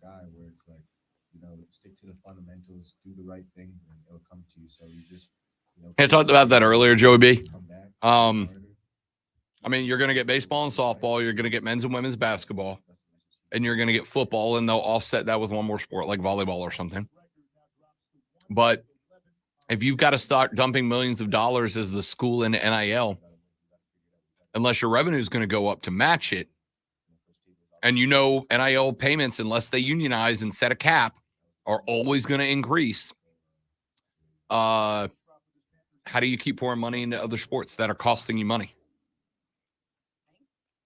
guy where it's like, stick to the fundamentals, do the right thing, and it'll come to you. So you just, I talked about that earlier, Joey B. come back. I mean, you're going to get baseball and softball. You're going to get men's and women's basketball. And you're going to get football, and they'll offset that with one more sport like volleyball or something. But if you've got to start dumping millions of dollars as the school into NIL, unless your revenue is going to go up to match it, and NIL payments, unless they unionize and set a cap, are always going to increase. How do you keep pouring money into other sports that are costing you money?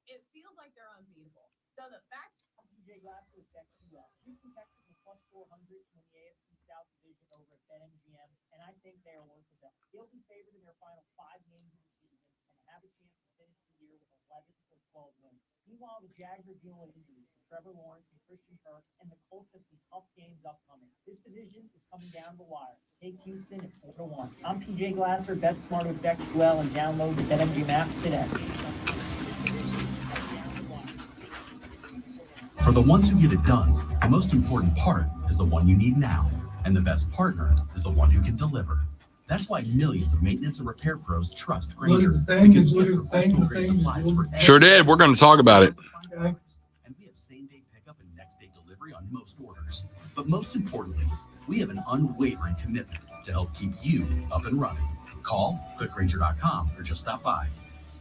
It feels like they're unbeatable. So the fact PJ Glasser with BetQL, Houston Texans are plus 400 to win the AFC South Division over at BetMGM, and I think they are worth the bet. They'll be favored in their final 5 games of the season and have a chance to finish the year with 11 or 12 wins. Meanwhile, the Jags are dealing with injuries to Trevor Lawrence and Christian Kirk, and the Colts have some tough games upcoming. This division is coming down the wire. Take Houston at 4-1. I'm PJ Glasser, bet smart with BetQL, and download the BetMGM app today. For the ones who get it done, the most important part is the one you need now, and the best partner is the one who can deliver. That's why millions of maintenance and repair pros trust Grainger. Because we have professional grade supplies for Sure did. We're going to talk about it. And we have same-day pickup and next-day delivery on most orders. But most importantly, we have an unwavering commitment to help keep you up and running. Call, click Grainger.com, or just stop by.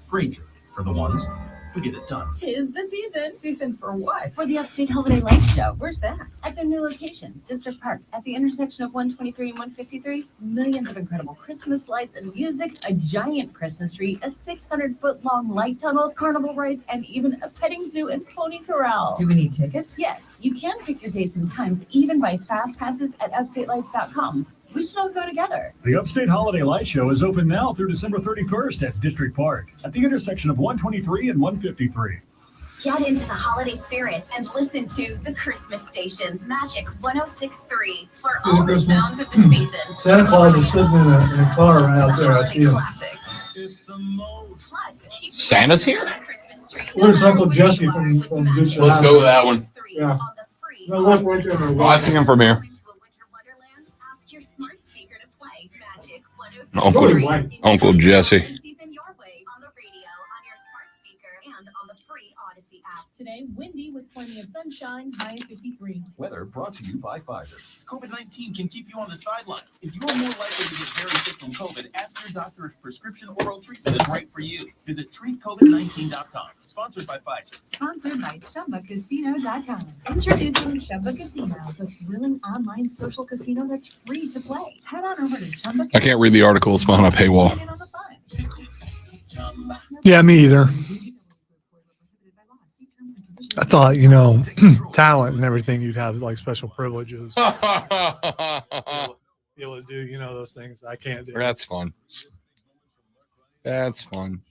Grainger, for the ones who get it done. 'Tis the season. Season for what? For the Upstate Holiday Lights Show. Where's that? At their new location, District Park, at the intersection of 123 and 153, millions of incredible Christmas lights and music, a giant Christmas tree, a 600-foot-long light tunnel, carnival rides, and even a petting zoo and pony corral. Do we need tickets? Yes, you can pick your dates and times, even buy fast passes at upstatelights.com. We should all go together. The Upstate Holiday Light Show is open now through December 31st at District Park at the intersection of 123 and 153. Get into the holiday spirit and listen to the Christmas Station, Magic 106.3, for all the sounds of the season. Santa Claus is sitting in a car right out there. I see him. Classics. It's the most. Plus, keep Santa's here? the Christmas tree. Where's Uncle Jesse from Good Show? Let's go with that one. Yeah. No, look right there. Oh, I see him from here. Ask your smart speaker to play Magic 106.3. Uncle Jesse. Season your way on the radio, on your smart speaker, and on the free Odyssey app. Today, windy with plenty of sunshine, high at 53. Weather brought to you by Pfizer. COVID-19 can keep you on the sidelines. If you're more likely to get very sick from COVID, ask your doctor if prescription oral treatment is right for you. Visit treatcovid19.com. Sponsored by Pfizer. Sponsored by ChumbaCasino.com. Introducing Chumba Casino, the thrilling online social casino that's free to play. Head on over to Chumba. I can't read the article. It's behind a paywall. Get on the fun. Yeah, me either. I thought, talent and everything, you'd have like special privileges. Be able to do, those things I can't do. That's fun. That's fun.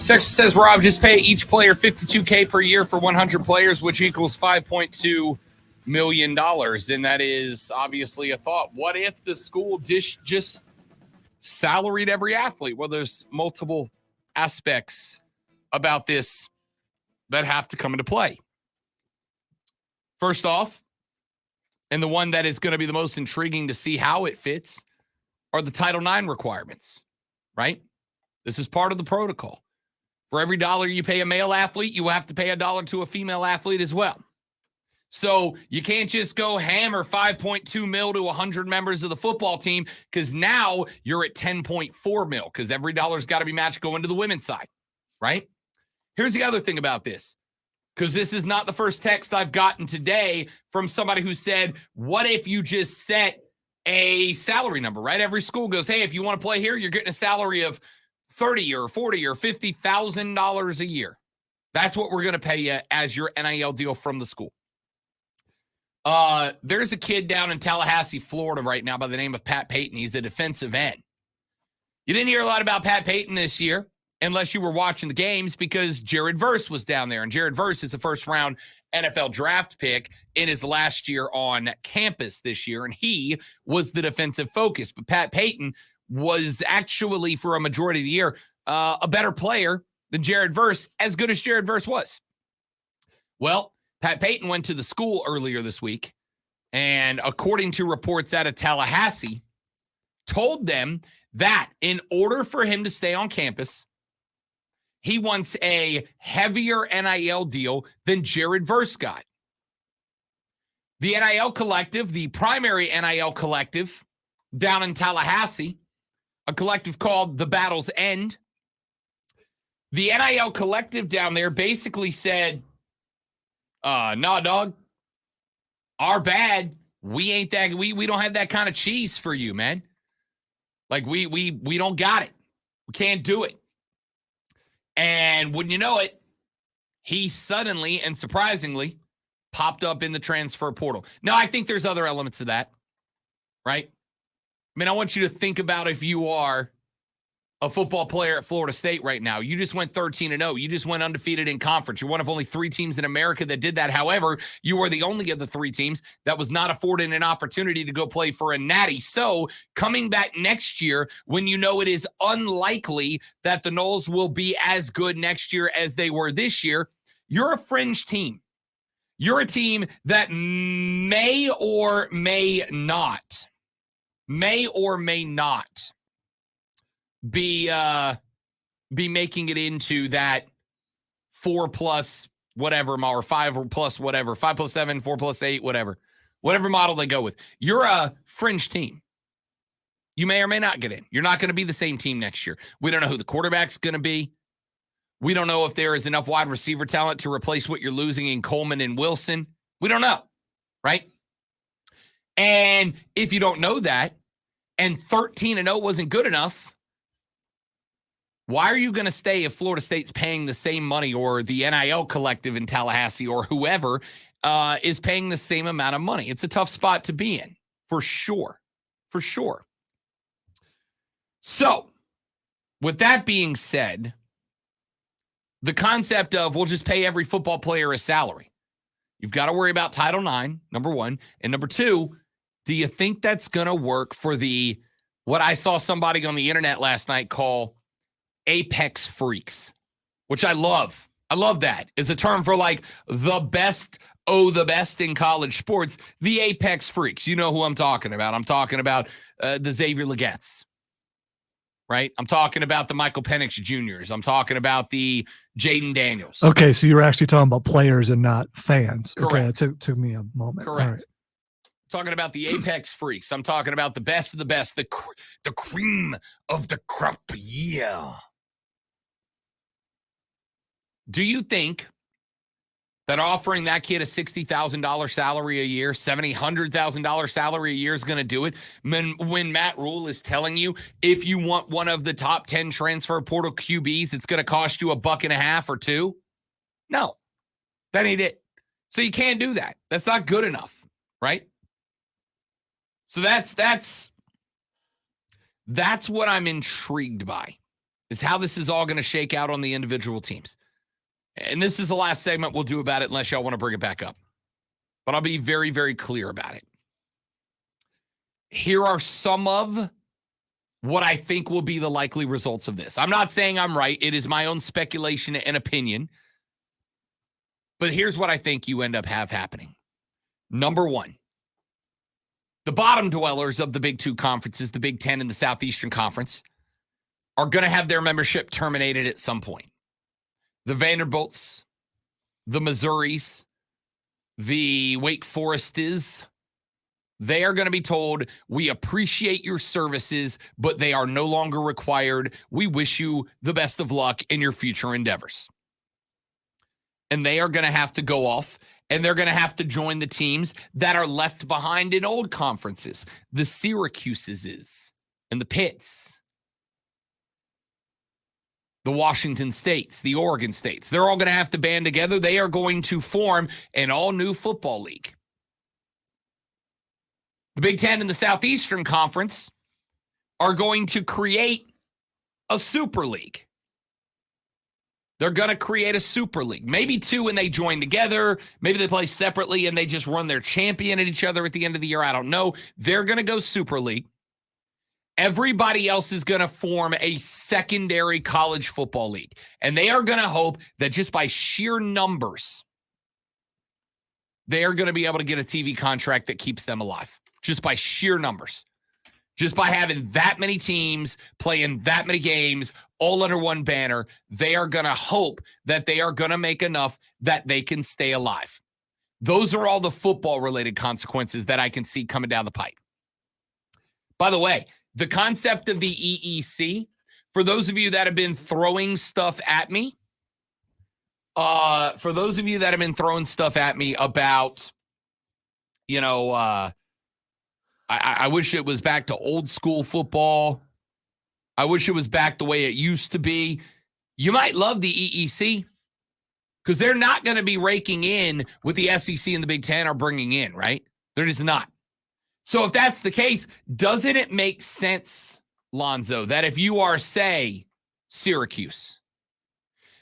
Texas says, Rob, just pay each player $52K per year for 100 players, which equals $5.2 million. And that is obviously a thought. What if the school just salaried every athlete? Well, there's multiple aspects about this that have to come into play. First off, and the one that is going to be the most intriguing to see how it fits, are the Title IX requirements, right? This is part of the protocol. For every dollar you pay a male athlete, you have to pay $1 to a female athlete as well. So you can't just go hammer $5.2 million to 100 members of the football team, because now you're at $10.4 million, because every dollar's got to be matched going to the women's side, right? Here's the other thing about this, because this is not the first text I've gotten today from somebody who said, what if you just set a salary number, right? Every school goes, hey, if you want to play here, you're getting a salary of $30,000 or $40,000 or $50,000 a year. That's what we're going to pay you as your NIL deal from the school. There's a kid down in Tallahassee, Florida right now by the name of Pat Payton. He's a defensive end. You didn't hear a lot about Pat Payton this year. unless you were watching the games because Jared Verse was down there. And Jared Verse is a first-round NFL draft pick in his last year on campus this year, and he was the defensive focus. But Pat Payton was actually, for a majority of the year, a better player than Jared Verse, as good as Jared Verse was. Well, Pat Payton went to the school earlier this week, and according to reports out of Tallahassee, told them that in order for him to stay on campus, he wants a heavier NIL deal than Jared Verse got. The NIL collective, the primary NIL collective down in Tallahassee, a collective called The Battle's End. The NIL collective down there basically said, nah, dog, our bad. We ain't that, we don't have that kind of cheese for you, man. Like we don't got it. We can't do it. And wouldn't you know it, he suddenly and surprisingly popped up in the transfer portal. Now, I think there's other elements of that, right? I mean, I want you to think about if you are a football player at Florida State right now. You just went 13-0. You just went undefeated in conference. You're one of only 3 teams in America that did that. However, you are the only of the 3 teams that was not afforded an opportunity to go play for a natty. So coming back next year, when you know it is unlikely that the Noles will be as good next year as they were this year, you're a fringe team. You're a team that may or may not be making it into that 4+ whatever, or 5+ whatever, 5+7, 4+8, whatever model they go with. You're a fringe team. You may or may not get in. You're not going to be the same team next year. We don't know who the quarterback's going to be. We don't know if there is enough wide receiver talent to replace what you're losing in Coleman and Wilson. We don't know, right? And if you don't know that, and 13-0 wasn't good enough, why are you going to stay if Florida State's paying the same money, or the NIL collective in Tallahassee, or whoever is paying the same amount of money? It's a tough spot to be in, for sure. For sure. So, with that being said, the concept of we'll just pay every football player a salary. You've got to worry about Title IX, number one. And number two, do you think that's going to work for what I saw somebody on the internet last night call apex freaks, which I love. I love that. It's a term for like the best in college sports, the apex freaks. You know who I'm talking about. I'm talking about the Xavier Legettes, right? I'm talking about the Michael Penix Juniors. I'm talking about the Jaden Daniels. Okay, so you're actually talking about players and not fans. Correct. Okay, it took me a moment. Correct. All right. Talking about the apex freaks. I'm talking about the best of the best, the cream of the crop. Yeah. Do you think that offering that kid a $60,000 salary a year, $100,000 salary a year is going to do it? When Matt Rule is telling you, if you want one of the top 10 transfer portal QBs, it's going to cost you $1.50 or $2? No, that ain't it. So you can't do that. That's not good enough, right? So that's what I'm intrigued by, is how this is all going to shake out on the individual teams. And this is the last segment we'll do about it unless y'all want to bring it back up. But I'll be very, very clear about it. Here are some of what I think will be the likely results of this. I'm not saying I'm right. It is my own speculation and opinion. But here's what I think you end up happening. Number one, the bottom dwellers of the Big Two conferences, the Big Ten and the Southeastern Conference, are going to have their membership terminated at some point. The Vanderbilts, the Missouris, the Wake Forestes, they are going to be told, we appreciate your services, but they are no longer required. We wish you the best of luck in your future endeavors. And they are going to have to go off, and they're going to have to join the teams that are left behind in old conferences, the Syracuses and the Pitts, the Washington States, the Oregon States. They're all going to have to band together. They are going to form an all-new football league. The Big Ten and the Southeastern Conference are going to create a super league. They're going to create a super league. Maybe two and they join together. Maybe they play separately and they just run their champion at each other at the end of the year. I don't know. They're going to go super league. Everybody else is going to form a secondary college football league. And they are going to hope that just by sheer numbers, they are going to be able to get a TV contract that keeps them alive. Just by sheer numbers. Just by having that many teams playing that many games all under one banner, they are going to hope that they are going to make enough that they can stay alive. Those are all the football-related consequences that I can see coming down the pipe. By the way, the concept of the EEC, for those of you that have been throwing stuff at me, about, I wish it was back to old school football. I wish it was back the way it used to be. You might love the EEC because they're not going to be raking in what the SEC and the Big Ten are bringing in, right? They're just not. So if that's the case, doesn't it make sense, Lonzo, that if you are, say, Syracuse,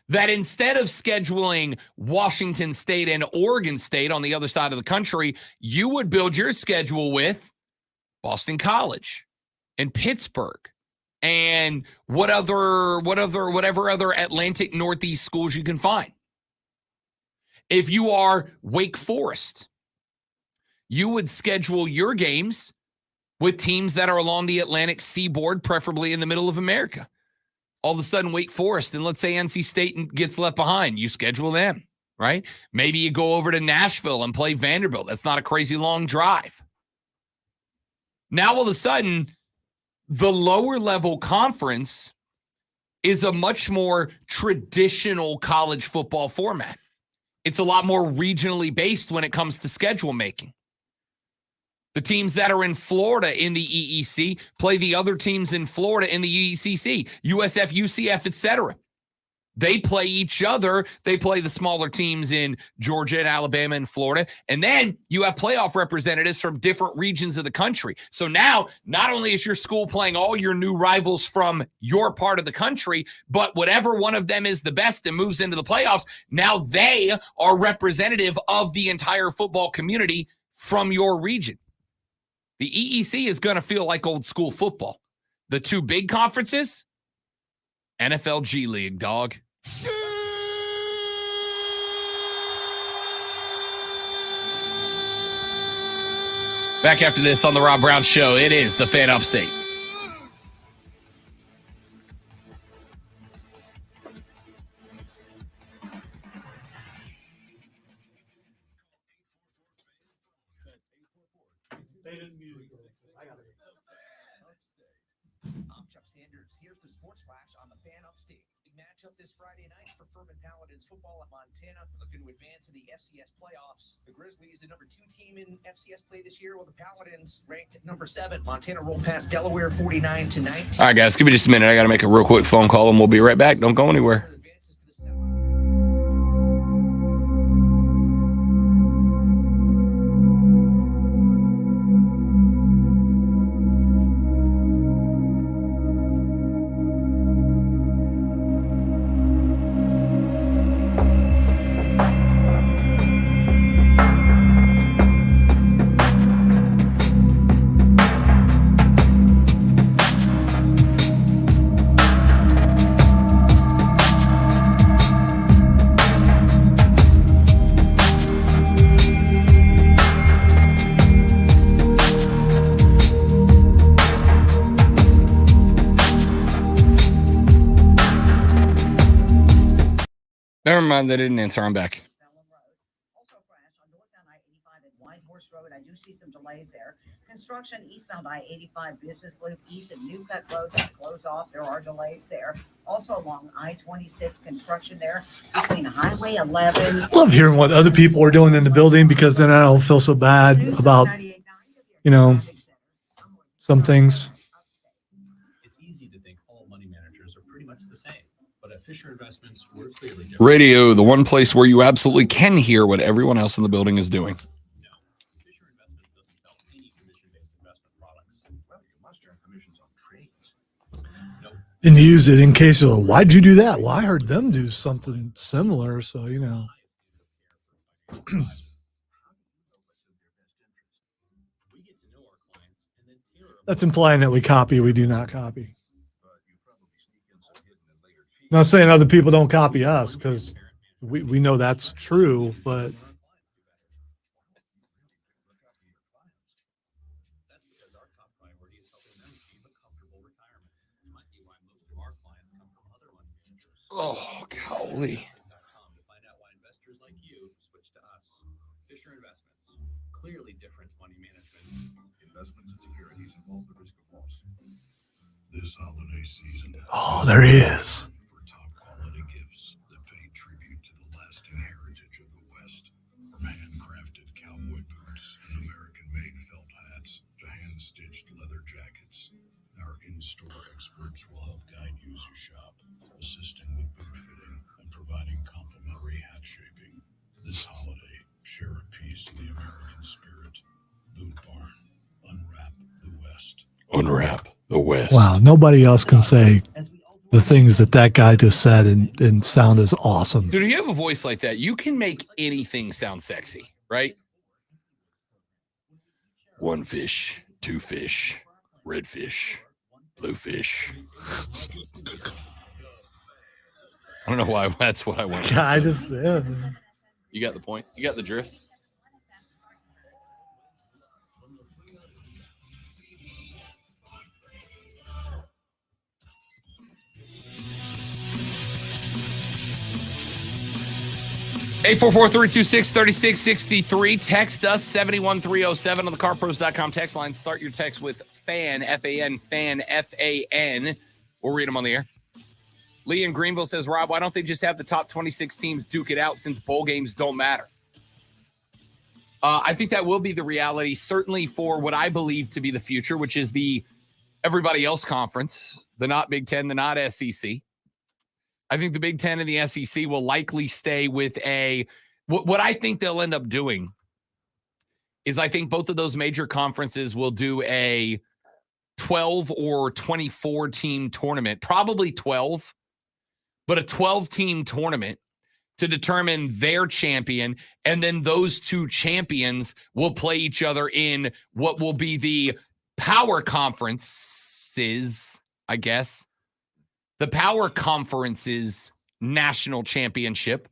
that instead of scheduling Washington State and Oregon State on the other side of the country, you would build your schedule with Boston College and Pittsburgh and whatever other Atlantic Northeast schools you can find. If you are Wake Forest, you would schedule your games with teams that are along the Atlantic seaboard, preferably in the middle of America. All of a sudden, Wake Forest and let's say NC State gets left behind, you schedule them, right? Maybe you go over to Nashville and play Vanderbilt. That's not a crazy long drive. Now, all of a sudden, the lower level conference is a much more traditional college football format. It's a lot more regionally based when it comes to schedule making. The teams that are in Florida in the EEC play the other teams in Florida in the ECC, USF, UCF, etc. They play each other. They play the smaller teams in Georgia and Alabama and Florida. And then you have playoff representatives from different regions of the country. So now, not only is your school playing all your new rivals from your part of the country, but whatever one of them is the best and moves into the playoffs, now they are representative of the entire football community from your region. The EEC is going to feel like old school football. The two big conferences, NFL G League, dog. Back after this on the Rob Brown Show, it is the Fan Upstate. Here's the sports flash on the Fan Upstate. Big matchup this Friday night for Furman Paladins football at Montana, looking to advance to the FCS playoffs. The Grizzlies, the number 2 team in FCS play this year, while the Paladins ranked at number 7. Montana rolled past Delaware 49-19. All right, guys, give me just a minute. I got to make a real quick phone call, and we'll be right back. Don't go anywhere. Never mind, they didn't answer. I'm back. Whitehorse Road, I do see some delays there. Construction eastbound I-85 Business Loop east of New Cut Road that's closed off. There are delays there. Also along I-26 construction there between Highway 11. Love hearing what other people are doing in the building because then I don't feel so bad about, some things. It's easy to think all money managers are pretty much the same, but at Fisher Investments, we're clearly different. Radio, the one place where you absolutely can hear what everyone else in the building is doing. And use it in case of, why'd you do that? Well, I heard them do something similar. So, you know. That's implying that we copy. We do not copy. Not saying other people don't copy us, because we know that's true, but oh, golly. Clearly different money management. Investments and securities involve the risk of loss. This holiday season. oh, there he is. For top quality gifts that pay tribute to the lasting heritage of the West. From handcrafted cowboy boots and American-made felt hats to hand-stitched leather jackets, our in-store experts will help guide you as you shop, assisting with boot fitting and providing complimentary hat shaping. This holiday, share a piece of the American spirit. Boot Barn, unwrap the West. Unwrap the West. Wow, nobody else can say the things that guy just said and sound as awesome. Dude, if you have a voice like that, you can make anything sound sexy, right? One fish, two fish, red fish, blue fish. I don't know why that's what I want. Yeah, I just, yeah. You got the point. You got the drift. Eight 844-326-3663. Text us 71307 on the carpros.com text line. Start your text with FAN, F-A-N, FAN, F-A-N. We'll read them on the air. Lee in Greenville says, Rob, why don't they just have the top 26 teams duke it out since bowl games don't matter? I think that will be the reality, certainly for what I believe to be the future, which is the everybody else conference, the not Big Ten, the not SEC. I think the Big Ten and the SEC will likely stay with what I think they'll end up doing is I think both of those major conferences will do a 12 or 24 team tournament, probably 12, but a 12-team tournament to determine their champion. And then those two champions will play each other in what will be the power conferences, I guess. The power conferences national championship.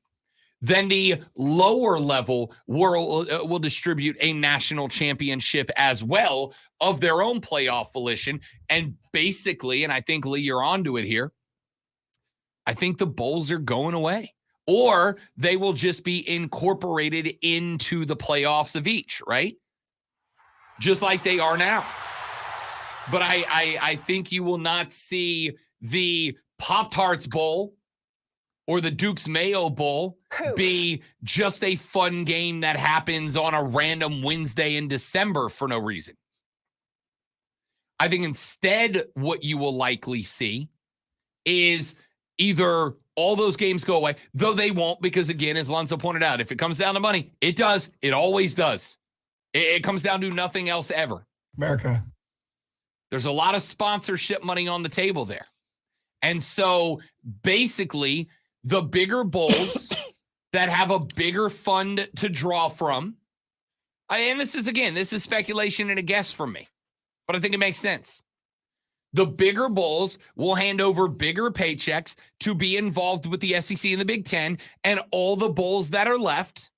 Then the lower level will distribute a national championship as well of their own playoff volition. And basically, and I think, Lee, you're onto it here, I think the bowls are going away. Or they will just be incorporated into the playoffs of each, right? Just like they are now. But I think you will not see the Pop-Tarts Bowl or the Duke's Mayo Bowl be just a fun game that happens on a random Wednesday in December for no reason. I think instead what you will likely see is either all those games go away, though they won't, because again, as Lonzo pointed out, if it comes down to money, it does. It always does. It comes down to nothing else ever. America. There's a lot of sponsorship money on the table there. And so basically the bigger bowls that have a bigger fund to draw from, and this is speculation and a guess from me, but I think it makes sense. The bigger bowls will hand over bigger paychecks to be involved with the SEC and the Big Ten, and all the bowls that are left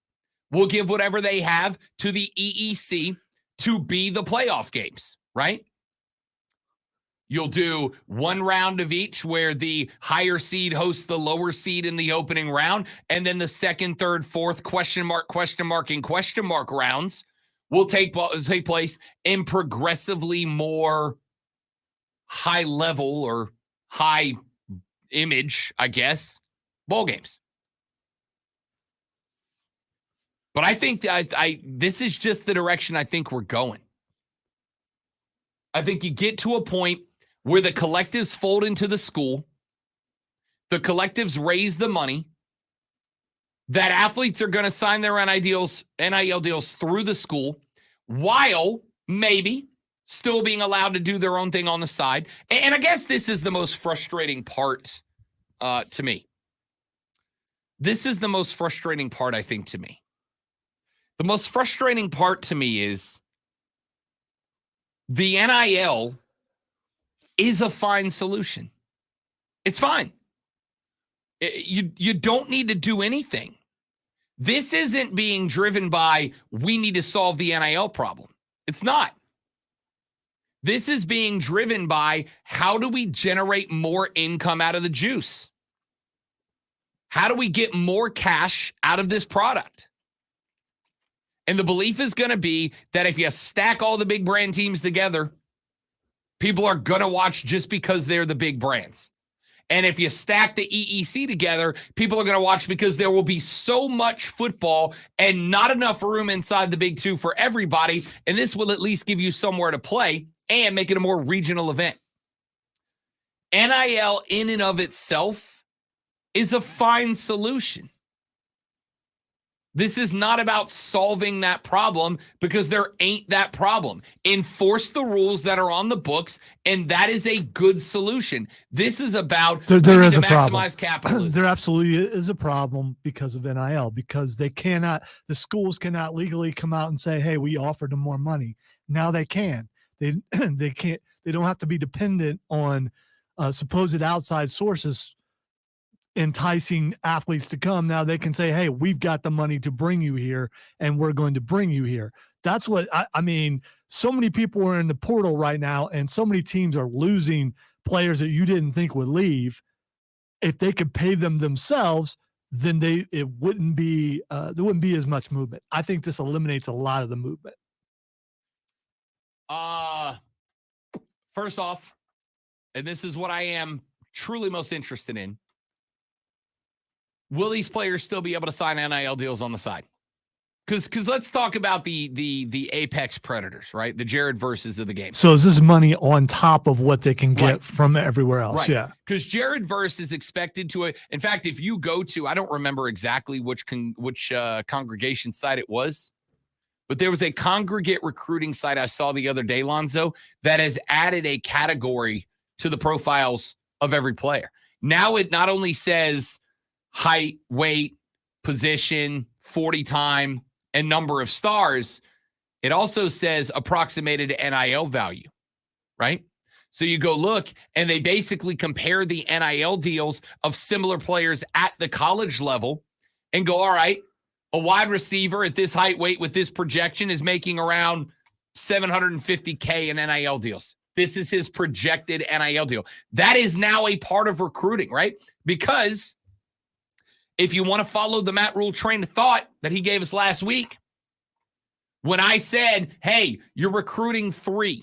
will give whatever they have to the EEC to be the playoff games, right? You'll do one round of each where the higher seed hosts the lower seed in the opening round, and then the second, third, fourth question mark, and question mark rounds will take place in progressively more high level or high image, I guess, bowl games. But I think this is just the direction I think we're going. I think you get to a point where the collectives fold into the school, the collectives raise the money, that athletes are going to sign their NIL deals through the school, while maybe still being allowed to do their own thing on the side. And I guess this is the most frustrating part to me. This is the most frustrating part, I think, to me. The most frustrating part to me is the NIL is a fine solution. It's fine. You don't need to do anything. This isn't being driven by, we need to solve the NIL problem. It's not. This is being driven by, how do we generate more income out of the juice? How do we get more cash out of this product? And the belief is going to be that if you stack all the big brand teams together, people are going to watch just because they're the big brands. And if you stack the EEC together, people are going to watch because there will be so much football and not enough room inside the Big Two for everybody. And this will at least give you somewhere to play and make it a more regional event. NIL in and of itself is a fine solution. This is not about solving that problem, because there ain't that problem. Enforce the rules that are on the books, and that is a good solution. This is about there is a maximize problem. capitalism. There absolutely is a problem because of NIL, because the schools cannot legally come out and say, hey, we offered them more money. Now they can. They can't. They don't have to be dependent on supposed outside sources enticing athletes to come. Now they can say, hey, we've got the money to bring you here, and we're going to bring you here. That's what I mean. So many people are in the portal right now, and so many teams are losing players that you didn't think would leave. If they could pay them themselves, then there wouldn't be as much movement. I think this eliminates a lot of the movement. First off, and this is what I am truly most interested in, will these players still be able to sign NIL deals on the side? Because let's talk about the apex predators, right? The Jared Verses of the game. So is this money on top of what they can get from everywhere else? Right. Yeah. Because Jared Verse is expected to, in fact, if you go to, I don't remember exactly which congregation site it was, but there was a congregate recruiting site I saw the other day, Lonzo, that has added a category to the profiles of every player. Now it not only says height, weight, position, 40 time, and number of stars, it also says approximated NIL value, right? So you go look, and they basically compare the NIL deals of similar players at the college level and go, all right, a wide receiver at this height, weight, with this projection is making around $750K in NIL deals. This is his projected NIL deal. That is now a part of recruiting, right? Because if you want to follow the Matt Rule train of thought that he gave us last week, when I said, hey, you're recruiting 3.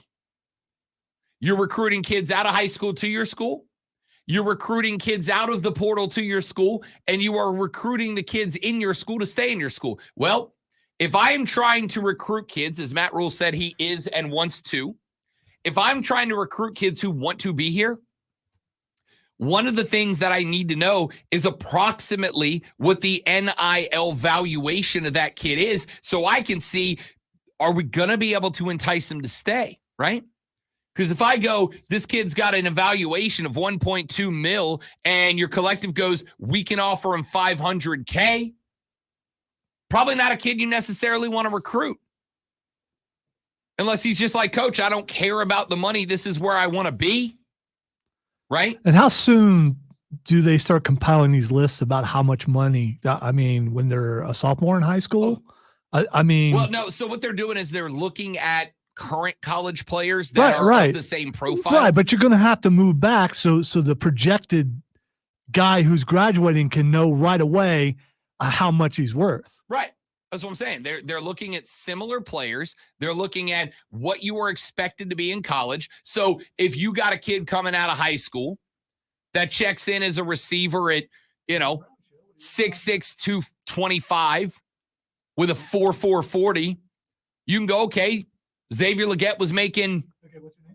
You're recruiting kids out of high school to your school. You're recruiting kids out of the portal to your school, and you are recruiting the kids in your school to stay in your school. Well, if I am trying to recruit kids, as Matt Rule said he is and wants to, if I'm trying to recruit kids who want to be here, one of the things that I need to know is approximately what the NIL valuation of that kid is, so I can see, are we going to be able to entice them to stay, right? Because if I go, this kid's got an evaluation of 1.2 mil, and your collective goes, we can offer him 500K, probably not a kid you necessarily want to recruit. Unless he's just like, coach, I don't care about the money. This is where I want to be. Right? And how soon do they start compiling these lists about how much money? I mean, when they're a sophomore in high school? I mean, well, no. So what they're doing is they're looking at current college players that are of the same profile. Right, but you're going to have to move back so the projected guy who's graduating can know right away how much he's worth. Right. That's what I'm saying. They're looking at similar players. They're looking at what you are expected to be in college. So if you got a kid coming out of high school that checks in as a receiver at, 6'6", 225 with a 4.4 40, you can go, okay, Xavier Legette was making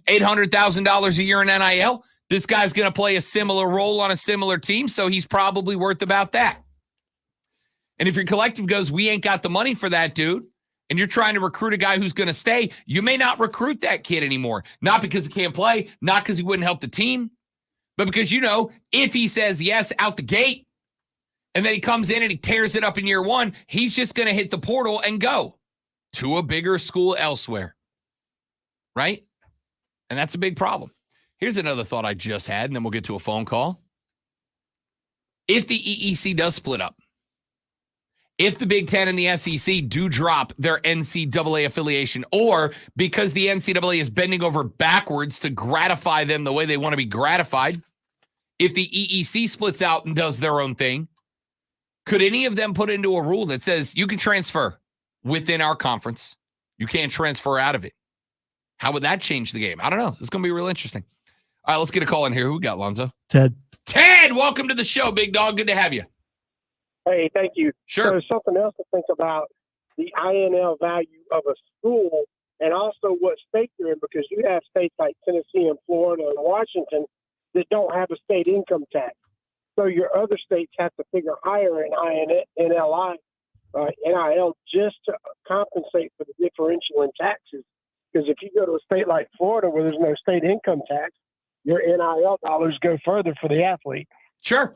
$800,000 a year in NIL. This guy's going to play a similar role on a similar team, so he's probably worth about that. And if your collective goes, we ain't got the money for that dude, and you're trying to recruit a guy who's going to stay, you may not recruit that kid anymore. Not because he can't play, not because he wouldn't help the team, but because, if he says yes out the gate, and then he comes in and he tears it up in year one, he's just going to hit the portal and go to a bigger school elsewhere. Right? And that's a big problem. Here's another thought I just had, and then we'll get to a phone call. If the EEC does split up, if the Big Ten and the SEC do drop their NCAA affiliation, or because the NCAA is bending over backwards to gratify them the way they want to be gratified, if the EEC splits out and does their own thing, could any of them put into a rule that says you can transfer within our conference? You can't transfer out of it. How would that change the game? I don't know. It's going to be real interesting. All right, let's get a call in here. Who we got, Lonzo? Ted. Ted, welcome to the show, big dog. Good to have you. Hey, thank you. Sure. So something else to think about, the INL value of a school and also what state you're in, because you have states like Tennessee and Florida and Washington that don't have a state income tax. So your other states have to figure higher in NIL just to compensate for the differential in taxes. Because if you go to a state like Florida where there's no state income tax, your NIL dollars go further for the athlete. Sure.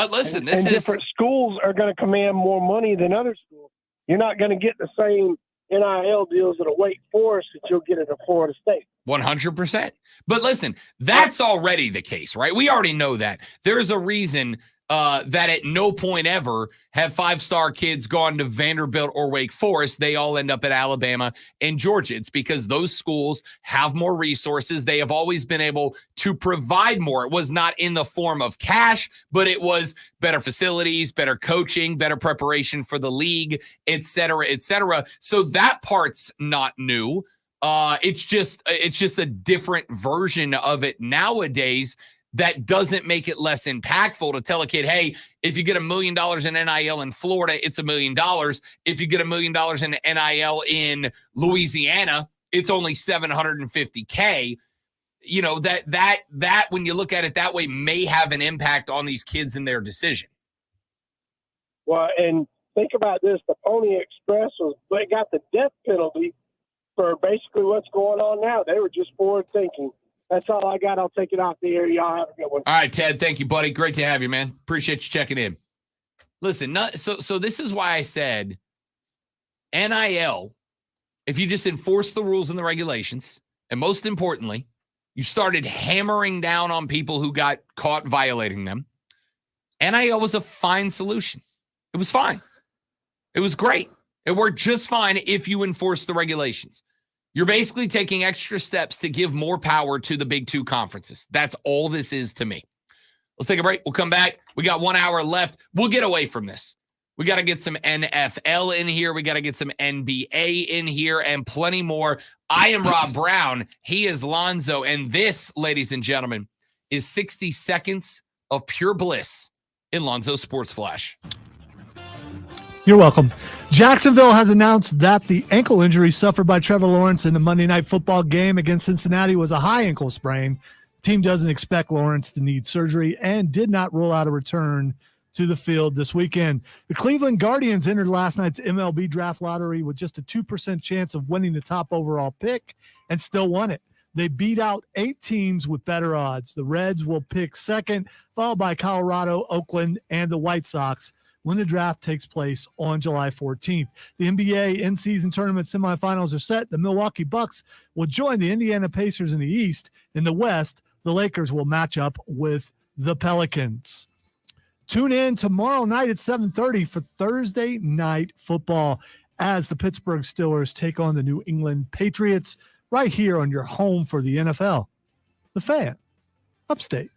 Listen, and different schools are going to command more money than other schools. You're not going to get the same NIL deals at a Wake Forest that you'll get at a Florida State. 100%. But listen, that's already the case, right? We already know that. There's a reason that at no point ever have five-star kids gone to Vanderbilt or Wake Forest. They all end up at Alabama and Georgia. It's because those schools have more resources. They have always been able to provide more. It was not in the form of cash, but it was better facilities, better coaching, better preparation for the league, et cetera, et cetera. So that part's not new. It's just a different version of it nowadays. That doesn't make it less impactful to tell a kid, hey, if you get $1 million in NIL in Florida, it's $1 million. If you get $1 million in NIL in Louisiana, it's only $750K. That when you look at it that way may have an impact on these kids and their decision. Well, and think about this. The Pony Express they got the death penalty for basically what's going on now. They were just forward thinking. That's all I got. I'll take it off the air. Y'all have a good one. All right, Ted. Thank you, buddy. Great to have you, man. Appreciate you checking in. Listen, so this is why I said NIL, if you just enforce the rules and the regulations, and most importantly, you started hammering down on people who got caught violating them, NIL was a fine solution. It was fine. It was great. It worked just fine if you enforce the regulations. You're basically taking extra steps to give more power to the Big Two conferences. That's all this is to me. Let's take a break. We'll come back. We got 1 hour left. We'll get away from this. We got to get some NFL in here. We got to get some NBA in here and plenty more. I am Rob Brown. He is Lonzo. And this, ladies and gentlemen, is 60 seconds of pure bliss in Lonzo Sports Flash. You're welcome. Jacksonville has announced that the ankle injury suffered by Trevor Lawrence in the Monday Night Football game against Cincinnati was a high ankle sprain. The team doesn't expect Lawrence to need surgery and did not rule out a return to the field this weekend. The Cleveland Guardians entered last night's MLB draft lottery with just a 2% chance of winning the top overall pick and still won it. They beat out 8 teams with better odds. The Reds will pick second, followed by Colorado, Oakland, and the White Sox when the draft takes place on July 14th. The NBA in-season tournament semifinals are set. The Milwaukee Bucks will join the Indiana Pacers in the East. In the West, the Lakers will match up with the Pelicans. Tune in tomorrow night at 7:30 for Thursday Night Football as the Pittsburgh Steelers take on the New England Patriots right here on your home for the NFL. The Fan, Upstate.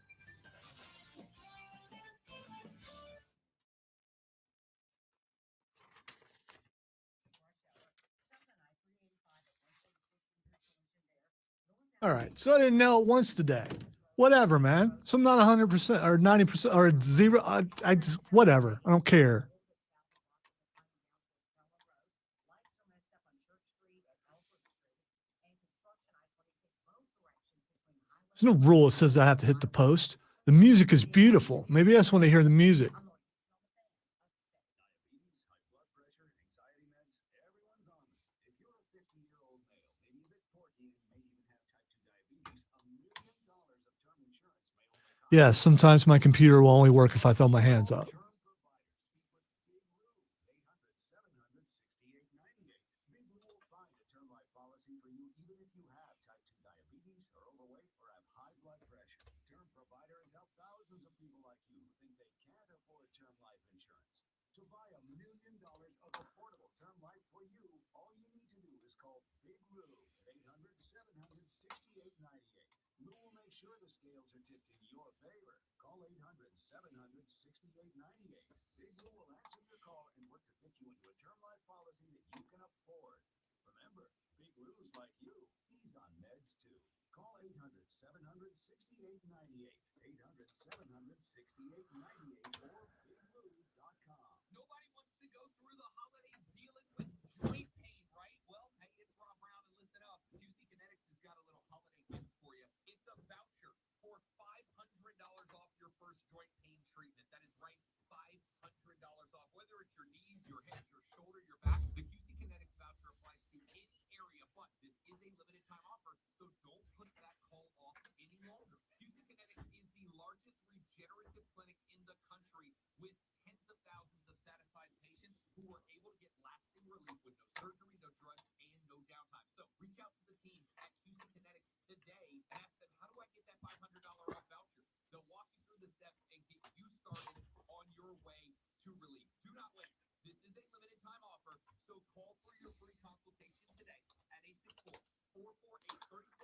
All right, so I didn't know it once today. Whatever, man. So I'm not 100% or 90% or zero. I just, whatever. I don't care. There's no rule that says I have to hit the post. The music is beautiful. Maybe I just want to hear the music. Yeah, sometimes my computer will only work if I throw my hands up.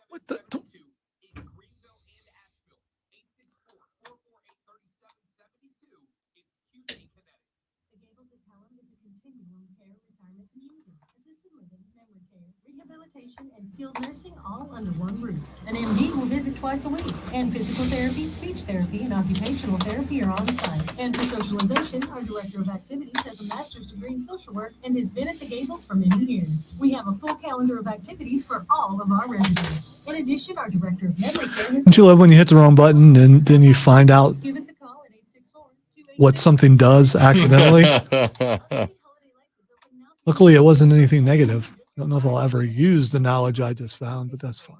What the? Rehabilitation and skilled nursing all under one roof. An MD will visit twice a week, and physical therapy, speech therapy, and occupational therapy are on site. And for socialization, our director of activities has a master's degree in social work and has been at the Gables for many years. We have a full calendar of activities for all of our residents. In addition, our director of memory care has... Don't you love when you hit the wrong button and then you find out Give us a call at 864-286. what something does accidentally? Luckily, it wasn't anything negative. I don't know if I'll ever use the knowledge I just found, but that's fine.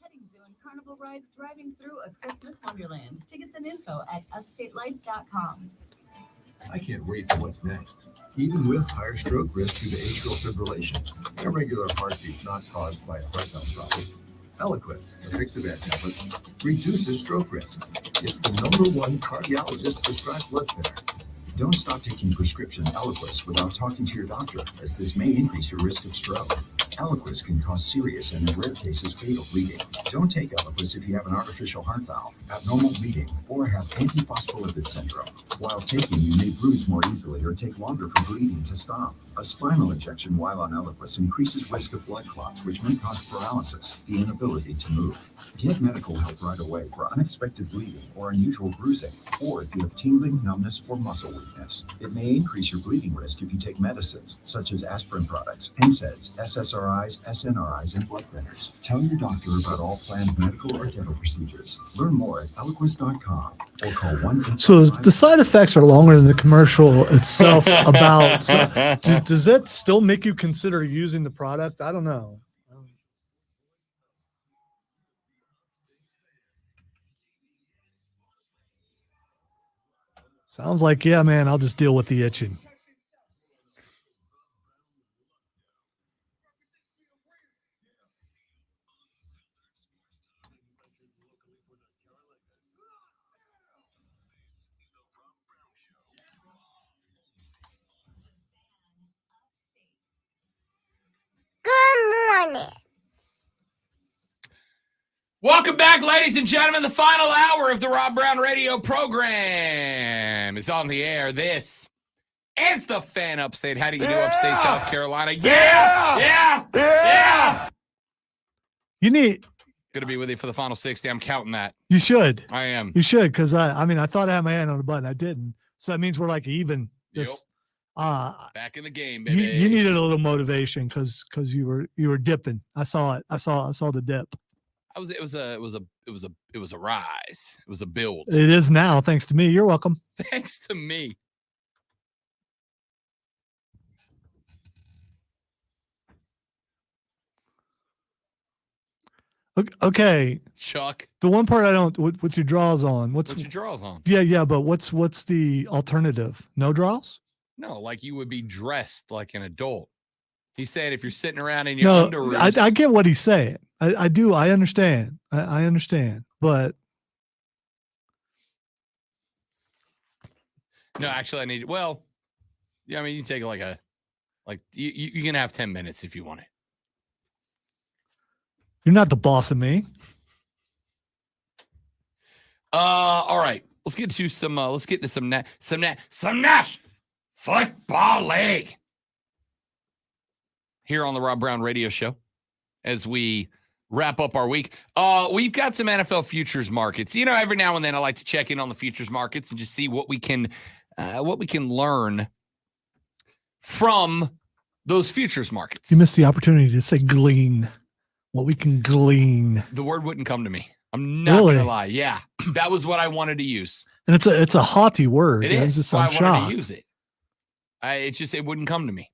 Petting zoo and carnival rides driving through a Christmas wonderland. Tickets and info at upstatelights.com. I can't wait for what's next. Even with higher stroke risk due to atrial fibrillation, irregular heartbeat not caused by a heart valve problem, Eliquis, the Fixavan tablets, reduces stroke risk. It's the #1 cardiologist prescribed blood thinner. Don't stop taking prescription Eliquis without talking to your doctor, as this may increase your risk of stroke. Eliquis can cause serious and, in rare cases, fatal bleeding. Don't take Eliquis if you have an artificial heart valve, abnormal bleeding, or have antiphospholipid syndrome. While taking, you may bruise more easily or take longer for bleeding to stop. A spinal injection while on Eliquis increases risk of blood clots, which may cause paralysis, the inability to move. Get medical help right away for unexpected bleeding or unusual bruising, or if you have tingling, numbness, or muscle weakness. It may increase your bleeding risk if you take medicines, such as aspirin products, NSAIDs, SSRIs, SNRIs, and blood thinners. Tell your doctor about all planned medical or dental procedures. Learn more at Eliquis.com or call 1-855. So the side effects are longer than the commercial itself about. So does that still make you consider using the product? I don't know. Sounds like, yeah, man, I'll just deal with the itching. Good morning. Welcome back, ladies and gentlemen. The final hour of the Rob Brown Radio program is on the air. This is the Fan Upstate. How do you do, Upstate South Carolina? Yeah. You need. Good to be with you for the final 60. I'm counting that. You should. I am. You should, because I thought I had my hand on the button. I didn't. So that means we're like even. This, back in the game, baby. You needed a little motivation because you were dipping. I saw it. I saw the dip. It was a rise. It was a build. It is now, thanks to me. You're welcome. Thanks to me. Okay. Chuck. The one part I don't. What's your draws on? What's your draws on? Yeah, but what's the alternative? No draws? No, like you would be dressed like an adult. He said if you're sitting around in your No, underoos. I get what he's saying. I do. I understand. I understand. But No, actually, I need. Well, yeah, I mean, you take you can have 10 minutes if you want it. you're not the boss of me. All right, let's get to some. Let's get to some Nash Football League here on the Rob Brown Radio Show as we wrap up our week. We've got some NFL futures markets. You know, every now and then I like to check in on the futures markets and just see what we can learn from those futures markets. You missed the opportunity to say glean. What we can glean. The word wouldn't come to me. I'm not gonna lie. Yeah, that was what I wanted to use. And it's a haughty word. It is. Just, so I'm I wanted shocked. to use it. It wouldn't come to me.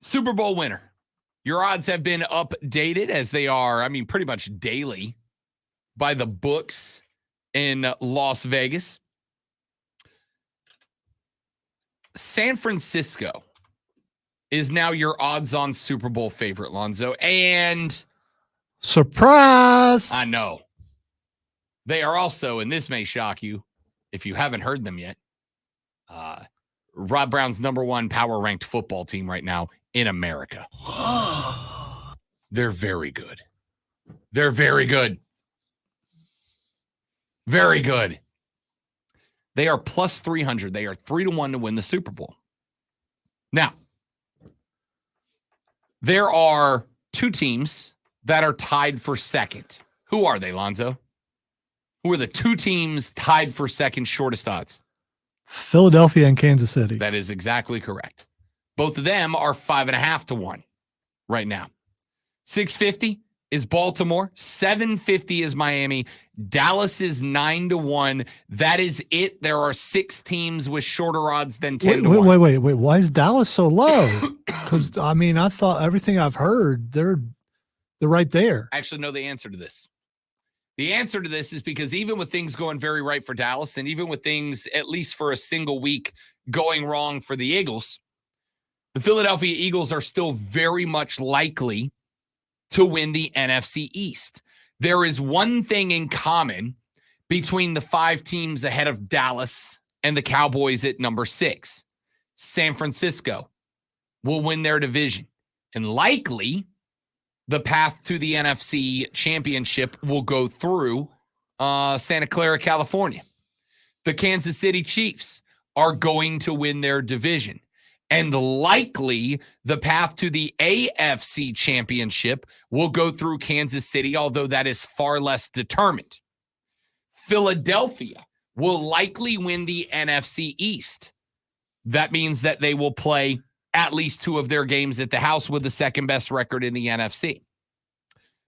Super Bowl winner. Your odds have been updated as they are, I mean, pretty much daily by the books in Las Vegas. San Francisco is now your odds-on Super Bowl favorite, Lonzo. And surprise! I know. They are also, and this may shock you if you haven't heard them yet, Rob Brown's number one power-ranked football team right now in America. They're very good. They're very good. Very good. They are plus 300. They are 3-1 to win the Super Bowl. Now, there are two teams that are tied for second. Who are they, Lonzo? Who are the two teams tied for second shortest odds? Philadelphia and Kansas City. That is exactly correct. Both of them are 5.5 to 1 right now. 650 is Baltimore. 750 is Miami. Dallas is 9 to 1. That is it. There are 6 teams with shorter odds than 10 to 1. Wait. Why is Dallas so low? Because I mean, I thought everything I've heard, they're right there. I actually know the answer to this. The answer to this is because even with things going very right for Dallas, and even with things, at least for a single week, going wrong for the Eagles, the Philadelphia Eagles are still very much likely to win the NFC East. There is one thing in common between the 5 teams ahead of Dallas and the Cowboys at number 6. San Francisco will win their division. And likely, the path to the NFC Championship will go through Santa Clara, California. The Kansas City Chiefs are going to win their division. And likely the path to the AFC Championship will go through Kansas City, although that is far less determined. Philadelphia will likely win the NFC East. That means that they will play at least 2 of their games at the house with the second best record in the NFC.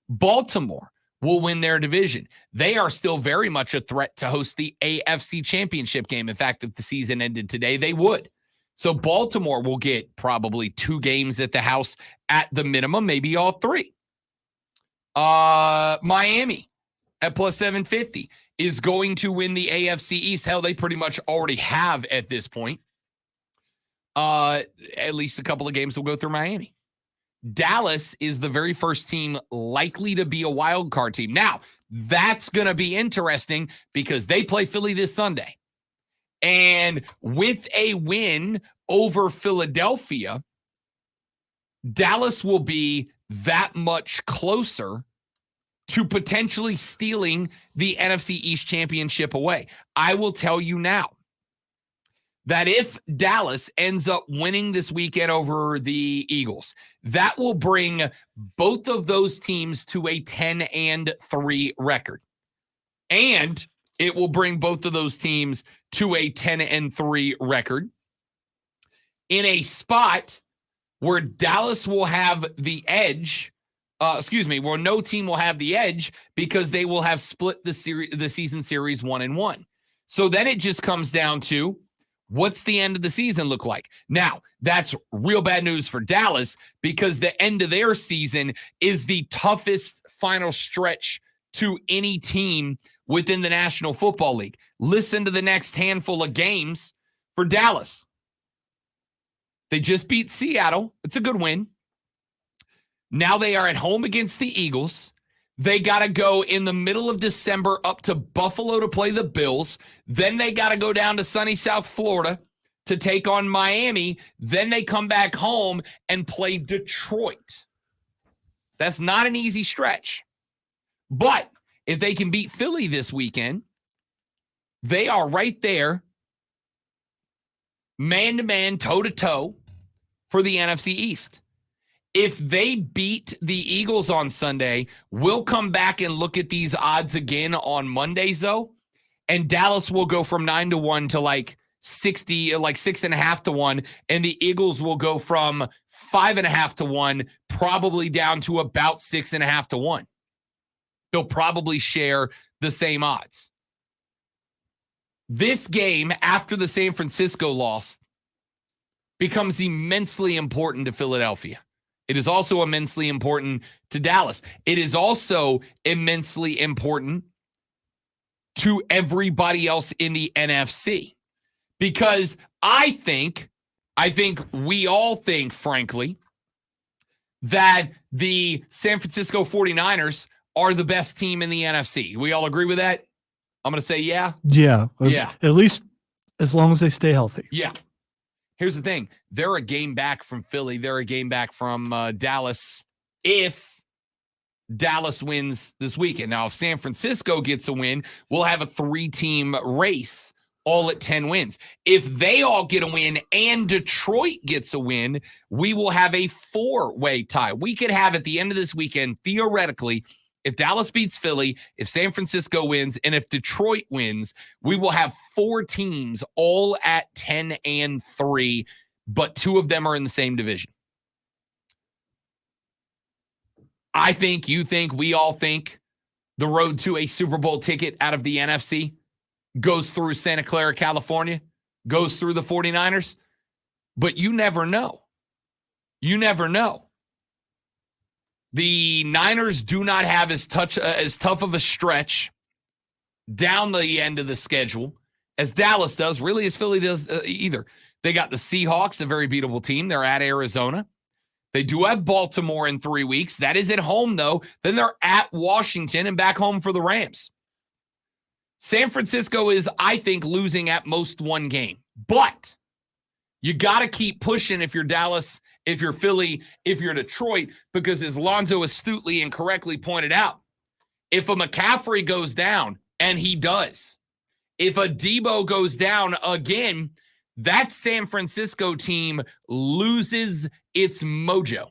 Baltimore will win their division. They are still very much a threat to host the AFC Championship game. In fact, if the season ended today, they would. So Baltimore will get probably 2 games at the house at the minimum, maybe all 3. Miami at plus 750 is going to win the AFC East. Hell, they pretty much already have at this point. At least a couple of games will go through Miami. Dallas is the very first team likely to be a wild card team. Now, that's going to be interesting because they play Philly this Sunday. And with a win over Philadelphia, Dallas will be that much closer to potentially stealing the NFC East Championship away. I will tell you now that if Dallas ends up winning this weekend over the Eagles, that will bring both of those teams to a 10-3 record. And it will bring both of those teams to a 10-3 record in a spot where Dallas will have the edge. Where no team will have the edge because they will have split the season series 1-1. So then it just comes down to What's the end of the season look like? Now, that's real bad news for Dallas because the end of their season is the toughest final stretch to any team within the National Football League. Listen to the next handful of games for Dallas. They just beat Seattle. It's a good win. Now they are at home against the Eagles. They got to go in the middle of December up to Buffalo to play the Bills. Then they got to go down to sunny South Florida to take on Miami. Then they come back home and play Detroit. That's not an easy stretch. But if they can beat Philly this weekend, they are right there, man-to-man, toe-to-toe for the NFC East. If they beat the Eagles on Sunday, we'll come back and look at these odds again on Mondays, though, and Dallas will go from 9-1 to like 60, like 6.5 to 1, and the Eagles will go from 5.5 to 1, probably down to about 6.5 to 1. They'll probably share the same odds. This game, after the San Francisco loss, becomes immensely important to Philadelphia. It is also immensely important to Dallas. It is also immensely important to everybody else in the NFC. Because I think we all think, frankly, that the San Francisco 49ers are the best team in the NFC. We all agree with that? I'm going to say yeah. Yeah. Yeah. At least as long as they stay healthy. Yeah. Here's the thing. They're a game back from Philly. They're a game back from Dallas if Dallas wins this weekend. Now, if San Francisco gets a win, we'll have a 3-team race all at 10 wins. If they all get a win and Detroit gets a win, we will have a 4-way tie. We could have at the end of this weekend, theoretically, if Dallas beats Philly, if San Francisco wins, and if Detroit wins, we will have 4 teams all at 10-3, but 2 of them are in the same division. I think, you think, we all think the road to a Super Bowl ticket out of the NFC goes through Santa Clara, California, goes through the 49ers, but you never know. You never know. The Niners do not have as tough of a stretch down the end of the schedule as Dallas does, really as Philly does either. They got the Seahawks, a very beatable team. They're at Arizona. They do have Baltimore in 3 weeks. That is at home, though. Then they're at Washington and back home for the Rams. San Francisco is, I think, losing at most 1 game. But you got to keep pushing if you're Dallas, if you're Philly, if you're Detroit, because as Lonzo astutely and correctly pointed out, if a McCaffrey goes down, and he does, if a Debo goes down again, that San Francisco team loses its mojo.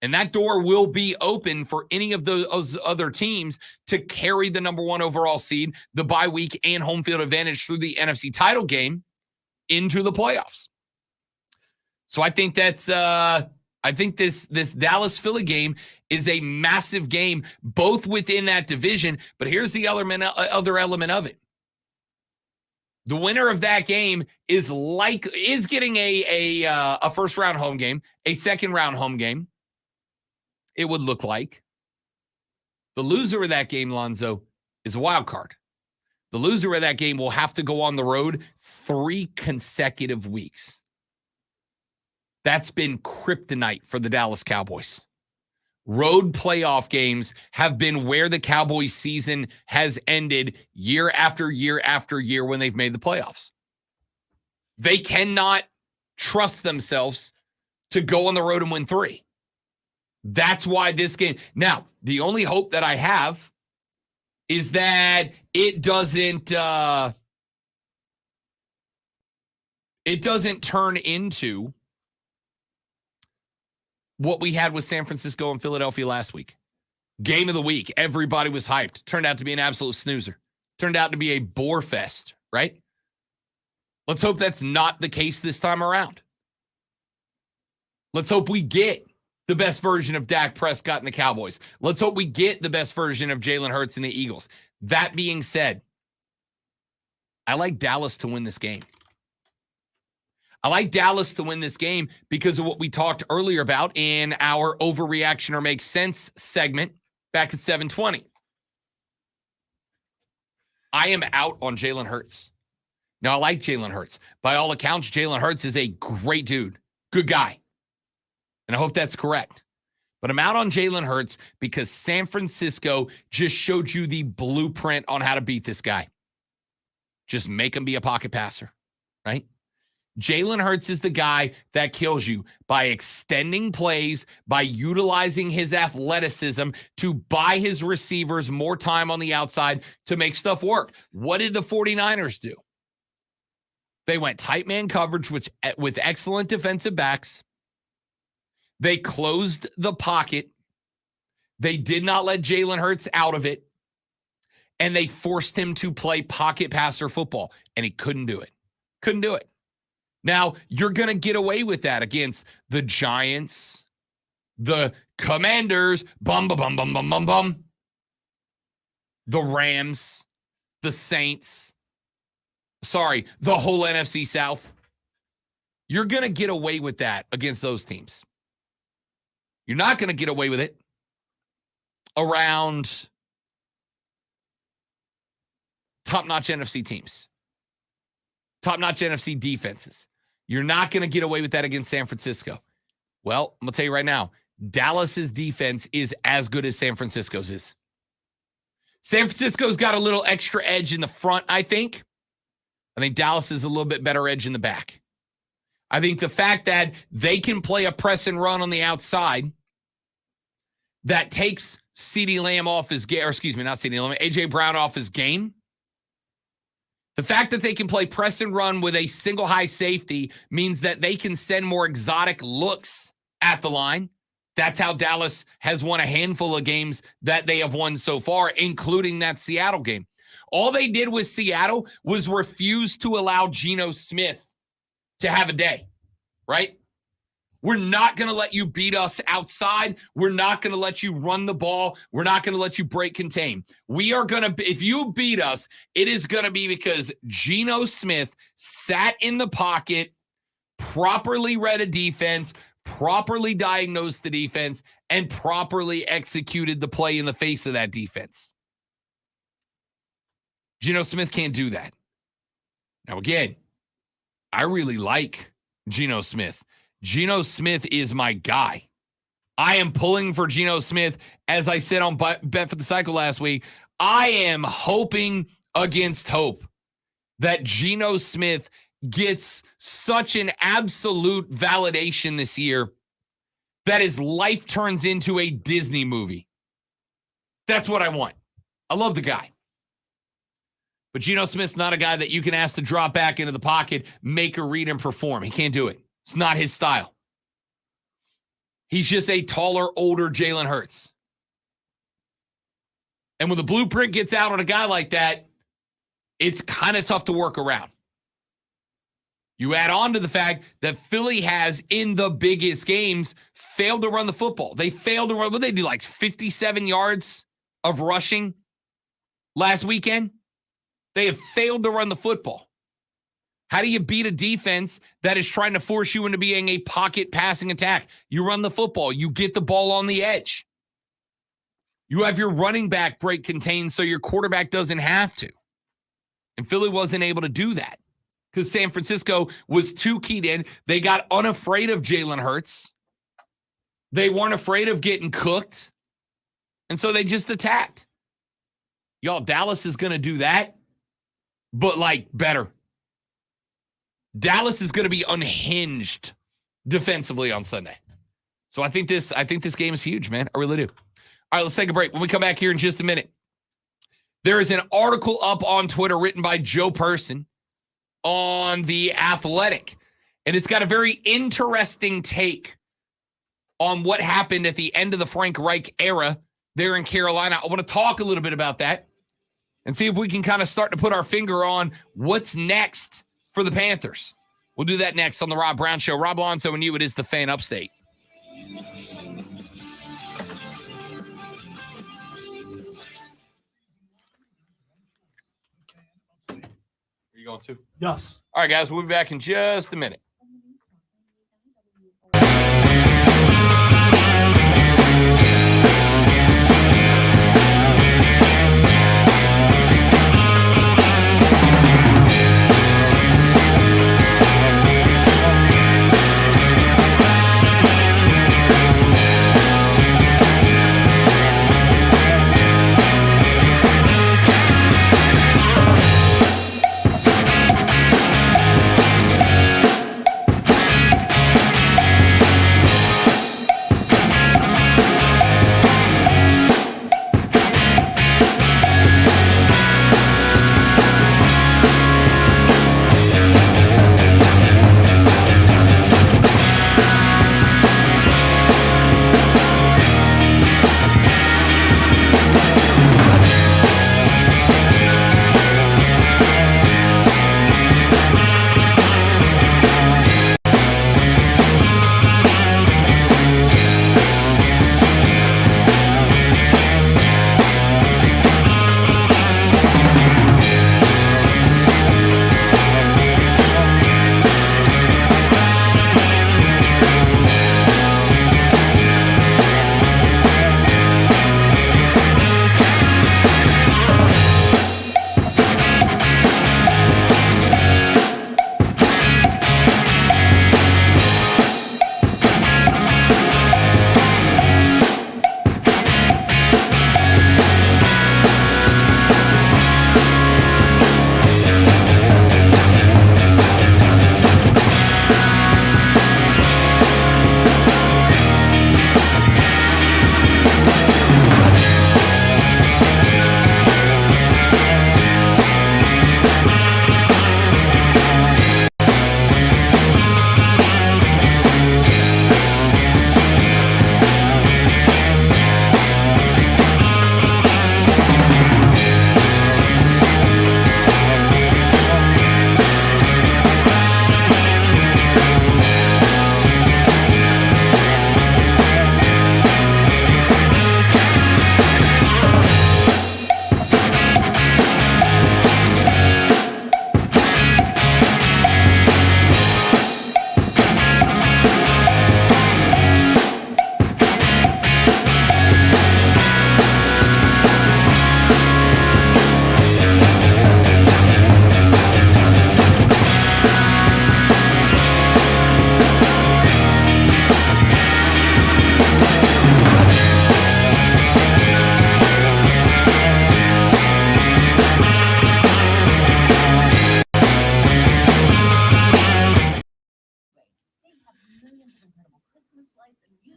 And that door will be open for any of those other teams to carry the number 1 overall seed, the bye week, and home field advantage through the NFC title game into the playoffs. So I think that's this Dallas Philly game is a massive game, both within that division. But here's the other element of it. The winner of that game is getting a first round home game, a second round home game. It would look like. The loser of that game, Lonzo, is a wild card. The loser of that game will have to go on the road 3 consecutive weeks. That's been kryptonite for the Dallas Cowboys. Road playoff games have been where the Cowboys season has ended year after year after year when they've made the playoffs. They cannot trust themselves to go on the road and win 3. That's why this game. Now, the only hope that I have is that it doesn't turn into what we had with San Francisco and Philadelphia last week. Game of the week. Everybody was hyped. Turned out to be an absolute snoozer. Turned out to be a bore fest, right? Let's hope that's not the case this time around. Let's hope we get the best version of Dak Prescott and the Cowboys. Let's hope we get the best version of Jalen Hurts and the Eagles. That being said, I like Dallas to win this game. I like Dallas to win this game because of what we talked earlier about in our Overreaction or Make Sense segment back at 720. I am out on Jalen Hurts. Now, I like Jalen Hurts. By all accounts, Jalen Hurts is a great dude, good guy. And I hope that's correct. But I'm out on Jalen Hurts because San Francisco just showed you the blueprint on how to beat this guy. Just make him be a pocket passer, right? Jalen Hurts is the guy that kills you by extending plays, by utilizing his athleticism to buy his receivers more time on the outside to make stuff work. What did the 49ers do? They went tight man coverage with excellent defensive backs. They closed the pocket. They did not let Jalen Hurts out of it. And they forced him to play pocket passer football. And he couldn't do it. Couldn't do it. Now, you're going to get away with that against the Giants, the Commanders, bum, bum, bum, bum, bum, bum, bum, the Rams, the Saints, the whole NFC South. You're going to get away with that against those teams. You're not going to get away with it around top-notch NFC teams, top-notch NFC defenses. You're not going to get away with that against San Francisco. Well, I'm going to tell you right now, Dallas's defense is as good as San Francisco's is. San Francisco's got a little extra edge in the front, I think. I think Dallas is a little bit better edge in the back. I think the fact that they can play a press and run on the outside that takes CeeDee Lamb off his game, or excuse me, not CeeDee Lamb, A.J. Brown off his game. The fact that they can play press and run with a single high safety means that they can send more exotic looks at the line. That's how Dallas has won a handful of games that they have won so far, including that Seattle game. All they did with Seattle was refuse to allow Geno Smith to have a day, right? We're not going to let you beat us outside. We're not going to let you run the ball. We're not going to let you break contain. We are going to, if you beat us, it is going to be because Geno Smith sat in the pocket, properly read a defense, properly diagnosed the defense, and properly executed the play in the face of that defense. Geno Smith can't do that. Now, again, I really like Geno Smith. Geno Smith is my guy. I am pulling for Geno Smith. As I said on Bet for the Cycle last week, I am hoping against hope that Geno Smith gets such an absolute validation this year that his life turns into a Disney movie. That's what I want. I love the guy. But Geno Smith's not a guy that you can ask to drop back into the pocket, make a read, and perform. He can't do it. It's not his style. He's just a taller, older Jalen Hurts. And when the blueprint gets out on a guy like that, it's kind of tough to work around. You add on to the fact that Philly has, in the biggest games, failed to run the football. They failed to run. What did they do, like 57 yards of rushing last weekend? They have failed to run the football. How do you beat a defense that is trying to force you into being a pocket passing attack? You run the football. You get the ball on the edge. You have your running back break contained so your quarterback doesn't have to. And Philly wasn't able to do that because San Francisco was too keyed in. They got unafraid of Jalen Hurts. They weren't afraid of getting cooked. And so they just attacked. Y'all, Dallas is going to do that, but like better. Dallas is going to be unhinged defensively on Sunday. So I think this game is huge, man. I really do. All right, let's take a break. When we come back here in just a minute, there is an article up on Twitter written by Joe Person on The Athletic, and it's got a very interesting take on what happened at the end of the Frank Reich era there in Carolina. I want to talk a little bit about that and see if we can kind of start to put our finger on what's next for the Panthers. We'll do that next on the Rob Brown Show. Rob Alonso and you, it is the Fan Upstate. Are you going to? Yes. All right, guys, we'll be back in just a minute.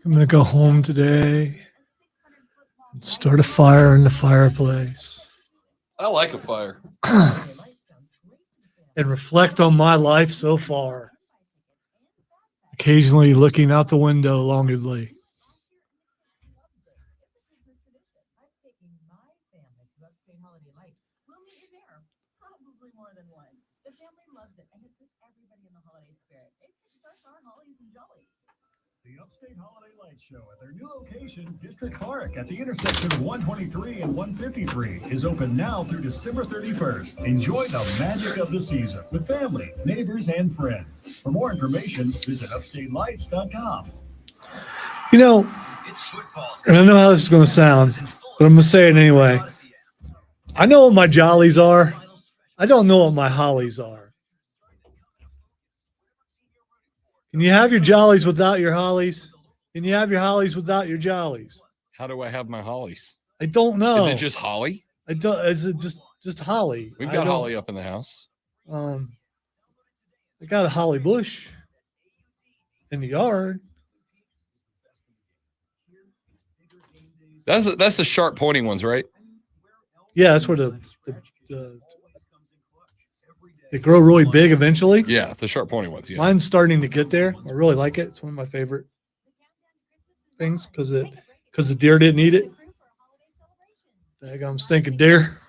I'm going to go home today and start a fire in the fireplace I like a fire. and reflect on my life so far. Occasionally looking out the window longingly. We'll meet you there, probably more than once. The family loves it, and it puts everybody in the holiday spirit. It kickstarts our hollies and jollies. The Upstate Holiday Lights Show at their new location, District Park, at the intersection of 123 and 153, is open now through December 31st. Enjoy the magic of the season with family, neighbors, and friends. For more information, visit upstatelights.com. You know, and I know how this is going to sound, but I'm going to say it anyway. I know what my jollies are. I don't know what my hollies are. Can you have your jollies without your hollies? Can you have your hollies without your jollies? How do I have my hollies? I don't know. Is it just holly? I don't. Is it just holly? We've got holly up in the house. I got a holly bush in the yard. That's the sharp pointing ones, right? Yeah, that's where the they grow really big eventually. Yeah, the sharp pointing ones. Yeah. Mine's starting to get there. I really like it. It's one of my favorite things because the deer didn't eat it. Daggum stinking deer.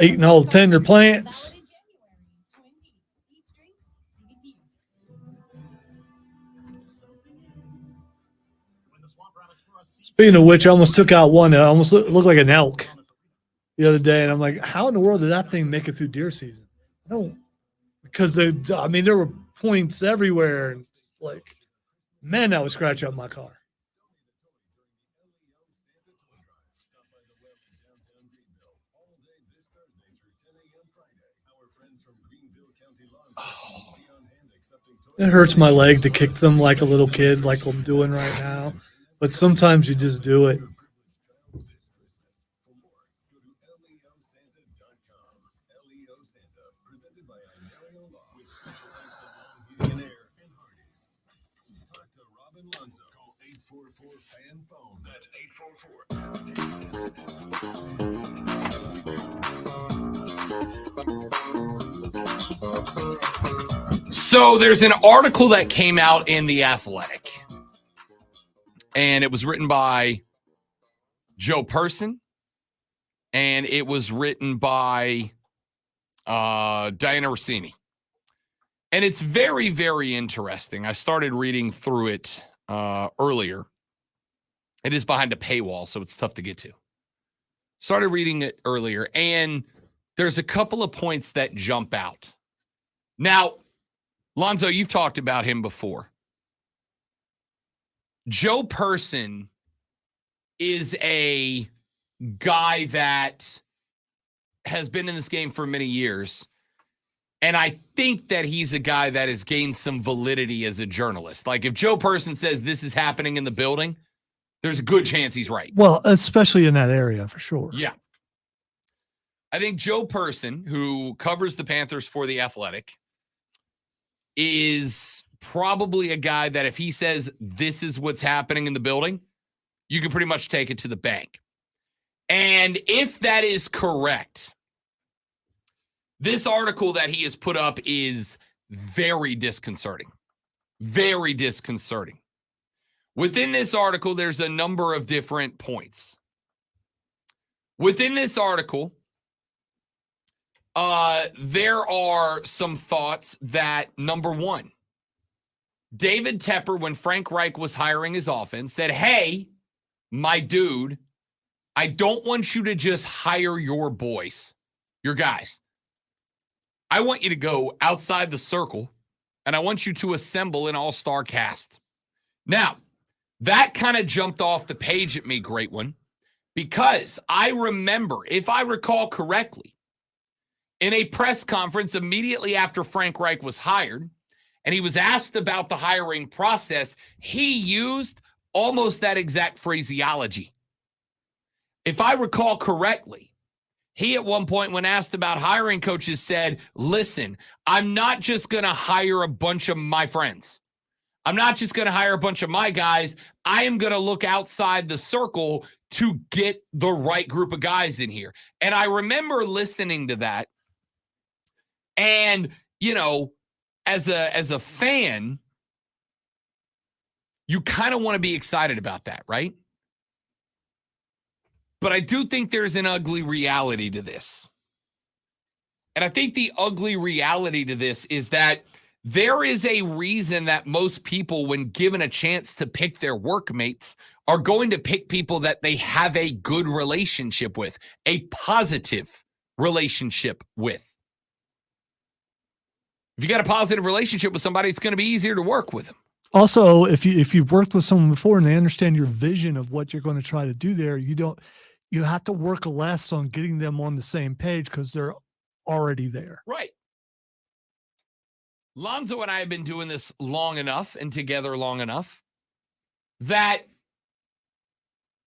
Eating all the tender plants. Speaking of which, I almost took out one. It almost looked like an elk the other day, and I'm like, how in the world did that thing make it through deer season? No, because there were points everywhere, and like, man, that would scratch up my car. It hurts my leg to kick them like a little kid, like I'm doing right now. But sometimes you just do it. So there's an article that came out in The Athletic, and it was written by Joe Person, and it was written by Diana Rossini. And it's very, very interesting. I started reading through it earlier. It is behind a paywall, so it's tough to get to. Started reading it earlier, and there's a couple of points that jump out. Now, Lonzo, you've talked about him before. Joe Person is a guy that has been in this game for many years. And I think that he's a guy that has gained some validity as a journalist. Like if Joe Person says this is happening in the building, there's a good chance he's right. Well, especially in that area for sure. Yeah. I think Joe Person, who covers the Panthers for The Athletic, is probably a guy that if he says this is what's happening in the building, you can pretty much take it to the bank. And if that is correct, this article that he has put up is very disconcerting. Very disconcerting. Within this article, there's a number of different points. Within this article, there are some thoughts that, number one, David Tepper, when Frank Reich was hiring his offense, said, hey, my dude, I don't want you to just hire your boys, your guys. I want you to go outside the circle, and I want you to assemble an all-star cast. Now, that kind of jumped off the page at me, great one, because I remember, if I recall correctly, in a press conference immediately after Frank Reich was hired, and he was asked about the hiring process, he used almost that exact phraseology. If I recall correctly, he at one point, when asked about hiring coaches, said, listen, I'm not just going to hire a bunch of my friends. I'm not just going to hire a bunch of my guys. I am going to look outside the circle to get the right group of guys in here. And I remember listening to that. And, you know, as a fan, you kind of want to be excited about that, right? But I do think there's an ugly reality to this. And I think the ugly reality to this is that there is a reason that most people, when given a chance to pick their workmates, are going to pick people that they have a good relationship with, a positive relationship with. If you got a positive relationship with somebody, it's going to be easier to work with them. Also, if you've worked with someone before and they understand your vision of what you're going to try to do there, you have to work less on getting them on the same page because they're already there. Right. Lonzo and I have been doing this long enough and together long enough that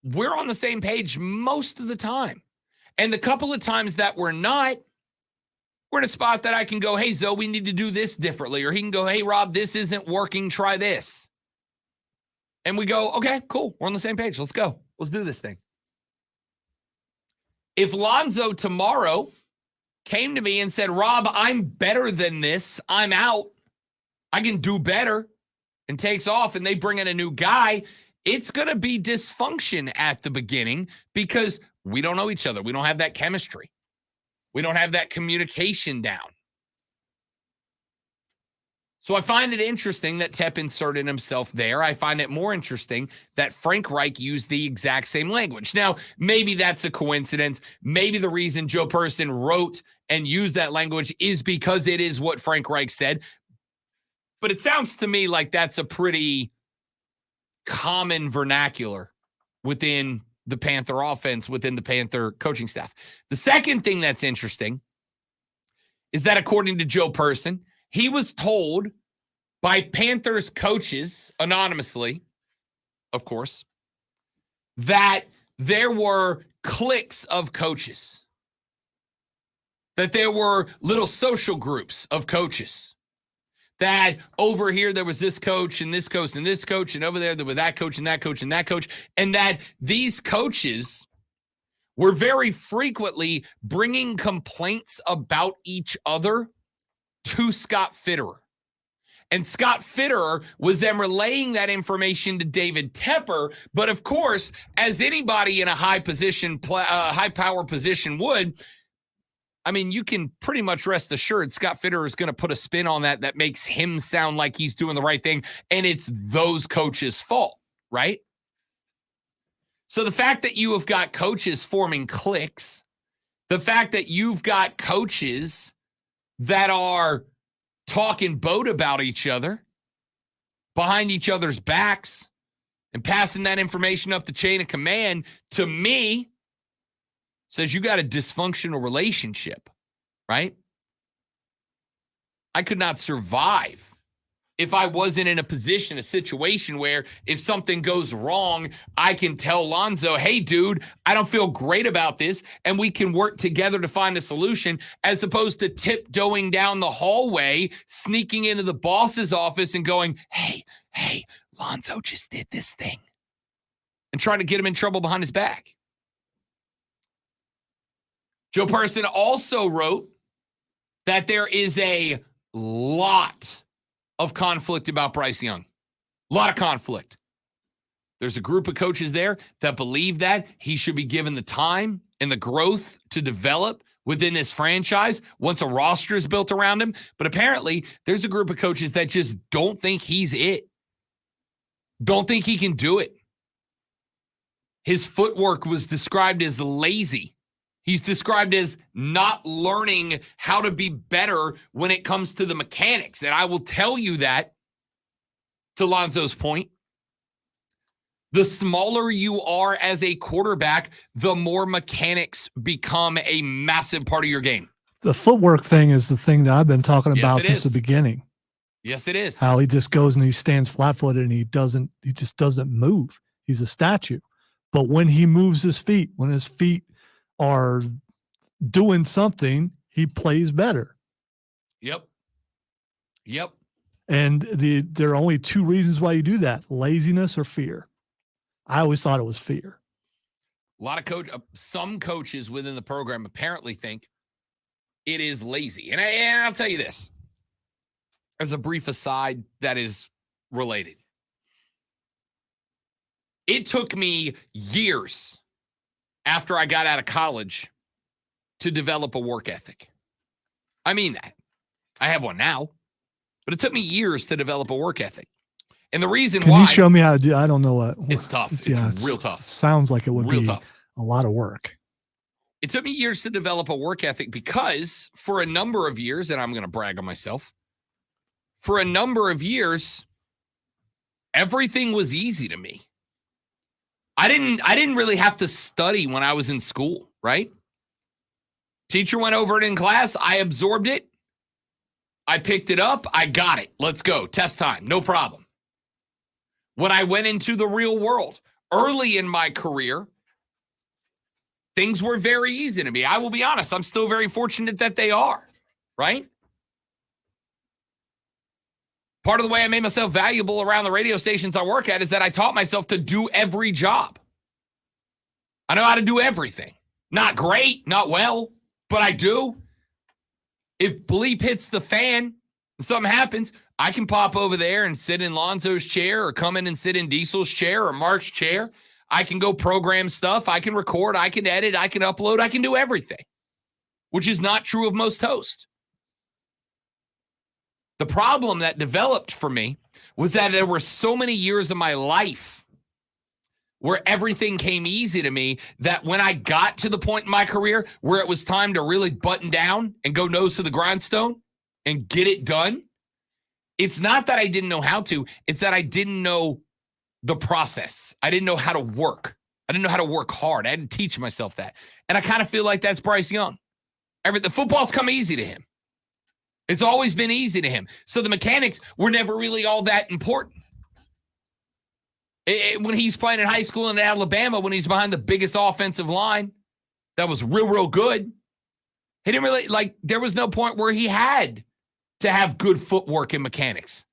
we're on the same page most of the time. And the couple of times that we're not, we're in a spot that I can go, hey, Zoe, we need to do this differently. Or he can go, hey, Rob, this isn't working. Try this. And we go, okay, cool. We're on the same page. Let's go. Let's do this thing. If Lonzo tomorrow came to me and said, Rob, I'm better than this. I'm out. I can do better, and takes off, and they bring in a new guy, it's going to be dysfunction at the beginning because we don't know each other. We don't have that chemistry. We don't have that communication down. So I find it interesting that Tep inserted himself there. I find it more interesting that Frank Reich used the exact same language. Now, maybe that's a coincidence. Maybe the reason Joe Person wrote and used that language is because it is what Frank Reich said. But it sounds to me like that's a pretty common vernacular within the Panther offense, within the Panther coaching staff. The second thing that's interesting is that according to Joe Person, he was told by Panthers coaches, anonymously, of course, that there were cliques of coaches, that there were little social groups of coaches, that over here there was this coach and this coach and this coach, and over there was that coach and that coach and that coach, and that these coaches were very frequently bringing complaints about each other to Scott Fitterer. And Scott Fitterer was then relaying that information to David Tepper. But of course, as anybody in a high power position would, I mean, you can pretty much rest assured Scott Fitterer is going to put a spin on that makes him sound like he's doing the right thing. And it's those coaches' fault, right? So the fact that you have got coaches forming cliques, the fact that you've got coaches that are talking boat about each other behind each other's backs and passing that information up the chain of command, to me, says you got a dysfunctional relationship, right? I could not survive if I wasn't in a situation where if something goes wrong, I can tell Lonzo, hey, dude, I don't feel great about this, and we can work together to find a solution, as opposed to tiptoeing down the hallway, sneaking into the boss's office and going, hey, Lonzo just did this thing, and trying to get him in trouble behind his back. Joe Person also wrote that there is a lot of conflict about Bryce Young. A lot of conflict. There's a group of coaches there that believe that he should be given the time and the growth to develop within this franchise once a roster is built around him. But apparently, there's a group of coaches that just don't think he's it. Don't think he can do it. His footwork was described as lazy. He's described as not learning how to be better when it comes to the mechanics. And I will tell you that, to Lonzo's point, the smaller you are as a quarterback, the more mechanics become a massive part of your game. The footwork thing is the thing that I've been talking about since the beginning. Yes, it is. How he just goes and he stands flat-footed and he just doesn't move. He's a statue. But when he moves his feet, when his feet are doing something, he plays better. Yep. And there are only two reasons why you do that: laziness or fear. I always thought it was fear. A lot of some coaches within the program apparently think it is lazy. And I'll tell you this as a brief aside that is related. It took me years after I got out of college to develop a work ethic. I mean that. I have one now, but it took me years to develop a work ethic. And the reason Can why. you show me how to do? I don't know what. It's tough. It's real tough. Sounds like it would Real be tough. a lot of work. It took me years to develop a work ethic because for a number of years, and I'm going to brag on myself, for a number of years, everything was easy to me. I didn't really have to study when I was in school, right? Teacher went over it in class. I absorbed it. I picked it up. I got it. Let's go. Test time. No problem. When I went into the real world, early in my career, things were very easy to me. I will be honest. I'm still very fortunate that they are, right? Part of the way I made myself valuable around the radio stations I work at is that I taught myself to do every job. I know how to do everything. Not great, not well, but I do. If bleep hits the fan, something happens, I can pop over there and sit in Lonzo's chair or come in and sit in Diesel's chair or Mark's chair. I can go program stuff. I can record. I can edit. I can upload. I can do everything, which is not true of most hosts. The problem that developed for me was that there were so many years of my life where everything came easy to me that when I got to the point in my career where it was time to really button down and go nose to the grindstone and get it done, it's not that I didn't know how to, it's that I didn't know the process. I didn't know how to work. I didn't know how to work hard. I had to teach myself that. And I kind of feel like that's Bryce Young. The football's come easy to him. It's always been easy to him. So the mechanics were never really all that important. When he's playing in high school in Alabama, when he's behind the biggest offensive line, that was real, real good. He didn't really, there was no point where he had to have good footwork and mechanics.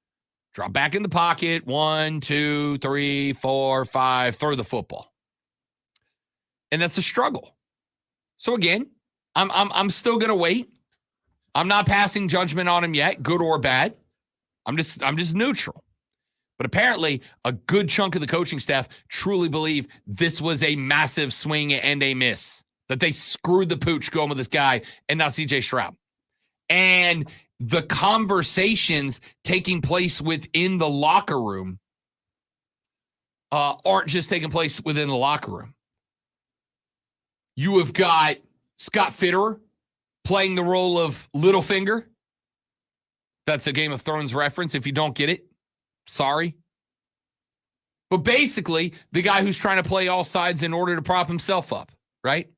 Drop back in the pocket, 1, 2, 3, 4, 5, throw the football. And that's a struggle. So again, I'm still going to wait. I'm not passing judgment on him yet, good or bad. I'm just neutral. But apparently, a good chunk of the coaching staff truly believe this was a massive swing and a miss, that they screwed the pooch going with this guy and not C.J. Stroud. And the conversations taking place within the locker room aren't just taking place within the locker room. You have got Scott Fitterer playing the role of Littlefinger. That's a Game of Thrones reference. If you don't get it, sorry. But basically, the guy who's trying to play all sides in order to prop himself up, right?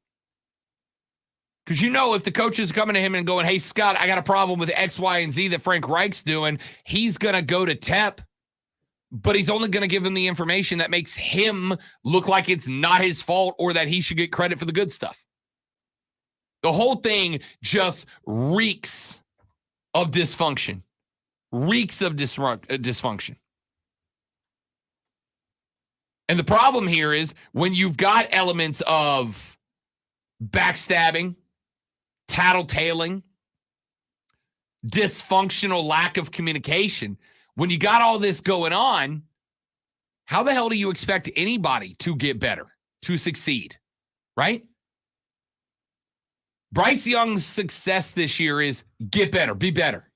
Because if the coach is coming to him and going, hey, Scott, I got a problem with X, Y, and Z that Frank Reich's doing, he's going to go to Tep, but he's only going to give him the information that makes him look like it's not his fault or that he should get credit for the good stuff. The whole thing just reeks of dysfunction. Reeks of dysfunction. And the problem here is when you've got elements of backstabbing, tattletaling, dysfunctional lack of communication, when you got all this going on, how the hell do you expect anybody to get better, to succeed, right? Bryce Young's success this year is get better, be better.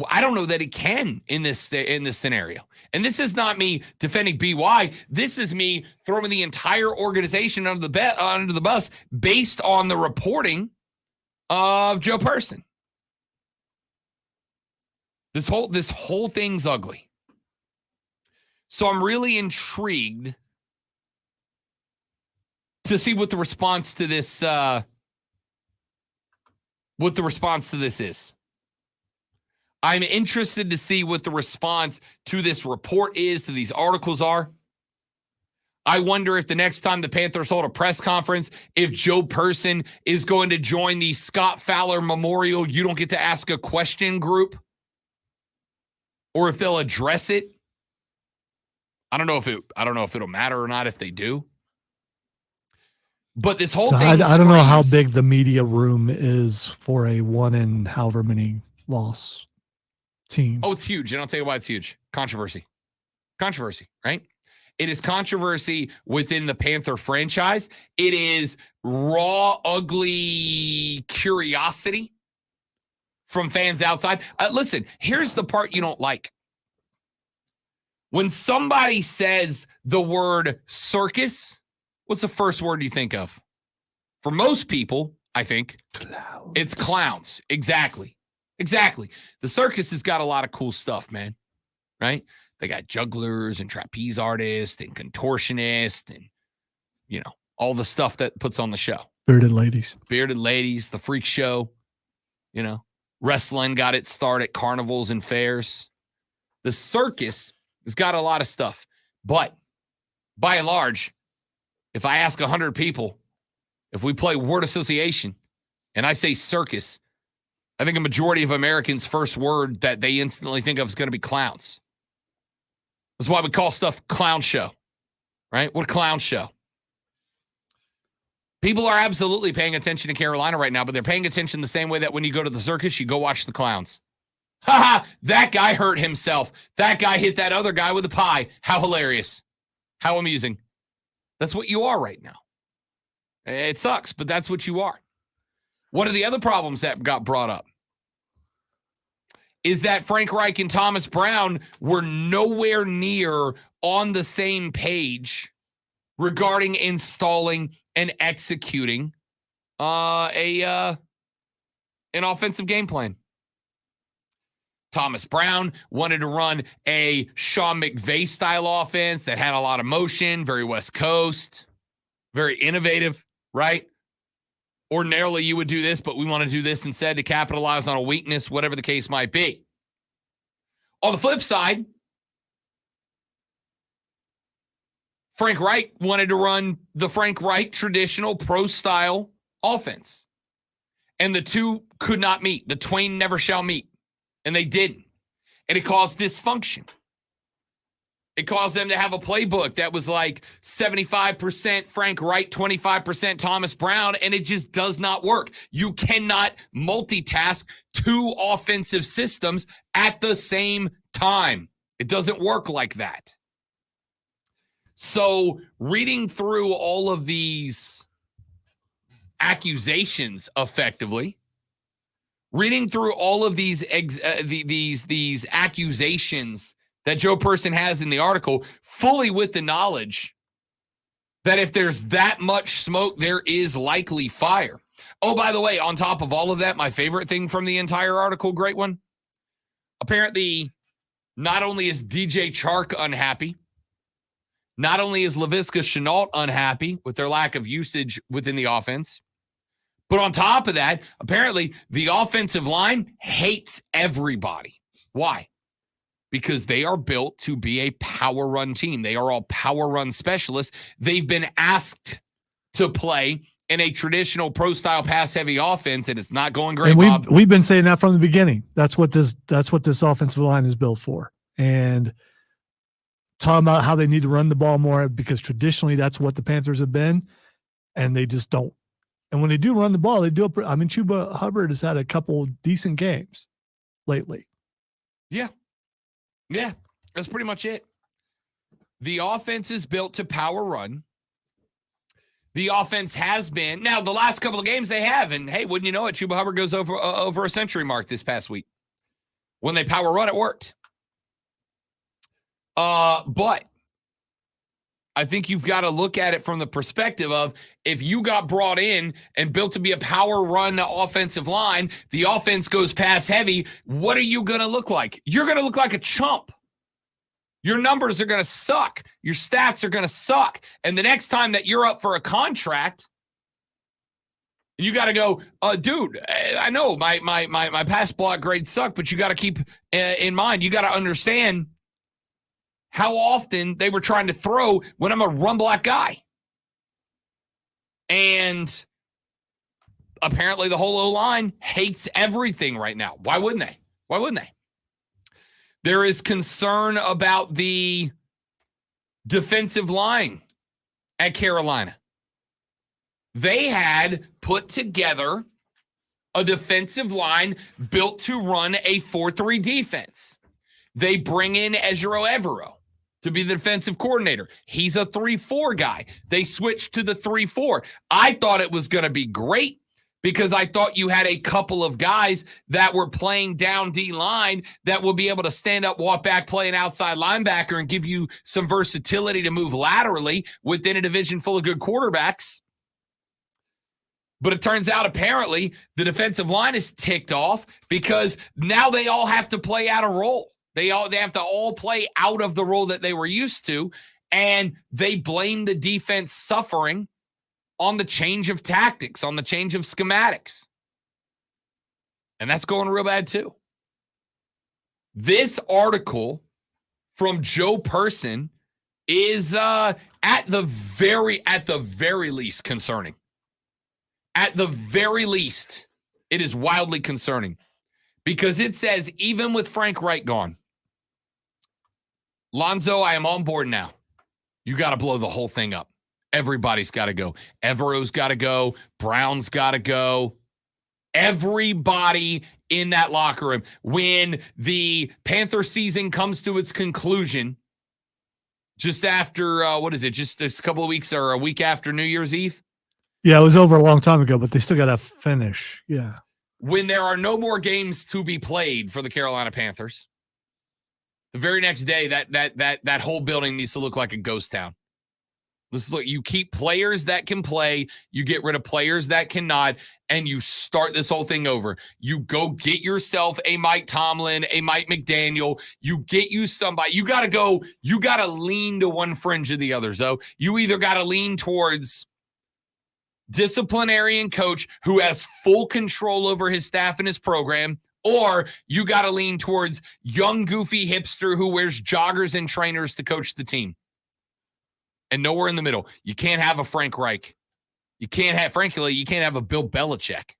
I don't know that he can in this scenario. And this is not me defending BY. This is me throwing the entire organization under the bus based on the reporting of Joe Person. This whole thing's ugly. So I'm really intrigued to see what the response to this is. I'm interested to see what the response to this report is, to these articles are. I wonder if the next time the Panthers hold a press conference, if Joe Person is going to join the Scott Fowler Memorial You Don't Get to Ask a Question group or if they'll address it. I don't know if it'll matter or not if they do. But this whole So thing I don't know how screams- big the media room is for a 1 in however many loss team. Oh, it's huge. And I'll tell you why it's huge. Controversy, right? It is controversy within the Panther franchise. It is raw, ugly curiosity from fans outside. Listen, here's the part you don't like. When somebody says the word circus, what's the first word you think of? For most people, I think, it's clowns. Exactly. The circus has got a lot of cool stuff, man, right? They got jugglers and trapeze artists and contortionists and, all the stuff that puts on the show. Bearded ladies, the freak show, wrestling got its start at carnivals and fairs. The circus has got a lot of stuff. But by and large, if I ask 100 people, if we play word association and I say circus, I think a majority of Americans' first word that they instantly think of is going to be clowns. That's why we call stuff clown show, right? What a clown show. People are absolutely paying attention to Carolina right now, but they're paying attention the same way that when you go to the circus, you go watch the clowns. Ha! That guy hurt himself. That guy hit that other guy with a pie. How hilarious. How amusing. That's what you are right now. It sucks, but that's what you are. One of the other problems that got brought up is that Frank Reich and Thomas Brown were nowhere near on the same page regarding installing and executing an offensive game plan. Thomas Brown wanted to run a Sean McVay style offense that had a lot of motion, very West Coast, very innovative, right? Ordinarily, you would do this, but we want to do this instead to capitalize on a weakness, whatever the case might be. On the flip side, Frank Reich wanted to run the Frank Reich traditional pro-style offense. And the two could not meet. The twain never shall meet. And they didn't. And it caused dysfunction. It caused them to have a playbook that was like 75% Frank Reich, 25% Thomas Brown, and it just does not work. You cannot multitask two offensive systems at the same time. It doesn't work like that. So reading through all of these accusations effectively, reading through all of these accusations that Joe Person has in the article, fully with the knowledge that if there's that much smoke, there is likely fire. Oh, by the way, on top of all of that, my favorite thing from the entire article, great one. Apparently, not only is DJ Chark unhappy, not only is Laviska Shenault unhappy with their lack of usage within the offense, but on top of that, apparently the offensive line hates everybody. Why? Because they are built to be a power run team. They are all power run specialists. They've been asked to play in a traditional pro style pass heavy offense, and it's not going great. And we've been saying that from the beginning. That's what this offensive line is built for. And talking about how they need to run the ball more because traditionally that's what the Panthers have been, and they just don't. And when they do run the ball, they do. I mean, Chuba Hubbard has had a couple decent games lately. Yeah, that's pretty much it. The offense is built to power run. The offense has been. Now, the last couple of games they have, and hey, wouldn't you know it, Chuba Hubbard goes over a century mark this past week. When they power run, it worked. But I think you've got to look at it from the perspective of if you got brought in and built to be a power run offensive line, the offense goes pass heavy, what are you going to look like? You're going to look like a chump. Your numbers are going to suck. Your stats are going to suck. And the next time that you're up for a contract, you got to go, dude, I know my pass block grades suck, but you got to keep in mind, you got to understand how often they were trying to throw when I'm a run block guy. And apparently the whole O-line hates everything right now. Why wouldn't they? There is concern about the defensive line at Carolina. They had put together a defensive line built to run a 4-3 defense. They bring in Ejiro Evero to be the defensive coordinator. He's a 3-4 guy. They switched to the 3-4. I thought it was going to be great because I thought you had a couple of guys that were playing down D-line that will be able to stand up, walk back, play an outside linebacker, and give you some versatility to move laterally within a division full of good quarterbacks. But it turns out apparently the defensive line is ticked off because now they all have to play out a role. They have to all play out of the role that they were used to, and they blame the defense suffering on the change of tactics, on the change of schematics. And that's going real bad too. This article from Joe Person is at the very least concerning. At the very least, it is wildly concerning because it says even with Frank Reich gone, Lonzo, I am on board now. You got to blow the whole thing up. Everybody's got to go. Evero's got to go. Brown's got to go. Everybody in that locker room. When the Panther season comes to its conclusion, just after, just a couple of weeks or a week after New Year's Eve? Yeah, it was over a long time ago, but they still got to finish. Yeah. When there are no more games to be played for the Carolina Panthers, the very next day, that whole building needs to look like a ghost town. You keep players that can play, you get rid of players that cannot, and you start this whole thing over. You go get yourself a Mike Tomlin, a Mike McDaniel. You get you somebody. You got to lean to one fringe or the other. So you either got to lean towards disciplinarian coach who has full control over his staff and his program, or you got to lean towards young, goofy hipster who wears joggers and trainers to coach the team. And nowhere in the middle. You can't have a Frank Reich. You can't have a Bill Belichick.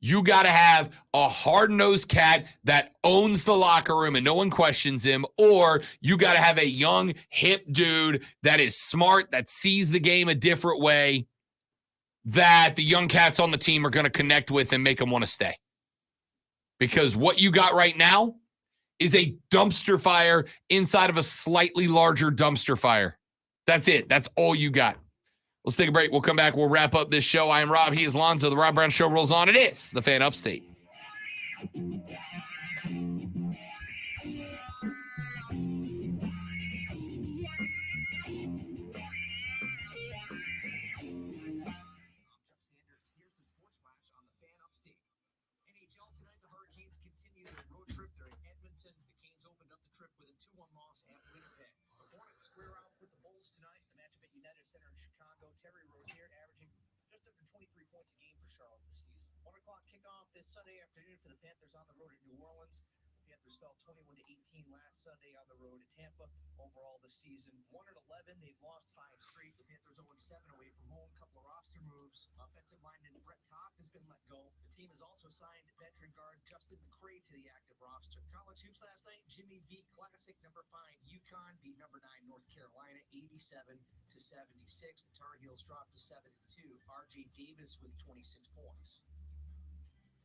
You got to have a hard-nosed cat that owns the locker room and no one questions him, or you got to have a young, hip dude that is smart, that sees the game a different way, that the young cats on the team are going to connect with and make them want to stay. Because what you got right now is a dumpster fire inside of a slightly larger dumpster fire. That's it. That's all you got. Let's take a break. We'll come back. We'll wrap up this show. I am Rob. He is Lonzo. The Rob Brown Show rolls on. It is the Fan Upstate. Sunday afternoon for the Panthers on the road at New Orleans. The Panthers fell 21-18 last Sunday on the road at Tampa. Overall this season, 1-11. They've lost 5 straight. The Panthers 0-7 away from home. Couple of roster moves. Offensive lineman Brett Toth has been let go. The team has also signed veteran guard Justin McCray to the active roster. College hoops last night. Jimmy V Classic, number 5 UConn beat number 9 North Carolina 87-76. The Tar Heels dropped to 7-2. RJ Davis with 26 points.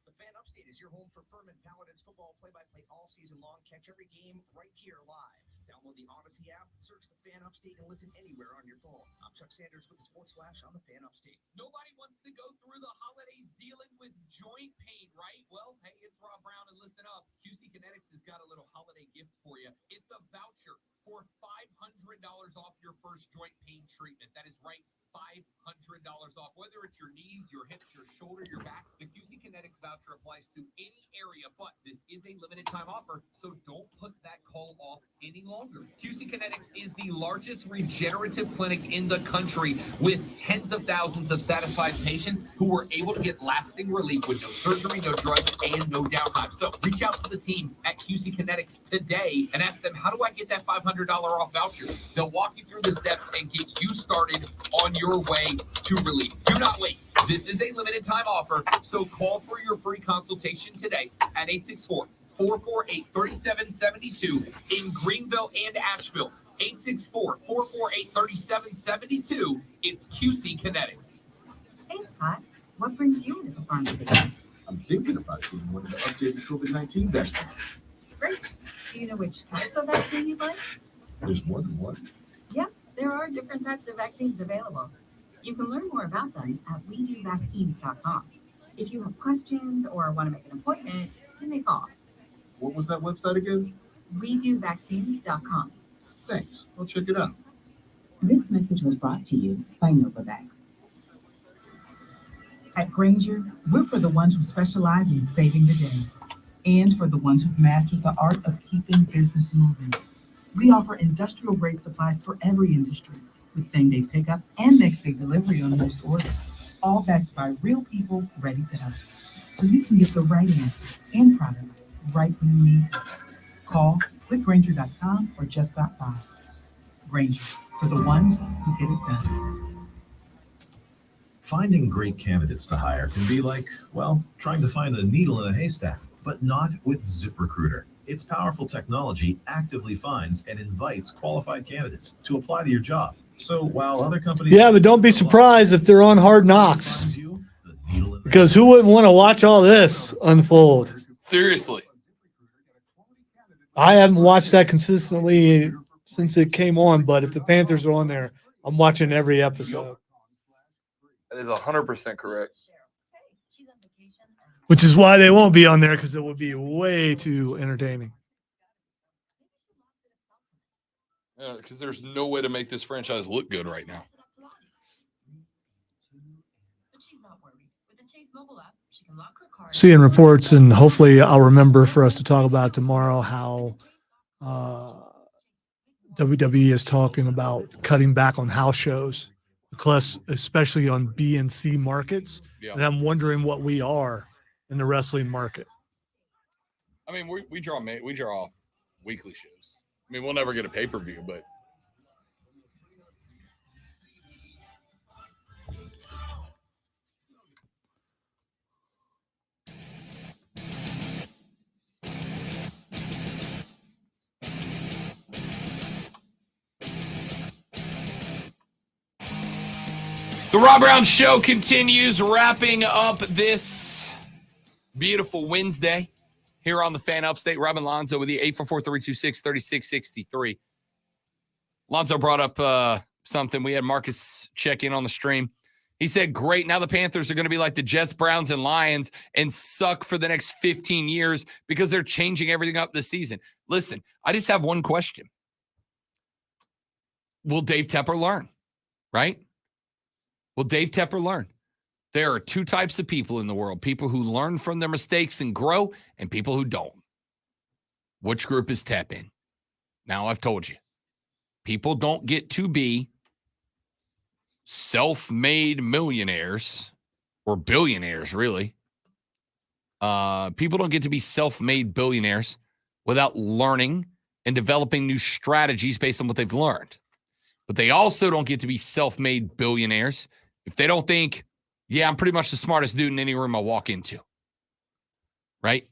The Fan Upstate is your home for Furman Paladins football play-by-play all season long. Catch every game right here live. Download the Odyssey app, search the Fan Upstate, and listen anywhere on your phone. I'm Chuck Sanders with the Sports Flash on the Fan Upstate. Nobody wants to go through the holidays dealing with joint pain, right? Well, hey, it's Rob Brown, and listen up. QC Kinetics has got a little holiday gift for you. It's a voucher for $500 off your first joint pain treatment. That is right. $500 off, whether it's your knees, your hips, your shoulder, your back. The QC Kinetics voucher applies to any area, but this is a limited time offer, so don't put that call off any longer. QC Kinetics is the largest regenerative clinic in the country with tens of thousands of satisfied patients who were able to get lasting relief with no surgery, no drugs, and no downtime. So reach out to the team at QC Kinetics today and ask them, how do I get that $500 off voucher? They'll walk you through the steps and get you started on your way to relief. Do not wait. This is a limited time offer, so call for your free consultation today at 864-448-3772 in Greenville and Asheville. 864-448-3772. It's QC Kinetics. Hey, Scott, what brings you into the pharmacy? I'm thinking about getting one of the updated COVID-19 vaccines. Great. Do you know which type of vaccine you'd like? There's more than one. Yep, there are different types of vaccines available. You can learn more about them at WeDoVaccines.com. If you have questions or want to make an appointment, give me a call. What was that website again? WeDoVaccines.com. Thanks. I'll check it out. This message was brought to you by Novavax. At Granger, we're for the ones who specialize in saving the day and for the ones who've mastered the art of keeping business moving. We offer industrial-grade supplies for every industry with same-day pickup and next-day delivery on most orders, all backed by real people ready to help. So you can get the right answer and products right when you need them. Call, click Granger.com or just stop by. Granger, for the ones who get it done. Finding great candidates to hire can be like, well, trying to find a needle in a haystack, but not with ZipRecruiter. Its powerful technology actively finds and invites qualified candidates to apply to your job. So while other companies... Yeah, but don't be surprised if they're on Hard Knocks. Because who wouldn't want to watch all this unfold? Seriously. I haven't watched that consistently since it came on, but if the Panthers are on there, I'm watching every episode. That is 100% correct. Which is why they won't be on there, because it would be way too entertaining. Yeah, because there's no way to make this franchise look good right now. Seeing reports, and hopefully I'll remember for us to talk about tomorrow how WWE is talking about cutting back on house shows, especially on B and C markets. Yeah. And I'm wondering what we are in the wrestling market. I mean, we draw weekly shows. I mean, we'll never get a pay-per-view, but the Rob Brown Show continues, wrapping up this beautiful Wednesday here on the Fan Upstate. Robin Lonzo with you, 844-326-3663. Lonzo brought up something. We had Marcus check in on the stream. He said, great, now the Panthers are going to be like the Jets, Browns, and Lions and suck for the next 15 years because they're changing everything up this season. Listen, I just have one question. Will Dave Tepper learn? Right? Will Dave Tepper learn? There are two types of people in the world, people who learn from their mistakes and grow, and people who don't. Which group is Tep in? Now, I've told you, people don't get to be self-made millionaires or billionaires, really. People don't get to be self-made billionaires without learning and developing new strategies based on what they've learned. But they also don't get to be self-made billionaires if they don't think, yeah, I'm pretty much the smartest dude in any room I walk into. Right?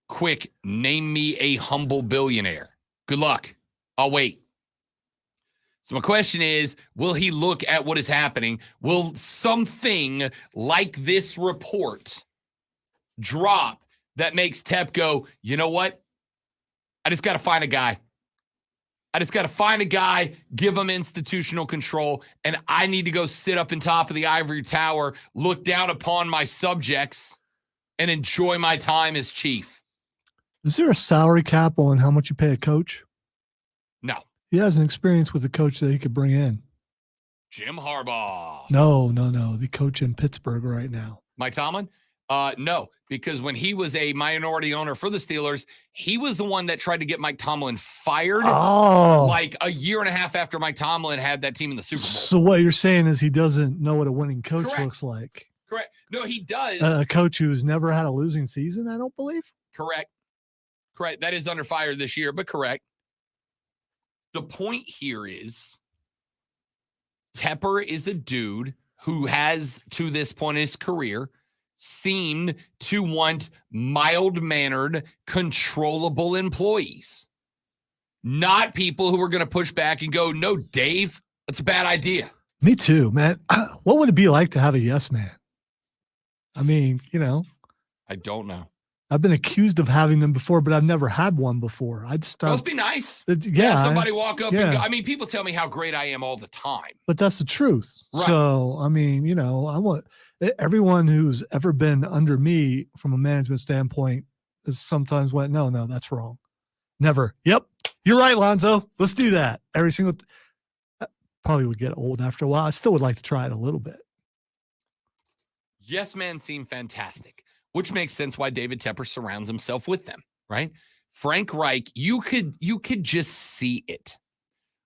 Quick, name me a humble billionaire. Good luck. I'll wait. So my question is, will he look at what is happening? Will something like this report drop that makes Tep go, you know what? I just got to find a guy. Give him institutional control, and I need to go sit up in top of the ivory tower, look down upon my subjects, and enjoy my time as chief. Is there a salary cap on how much you pay a coach? No. He has an experience with a coach that he could bring in. Jim Harbaugh. No. The coach in Pittsburgh right now. Mike Tomlin? No, because when he was a minority owner for the Steelers, he was the one that tried to get Mike Tomlin fired like a year and a half after Mike Tomlin had that team in the Super Bowl. So what you're saying is he doesn't know what a winning coach looks like. Correct. No, he does. A coach who's never had a losing season, I don't believe. Correct. That is under fire this year, but correct. The point here is Tepper is a dude who has, to this point in his career, seemed to want mild-mannered, controllable employees, not people who were going to push back and go, no, Dave, that's a bad idea. Me too, man. What would it be like to have a yes man? I mean, I don't know. I've been accused of having them before, but I've never had one before. I just Must be nice. Yeah. Have somebody walk up yeah. and go. I mean, people tell me how great I am all the time. But that's the truth. Right. So, I mean, I want everyone who's ever been under me from a management standpoint has sometimes went, no, that's wrong. Never. Yep. You're right, Lonzo. Let's do that. Every single probably would get old after a while. I still would like to try it a little bit. Yes, man seem fantastic, which makes sense why David Tepper surrounds himself with them, right? Frank Reich, you could just see it.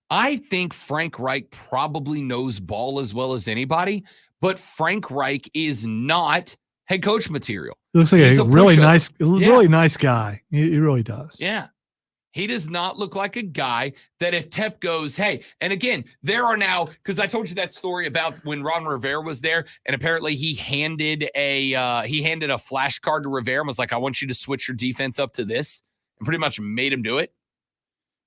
I think Frank Reich probably knows ball as well as anybody, but Frank Reich is not head coach material. He looks like He's a really pushover. nice guy. He really does. Yeah. He does not look like a guy that if Tep goes, hey, and again, there are now, because I told you that story about when Ron Rivera was there, and apparently he handed a flashcard to Rivera and was like, I want you to switch your defense up to this, and pretty much made him do it.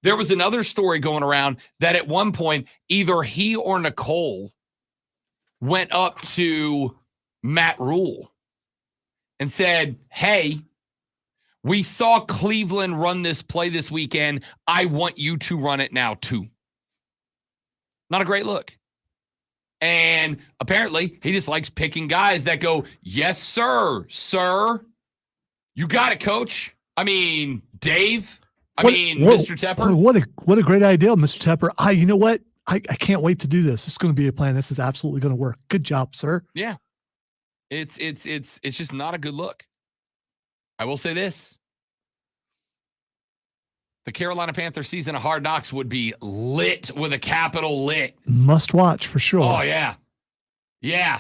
There was another story going around that at one point, either he or Nicole went up to Matt Rule and said, hey, we saw Cleveland run this play this weekend. I want you to run it now too. Not a great look. And apparently he just likes picking guys that go, yes, sir. You got it, coach. I mean, Dave. Mr. Tepper. What a great idea, Mr. Tepper. You know what? I can't wait to do this. It's going to be a plan. This is absolutely going to work. Good job, sir. Yeah. It's just not a good look. I will say this. The Carolina Panthers season of Hard Knocks would be lit with a capital lit. Must watch for sure. Oh, yeah. Yeah.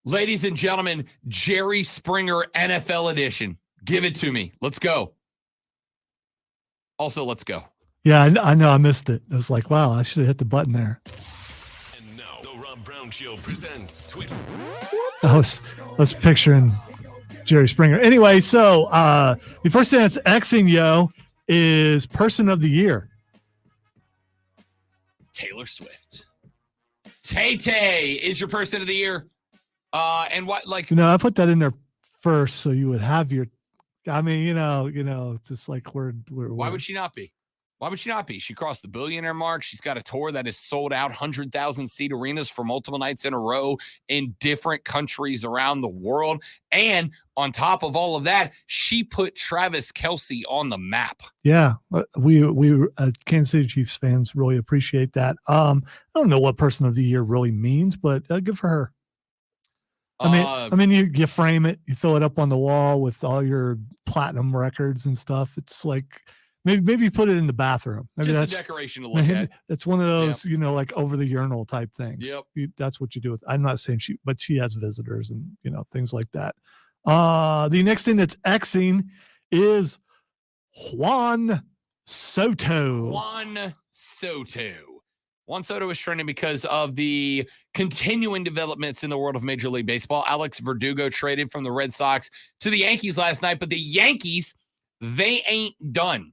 Ladies and gentlemen, Jerry Springer NFL edition. Give it to me. Let's go. Also, let's go. Yeah, I know. I missed it. It was like, wow, I should have hit the button there. And now, the Rob Brown Show presents Twitter. I was picturing Jerry Springer. Anyway, so the first thing that's Xing, is Person of the Year. Taylor Swift. Tay is your Person of the Year. And what, like, I put that in there first so you would have your. I mean, it's just like we're why would she not be? Why would she not be? She crossed the billionaire mark. She's got a tour that has sold out 100,000 seat arenas for multiple nights in a row in different countries around the world. And on top of all of that, she put Travis Kelce on the map. Yeah, we Kansas City Chiefs fans really appreciate that. I don't know what Person of the Year really means, but good for her. I mean, you frame it, you throw it up on the wall with all your platinum records and stuff. It's like maybe put it in the bathroom. Maybe just that's a decoration to look at. It's one of those, like over the urinal type things. Yep. That's what you do with. I'm not saying but she has visitors and things like that. The next thing that's Xing is Juan Soto. Juan Soto is trending because of the continuing developments in the world of Major League Baseball. Alex Verdugo traded from the Red Sox to the Yankees last night, but the Yankees, they ain't done.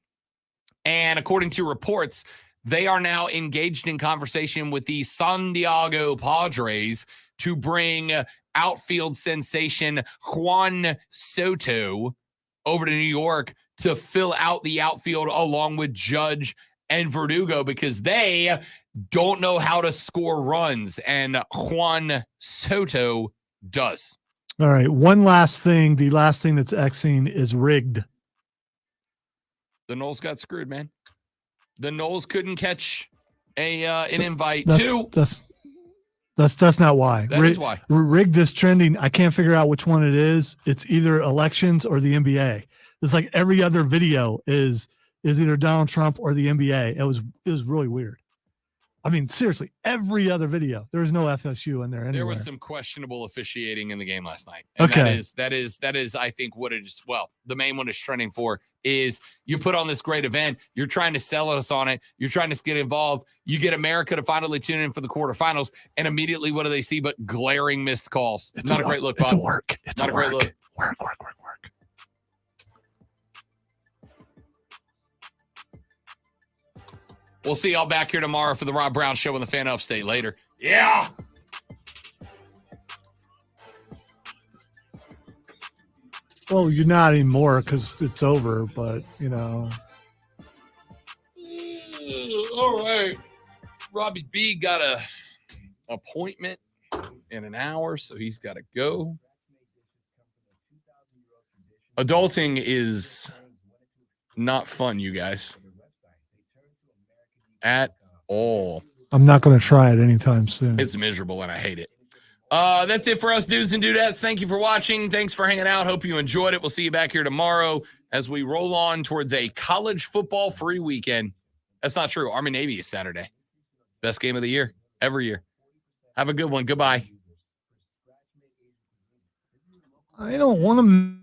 And according to reports, they are now engaged in conversation with the San Diego Padres to bring outfield sensation Juan Soto over to New York to fill out the outfield along with Judge and Verdugo because they don't know how to score runs, and Juan Soto does. All right, one last thing. The last thing that's Xing is rigged. The Noles got screwed, man. The Noles couldn't catch an invite. That's not why. That is why. Rigged is trending. I can't figure out which one it is. It's either elections or the NBA. It's like every other video is either Donald Trump or the NBA. It was really weird. I mean, seriously, every other video. There was no FSU in there anywhere. There was some questionable officiating in the game last night. And Okay. that is, I think, what it is. Well, the main one is trending for is you put on this great event. You're trying to sell us on it. You're trying to get involved. You get America to finally tune in for the quarterfinals. And immediately, what do they see but glaring missed calls? It's not a great look, Bob. It's a work. It's not a great work. look. Work. We'll see y'all back here tomorrow for the Rob Brown Show in the Fan Upstate later. Yeah. Well, you're not anymore because it's over, but, you know. All right. Robbie B got a appointment in an hour, so he's got to go. Adulting is not fun, you guys. At all. I'm not going to try it anytime soon. It's miserable and I hate it. That's it for us, dudes and dudettes. Thank you for watching. Thanks for hanging out. Hope you enjoyed it. We'll see you back here tomorrow as we roll on towards a college football free weekend. That's not true. Army-Navy is Saturday. Best game of the year, every year. Have a good one. Goodbye. I don't want to